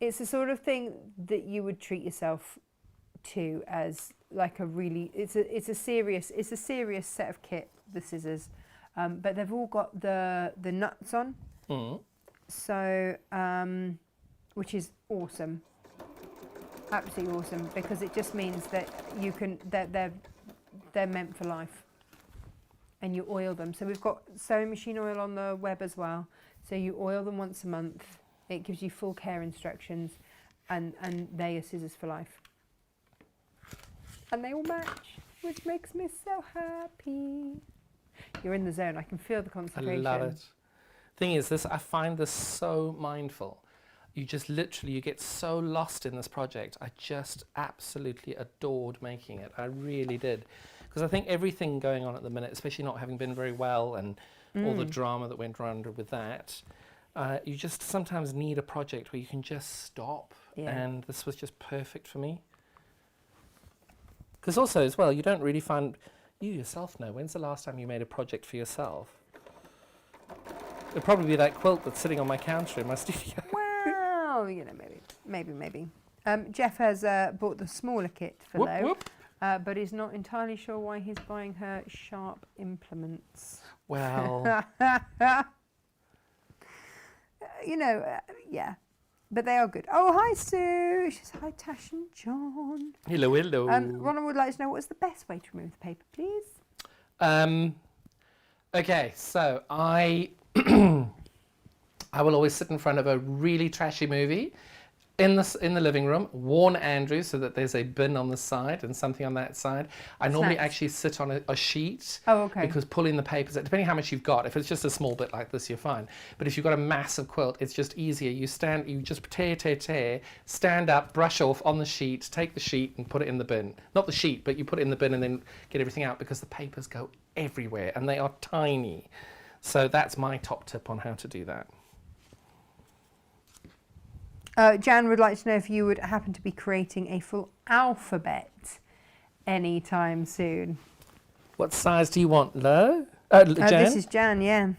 It's the sort of thing that you would treat yourself to as like a really. It's a serious set of kit. The scissors, but they've all got the nuts on. So which is awesome. Absolutely awesome, because it just means that you can they're meant for life, and you oil them. So we've got sewing machine oil on the web as well. So you oil them once a month. It gives you full care instructions, and they're your scissors for life. And they all match, which makes me so happy. You're in the zone. I can feel the concentration. I love it. Thing is, I find this so mindful. You just literally, you get so lost in this project. I just absolutely adored making it. I really did. Because I think everything going on at the minute, especially not having been very well and all the drama that went around with that, you just sometimes need a project where you can just stop. Yeah. And this was just perfect for me. Because also as well, you don't really find, you yourself know, when's the last time you made a project for yourself? It'd probably be that quilt that's sitting on my counter in my studio. Well, you know, maybe. Jeff has bought the smaller kit for Lo, but he's not entirely sure why he's buying her sharp implements. Well, you know, yeah, but they are good. Oh, hi Sue. She says hi, Tash and John. hello. Ronald would like to know, what's the best way to remove the paper, please? Okay, so I will always sit in front of a really trashy movie in the living room, warn Andrew so that there's a bin on the side and something on that side. I normally actually sit on a sheet. Oh, okay. Because pulling the papers, depending how much you've got, if it's just a small bit like this, you're fine. But if you've got a massive quilt, it's just easier. You just tear, stand up, brush off on the sheet, take the sheet and put it in the bin. Not the sheet, but you put it in the bin and then get everything out, because the papers go everywhere and they are tiny. So that's my top tip on how to do that. Jan would like to know if you would happen to be creating a full alphabet anytime soon. What size do you want, Lo? Jan? This is Jan, yeah.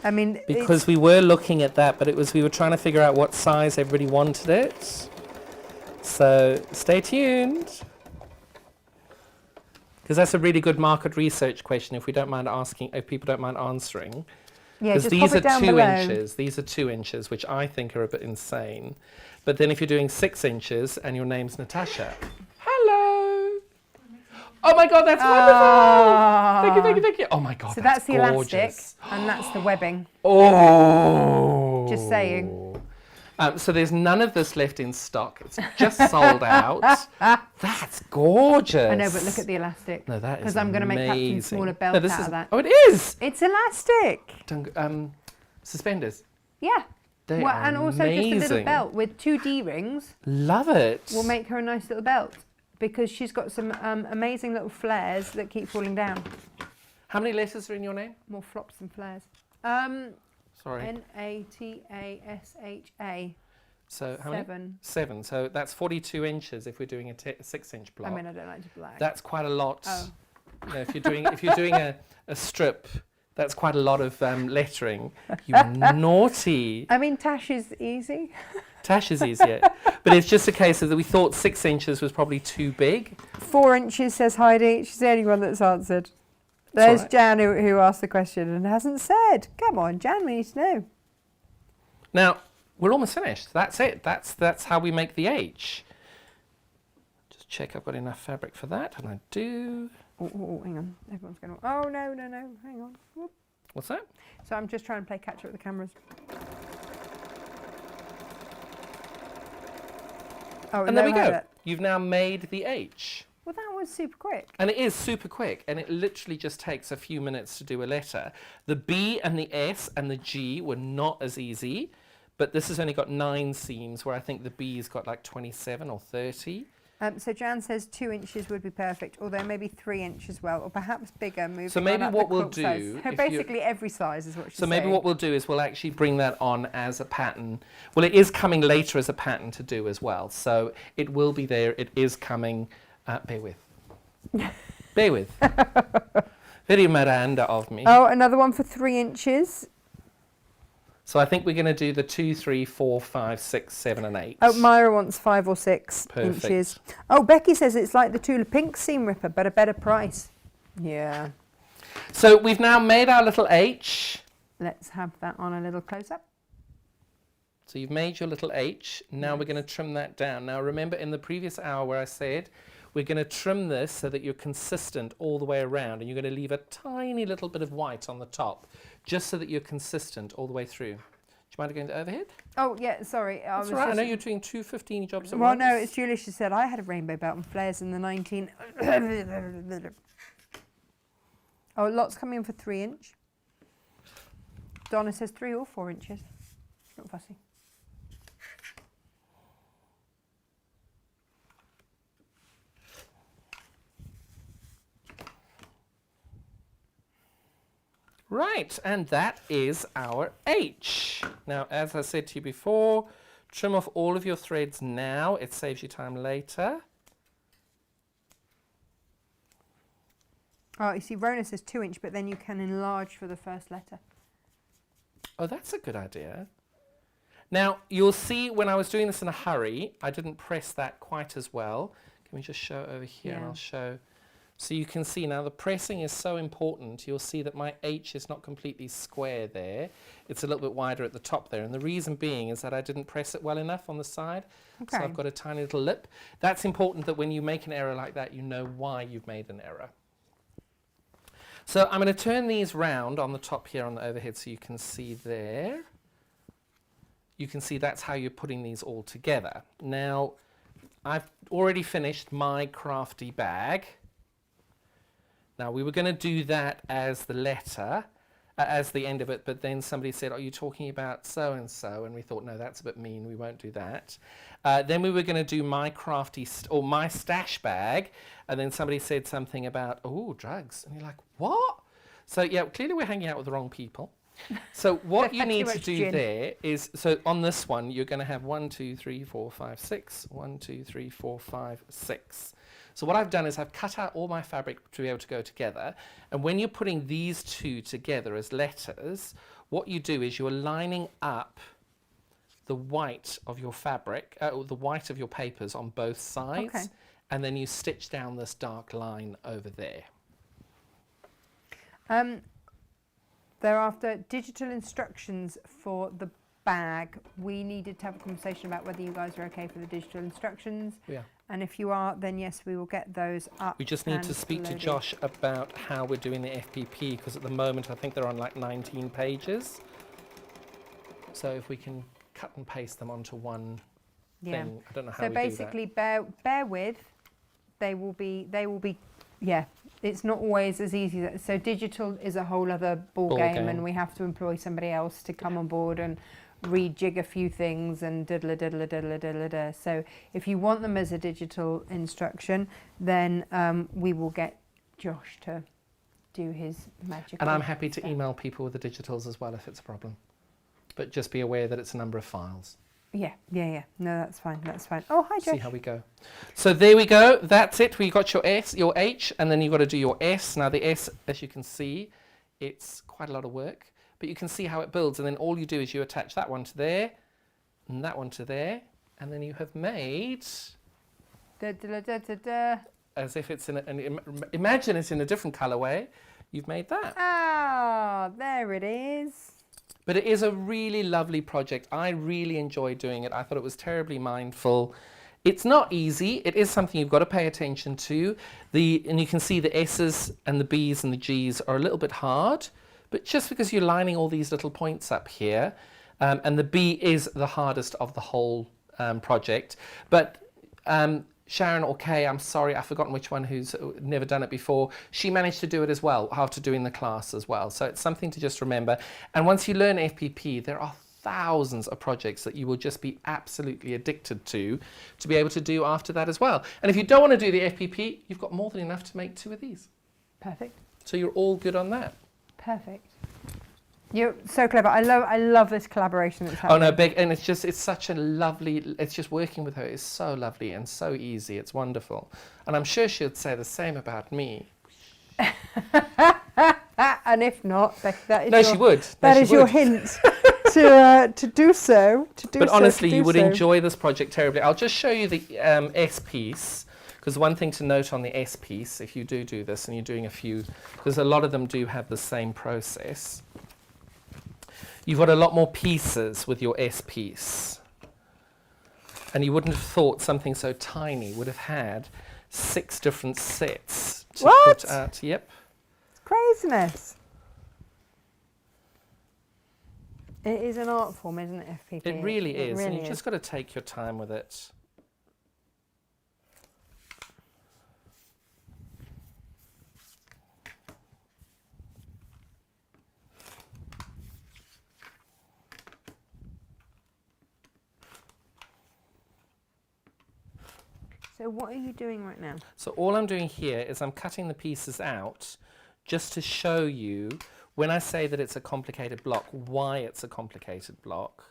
I mean, because we were looking at that, but we were trying to figure out what size everybody wanted it. So stay tuned. Because that's a really good market research question, if people don't mind answering. Yeah, because just these pop are it down 2 below. inches. These are 2 inches, which I think are a bit insane. But then if you're doing 6 inches and your name's Natasha, hello. Oh my God, that's wonderful. Thank you. Oh my God, so that's the gorgeous. elastic, and that's the webbing. Oh. Just saying. So there's none of this left in stock. It's just sold out. That's gorgeous. I know, but look at the elastic. No, that is because I'm going to make Captain Smaller belt out of that. Oh, it is. It's elastic. Suspenders. Yeah. They are and also amazing. just a little belt with 2 D-rings. Love it. Will make her a nice little belt, because she's got some amazing little flares that keep falling down. How many letters are in your name? More flops than flares. Sorry. Natasha. So how 7. many? 7. So that's 42 inches if we're doing a 6-inch block. I mean, I don't like to black. That's quite a lot. Oh. You know, if you're doing a strip, that's quite a lot of lettering. You naughty. I mean, Tash is easy. Tash is easier. But it's just a case of that we thought 6 inches was probably too big. 4 inches, says Heidi. She's the only one that's answered. There's right. Jan who asked the question and hasn't said. Come on, Jan, we need to know. Now, we're almost finished. That's it. That's how we make the H. Just check I've got enough fabric for that, and I do. Oh, hang on. Everyone's going to... Oh, no. Hang on. Whoop. What's that? So I'm just trying to play catch up with the cameras. Oh, And there we go. You've now made the H. Well, that was super quick. And it is super quick, and it literally just takes a few minutes to do a letter. The B and the S and the G were not as easy, but this has only got 9 seams, where I think the B's got like 27 or 30. So Jan says 2 inches would be perfect, although maybe 3 inches as well, or perhaps bigger. So maybe what we'll do... So basically every size is what she's saying. So maybe what we'll do is we'll actually bring that on as a pattern. Well, it is coming later as a pattern to do as well. So it will be there. It is coming. Bear with. Bear with. Very Miranda of me. Oh, another one for 3 inches. So I think we're going to do the 2, 3, 4, 5, 6, 7 and 8. Oh, Myra wants 5 or 6 Perfect. inches. Oh, Becky says it's like the Tula Pink seam ripper, but a better price. Yeah. So we've now made our little H. Let's have that on a little close-up. So you've made your little H. Now we're going to trim that down. Now remember in the previous hour where I said we're going to trim this so that you're consistent all the way around, and you're going to leave a tiny little bit of white on the top, just so that you're consistent all the way through. Do you mind going to overhead? Oh, yeah, sorry. That's all right. I know you're doing 2 15 jobs at Well, once. no, it's Julia. She said, I had a rainbow belt and flares in the 19... Oh, lots coming in for 3 inch. Donna says 3 or 4 inches. Not fussy. Right, and that is our H. Now, as I said to you before, trim off all of your threads now. It saves you time later. Oh, you see, Rona says 2 inch, but then you can enlarge for the first letter. Oh, that's a good idea. Now, you'll see when I was doing this in a hurry, I didn't press that quite as well. Can we just show over here and I'll show... So you can see now the pressing is so important. You'll see that my H is not completely square there. It's a little bit wider at the top there. And the reason being is that I didn't press it well enough on the side. Okay. So I've got a tiny little lip. That's important that when you make an error like that, you know why you've made an error. So I'm going to turn these round on the top here on the overhead so you can see there. You can see that's how you're putting these all together. Now, I've already finished my crafty bag. Now, we were going to do that as the letter, as the end of it, but then somebody said, are you talking about so-and-so? And we thought, no, that's a bit mean, we won't do that. Then we were going to do my crafty, or my stash bag, and then somebody said something about, oh, drugs. And you're like, what? So, yeah, clearly we're hanging out with the wrong people. So what you need to do there is, so on this one, you're going to have 1, 2, 3, 4, 5, 6. 1, 2, 3, 4, 5, 6. So what I've done is I've cut out all my fabric to be able to go together. And when you're putting these two together as letters, what you do is you're lining up the white of your fabric, the white of your papers on both sides. Okay. And then you stitch down this dark line over there. Thereafter, digital instructions for the bag. We needed to have a conversation about whether you guys are okay for the digital instructions. Yeah. And if you are, then yes, we will get those up. We just need to speak to Josh about how we're doing the FPP, because at the moment I think they're on like 19 pages. So if we can cut and paste them onto one thing, I don't know how we do that. So basically, bear with. They will be. Yeah, it's not always as easy. So digital is a whole other ball game, and we have to employ somebody else to come on board and rejig a few things and diddle diddle diddle diddle diddle. So if you want them as a digital instruction, then we will get Josh to do his magic. And I'm happy to email people with the digitals as well if it's a problem. But just be aware that it's a number of files. Yeah. No, that's fine. Oh, hi, Josh. See how we go. So there we go. That's it. We got your S, your H, and then you've got to do your S. Now the S, as you can see, it's quite a lot of work. But you can see how it builds, and then all you do is you attach that one to there, and that one to there, and then you have made... As if it's in imagine it's in a different colourway. You've made that. Ah, there it is. But it is a really lovely project. I really enjoyed doing it. I thought it was terribly mindful. It's not easy. It is something you've got to pay attention to. And you can see the S's and the B's and the G's are a little bit hard. But just because you're lining all these little points up here, and the B is the hardest of the whole project. But Sharon or Kay, I'm sorry, I've forgotten which one who's never done it before. She managed to do it as well, after doing the class as well. So it's something to just remember. And once you learn FPP, there are thousands of projects that you will just be absolutely addicted to be able to do after that as well. And if you don't want to do the FPP, you've got more than enough to make 2 of these. Perfect. So you're all good on that. Perfect. You're so clever. I love this collaboration that's happening. Oh no, Beck, and it's such a lovely, it's just working with her is so lovely and so easy. It's wonderful. And I'm sure she'd say the same about me. And if not, Becky, that is No, she would. That is your hint. to do so. But honestly, you would enjoy this project terribly. I'll just show you the S piece, because one thing to note on the S piece, if you do this and you're doing a few, because a lot of them do have the same process, you've got a lot more pieces with your S piece. And you wouldn't have thought something so tiny would have had 6 different sets to put out. Yep. It's craziness. It is an art form, isn't it, FPP? It really is. Really and you've is. just got to take your time with it. So what are you doing right now? So all I'm doing here is I'm cutting the pieces out just to show you, when I say that it's a complicated block, why it's a complicated block.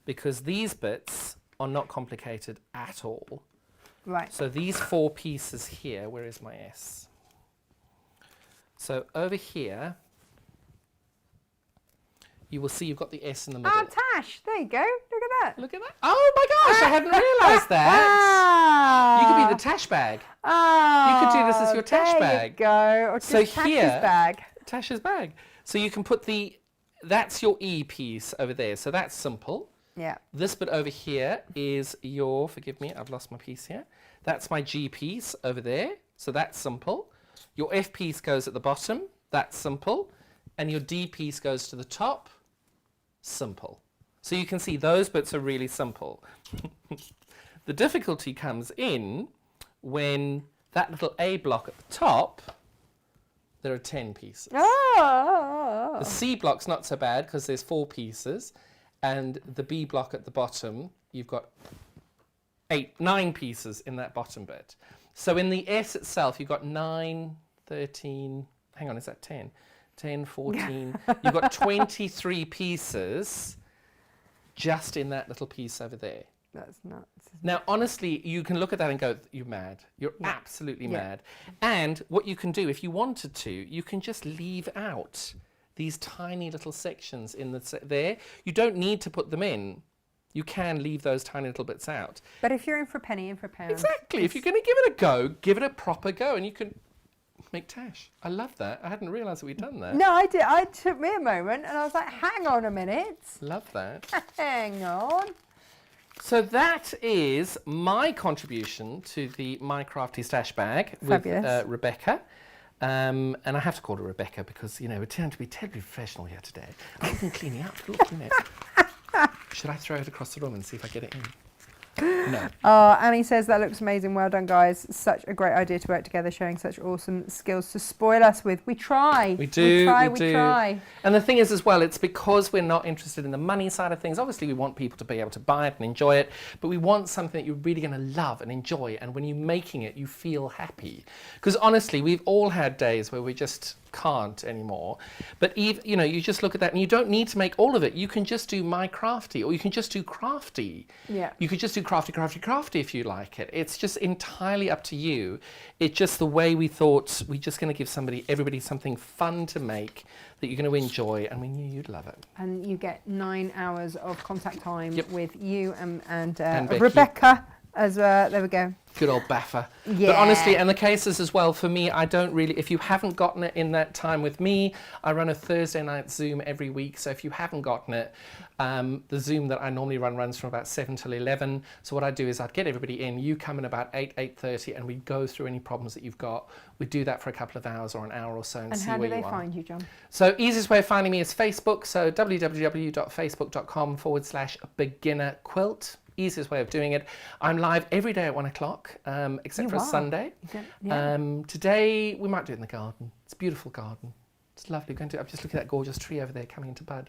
Because these bits are not complicated at all. Right. So these 4 pieces here, where is my S? So over here, you will see you've got the S in the middle. Ah, Tash, there you go. Look at that. Look at that. Oh my gosh, I hadn't realised that. You could be the Tash bag. Oh, You could do this as your Tash bag. There you go. Or just So Tash's here- bag. Tasha's bag. So you can put that's your E piece over there. So that's simple. Yeah. This bit over here is your, forgive me, I've lost my piece here. That's my G piece over there. So that's simple. Your F piece goes at the bottom. That's simple. And your D piece goes to the top. Simple. So you can see those bits are really simple. The difficulty comes in when that little A block at the top, there are 10 pieces. Oh. The C block's not so bad because there's 4 pieces, and the B block at the bottom, you've got 9 pieces in that bottom bit. So in the S itself, you've got 9, 13, hang on, is that 10? 10, 14, you've got 23 pieces just in that little piece over there. That's nuts. Now, honestly, you can look at that and go, you're mad. You're absolutely mad. And what you can do, if you wanted to, you can just leave out these tiny little sections in there. You don't need to put them in. You can leave those tiny little bits out. But if you're in for a penny, in for a pound. Exactly. If you're going to give it a go, give it a proper go, and you can make Tash. I love that. I hadn't realised that we'd done that. No, I did. It took me a moment, and I was like, hang on a minute. Love that. Hang on. So that is my contribution to the My Crafty Stash bag with Rebecca. And I have to call her Rebecca because, we're trying to be terribly professional here today. I'm even cleaning up. Look, isn't it? Should I throw it across the room and see if I get it in? No. Oh, Annie says that looks amazing. Well done, guys. Such a great idea to work together, showing such awesome skills to spoil us with. We try. We do. We try. And the thing is as well, it's because we're not interested in the money side of things. Obviously, we want people to be able to buy it and enjoy it, but we want something that you're really going to love and enjoy. And when you're making it, you feel happy. Because honestly, we've all had days where we just can't anymore. But you just look at that and you don't need to make all of it. You can just do My Crafty, or you can just do Crafty. Yeah. You could just do crafty if you like it. It's just entirely up to you. It's just the way we thought we're just going to give everybody something fun to make that you're going to enjoy, and we knew you'd love it. And you get 9 hours of contact time with you and Becky. Rebecca as there we go. Good old Baffa. Yeah. But honestly, and the cases as well, for me, I don't really, if you haven't gotten it in that time with me, I run a Thursday night Zoom every week. So if you haven't gotten it, the Zoom that I normally runs from about 7 till 11. So what I do is I'd get everybody in, you come in about 8, 8:30, and we go through any problems that you've got. We do that for a couple of hours or an hour or so and see where you are. And how do they find you, John? So easiest way of finding me is Facebook. So www.facebook.com/beginnerquilt. Easiest way of doing it. I'm live every day at 1 o'clock, except for a Sunday. Today we might do it in the garden. It's a beautiful garden. It's lovely. I'm just looking at that gorgeous tree over there coming into bud.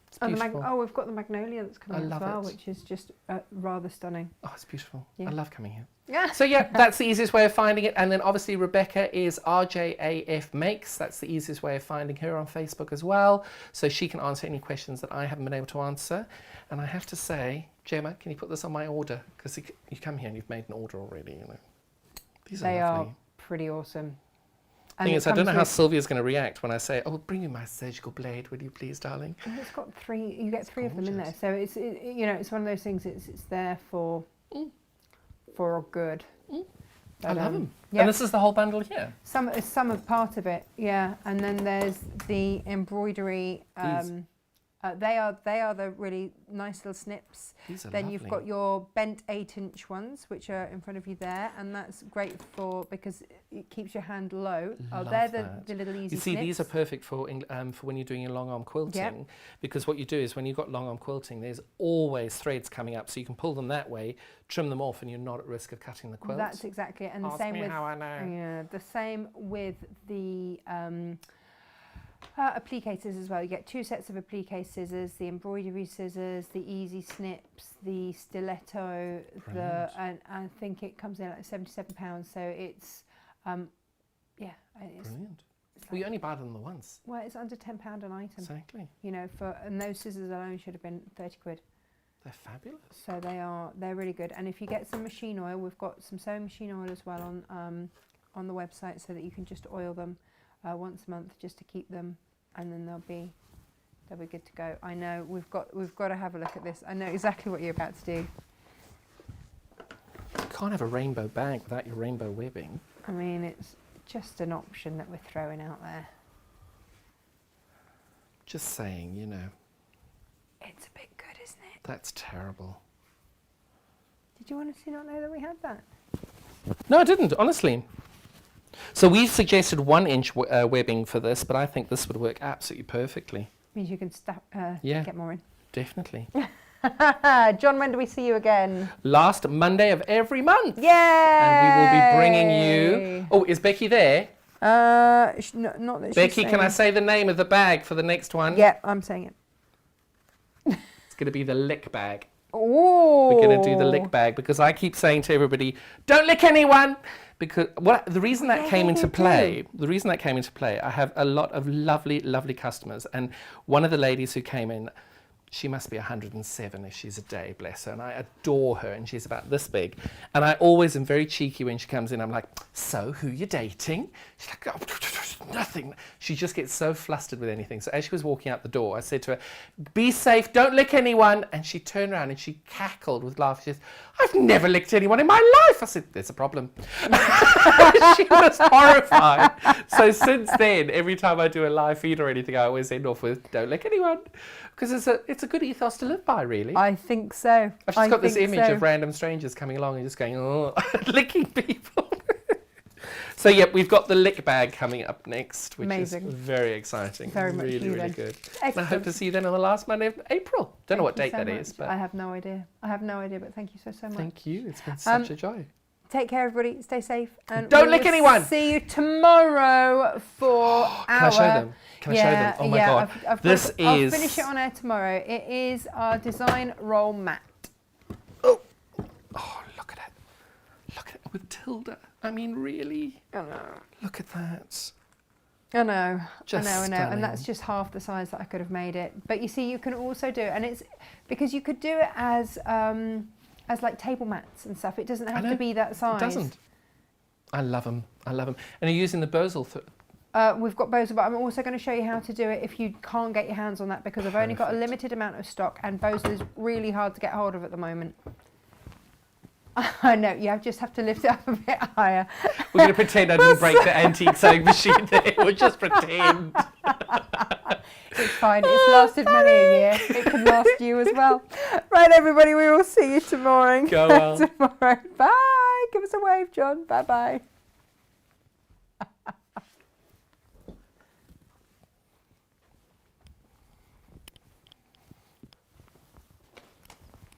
It's beautiful. We've got the magnolia that's coming as well, which is just rather stunning. Oh, it's beautiful. Yeah. I love coming here. Yeah. So yeah, that's the easiest way of finding it. And then obviously Rebecca is RJAF Makes. That's the easiest way of finding her on Facebook as well. So she can answer any questions that I haven't been able to answer. And I have to say, Gemma, can you put this on my order? Because you come here and you've made an order already. These they are lovely. Are pretty awesome. And Thing it is, I don't comes know how with- Sylvia's going to react when I say, "Oh, bring me my surgical blade, will you please, darling?" And it's got 3. You get 3 of them in there, gorgeous. so it's one of those things. It's there for good. I love them. Yeah. And this is the whole bundle here. Some of part of it, yeah. And then there's the embroidery. They are the really nice little snips. These are Then lovely. you've got your bent 8-inch ones, which are in front of you there, and that's great because it keeps your hand low. Love They're that. the little easy You see, these are snips. perfect for when you're doing your long arm quilting, because what you do is when you've got long arm quilting, there's always threads coming up, so you can pull them that way, trim them off, and you're not at risk of cutting the quilt. That's exactly it. And Ask the same me with how I know. yeah, the same with the applique scissors as well. You get 2 sets of applique scissors, the embroidery scissors, the easy snips, the stiletto, and I think it comes in at £77. So it's it's Brilliant. Well, you only buy them the once. well, it's under £10 an item. Exactly. You know, and those scissors alone should have been 30 quid. They're fabulous. So they're really good. And if you get some machine oil, we've got some sewing machine oil as well on the website, so that you can just oil them once a month just to keep them, and then they'll be good to go. I know we've got to have a look at this. I know exactly what you're about to do. You can't have a rainbow bag without your rainbow webbing. I mean, it's just an option that we're throwing out there. Just saying, you know. It's a bit good, isn't it? That's terrible. Did you honestly not know that we had that? No, I didn't, honestly. So we've suggested 1-inch webbing for this, but I think this would work absolutely perfectly. Means you can Yeah. get more in. Definitely. John, when do we see you again? Last Monday of every month. Yay! And we will be bringing you... Oh, is Becky there? Not that she's Becky, can I saying- say the name of the bag for the next one? Yeah, I'm saying it. It's going to be the lick bag. Oh. We're going to do the lick bag because I keep saying to everybody, don't lick anyone. Because the reason that came into play, I have a lot of lovely, lovely customers. And one of the ladies who came in, she must be 107 if she's a day, bless her. And I adore her, and she's about this big. And I always am very cheeky when she comes in. I'm like, so who you dating? She's like, oh, nothing. She just gets so flustered with anything. So as she was walking out the door, I said to her, be safe, don't lick anyone. And she turned around and she cackled with laughter. She says, I've never licked anyone in my life. I said, there's a problem. She was horrified. So since then, every time I do a live feed or anything, I always end off with, don't lick anyone. Because it's a good ethos to live by, really. I think so. I've just got this image of random strangers coming along and just going, oh, licking people. So, yep, we've got the lick bag coming up next, which Amazing. is very exciting. Very much really, you really then. good. Excellent. And I hope to see you then on the last Monday of April. Don't know what date that is, but I have no idea. But thank you so much. thank you. It's been such a joy. Take care, everybody. Stay safe. And Don't we lick will anyone. See you tomorrow for our... Can I show them? Can I show them? Oh my God. I'll finish it on air tomorrow. It is our design roll mat. Oh, look at it. Look at it with Tilda. I mean, really? I know. Look at that. I know. Just I know. stunning. And that's just half the size that I could have made it. But you see, you can also do it, and it's because you could do it as like table mats and stuff. It doesn't have to be that size. It doesn't. I love them. I love them. And you're using the Bozel. We've got Bozel, but I'm also going to show you how to do it if you can't get your hands on that, because I've only got a limited amount of stock, and Bozel is really hard to get hold of at the moment. I know, you just have to lift it up a bit higher. We're going to pretend I didn't break the antique sewing machine there. We'll just pretend. It's fine. It's lasted many a year. It can last you as well. Right, everybody, we will see you tomorrow. Go well. Tomorrow. Bye. Give us a wave, John. Bye-bye.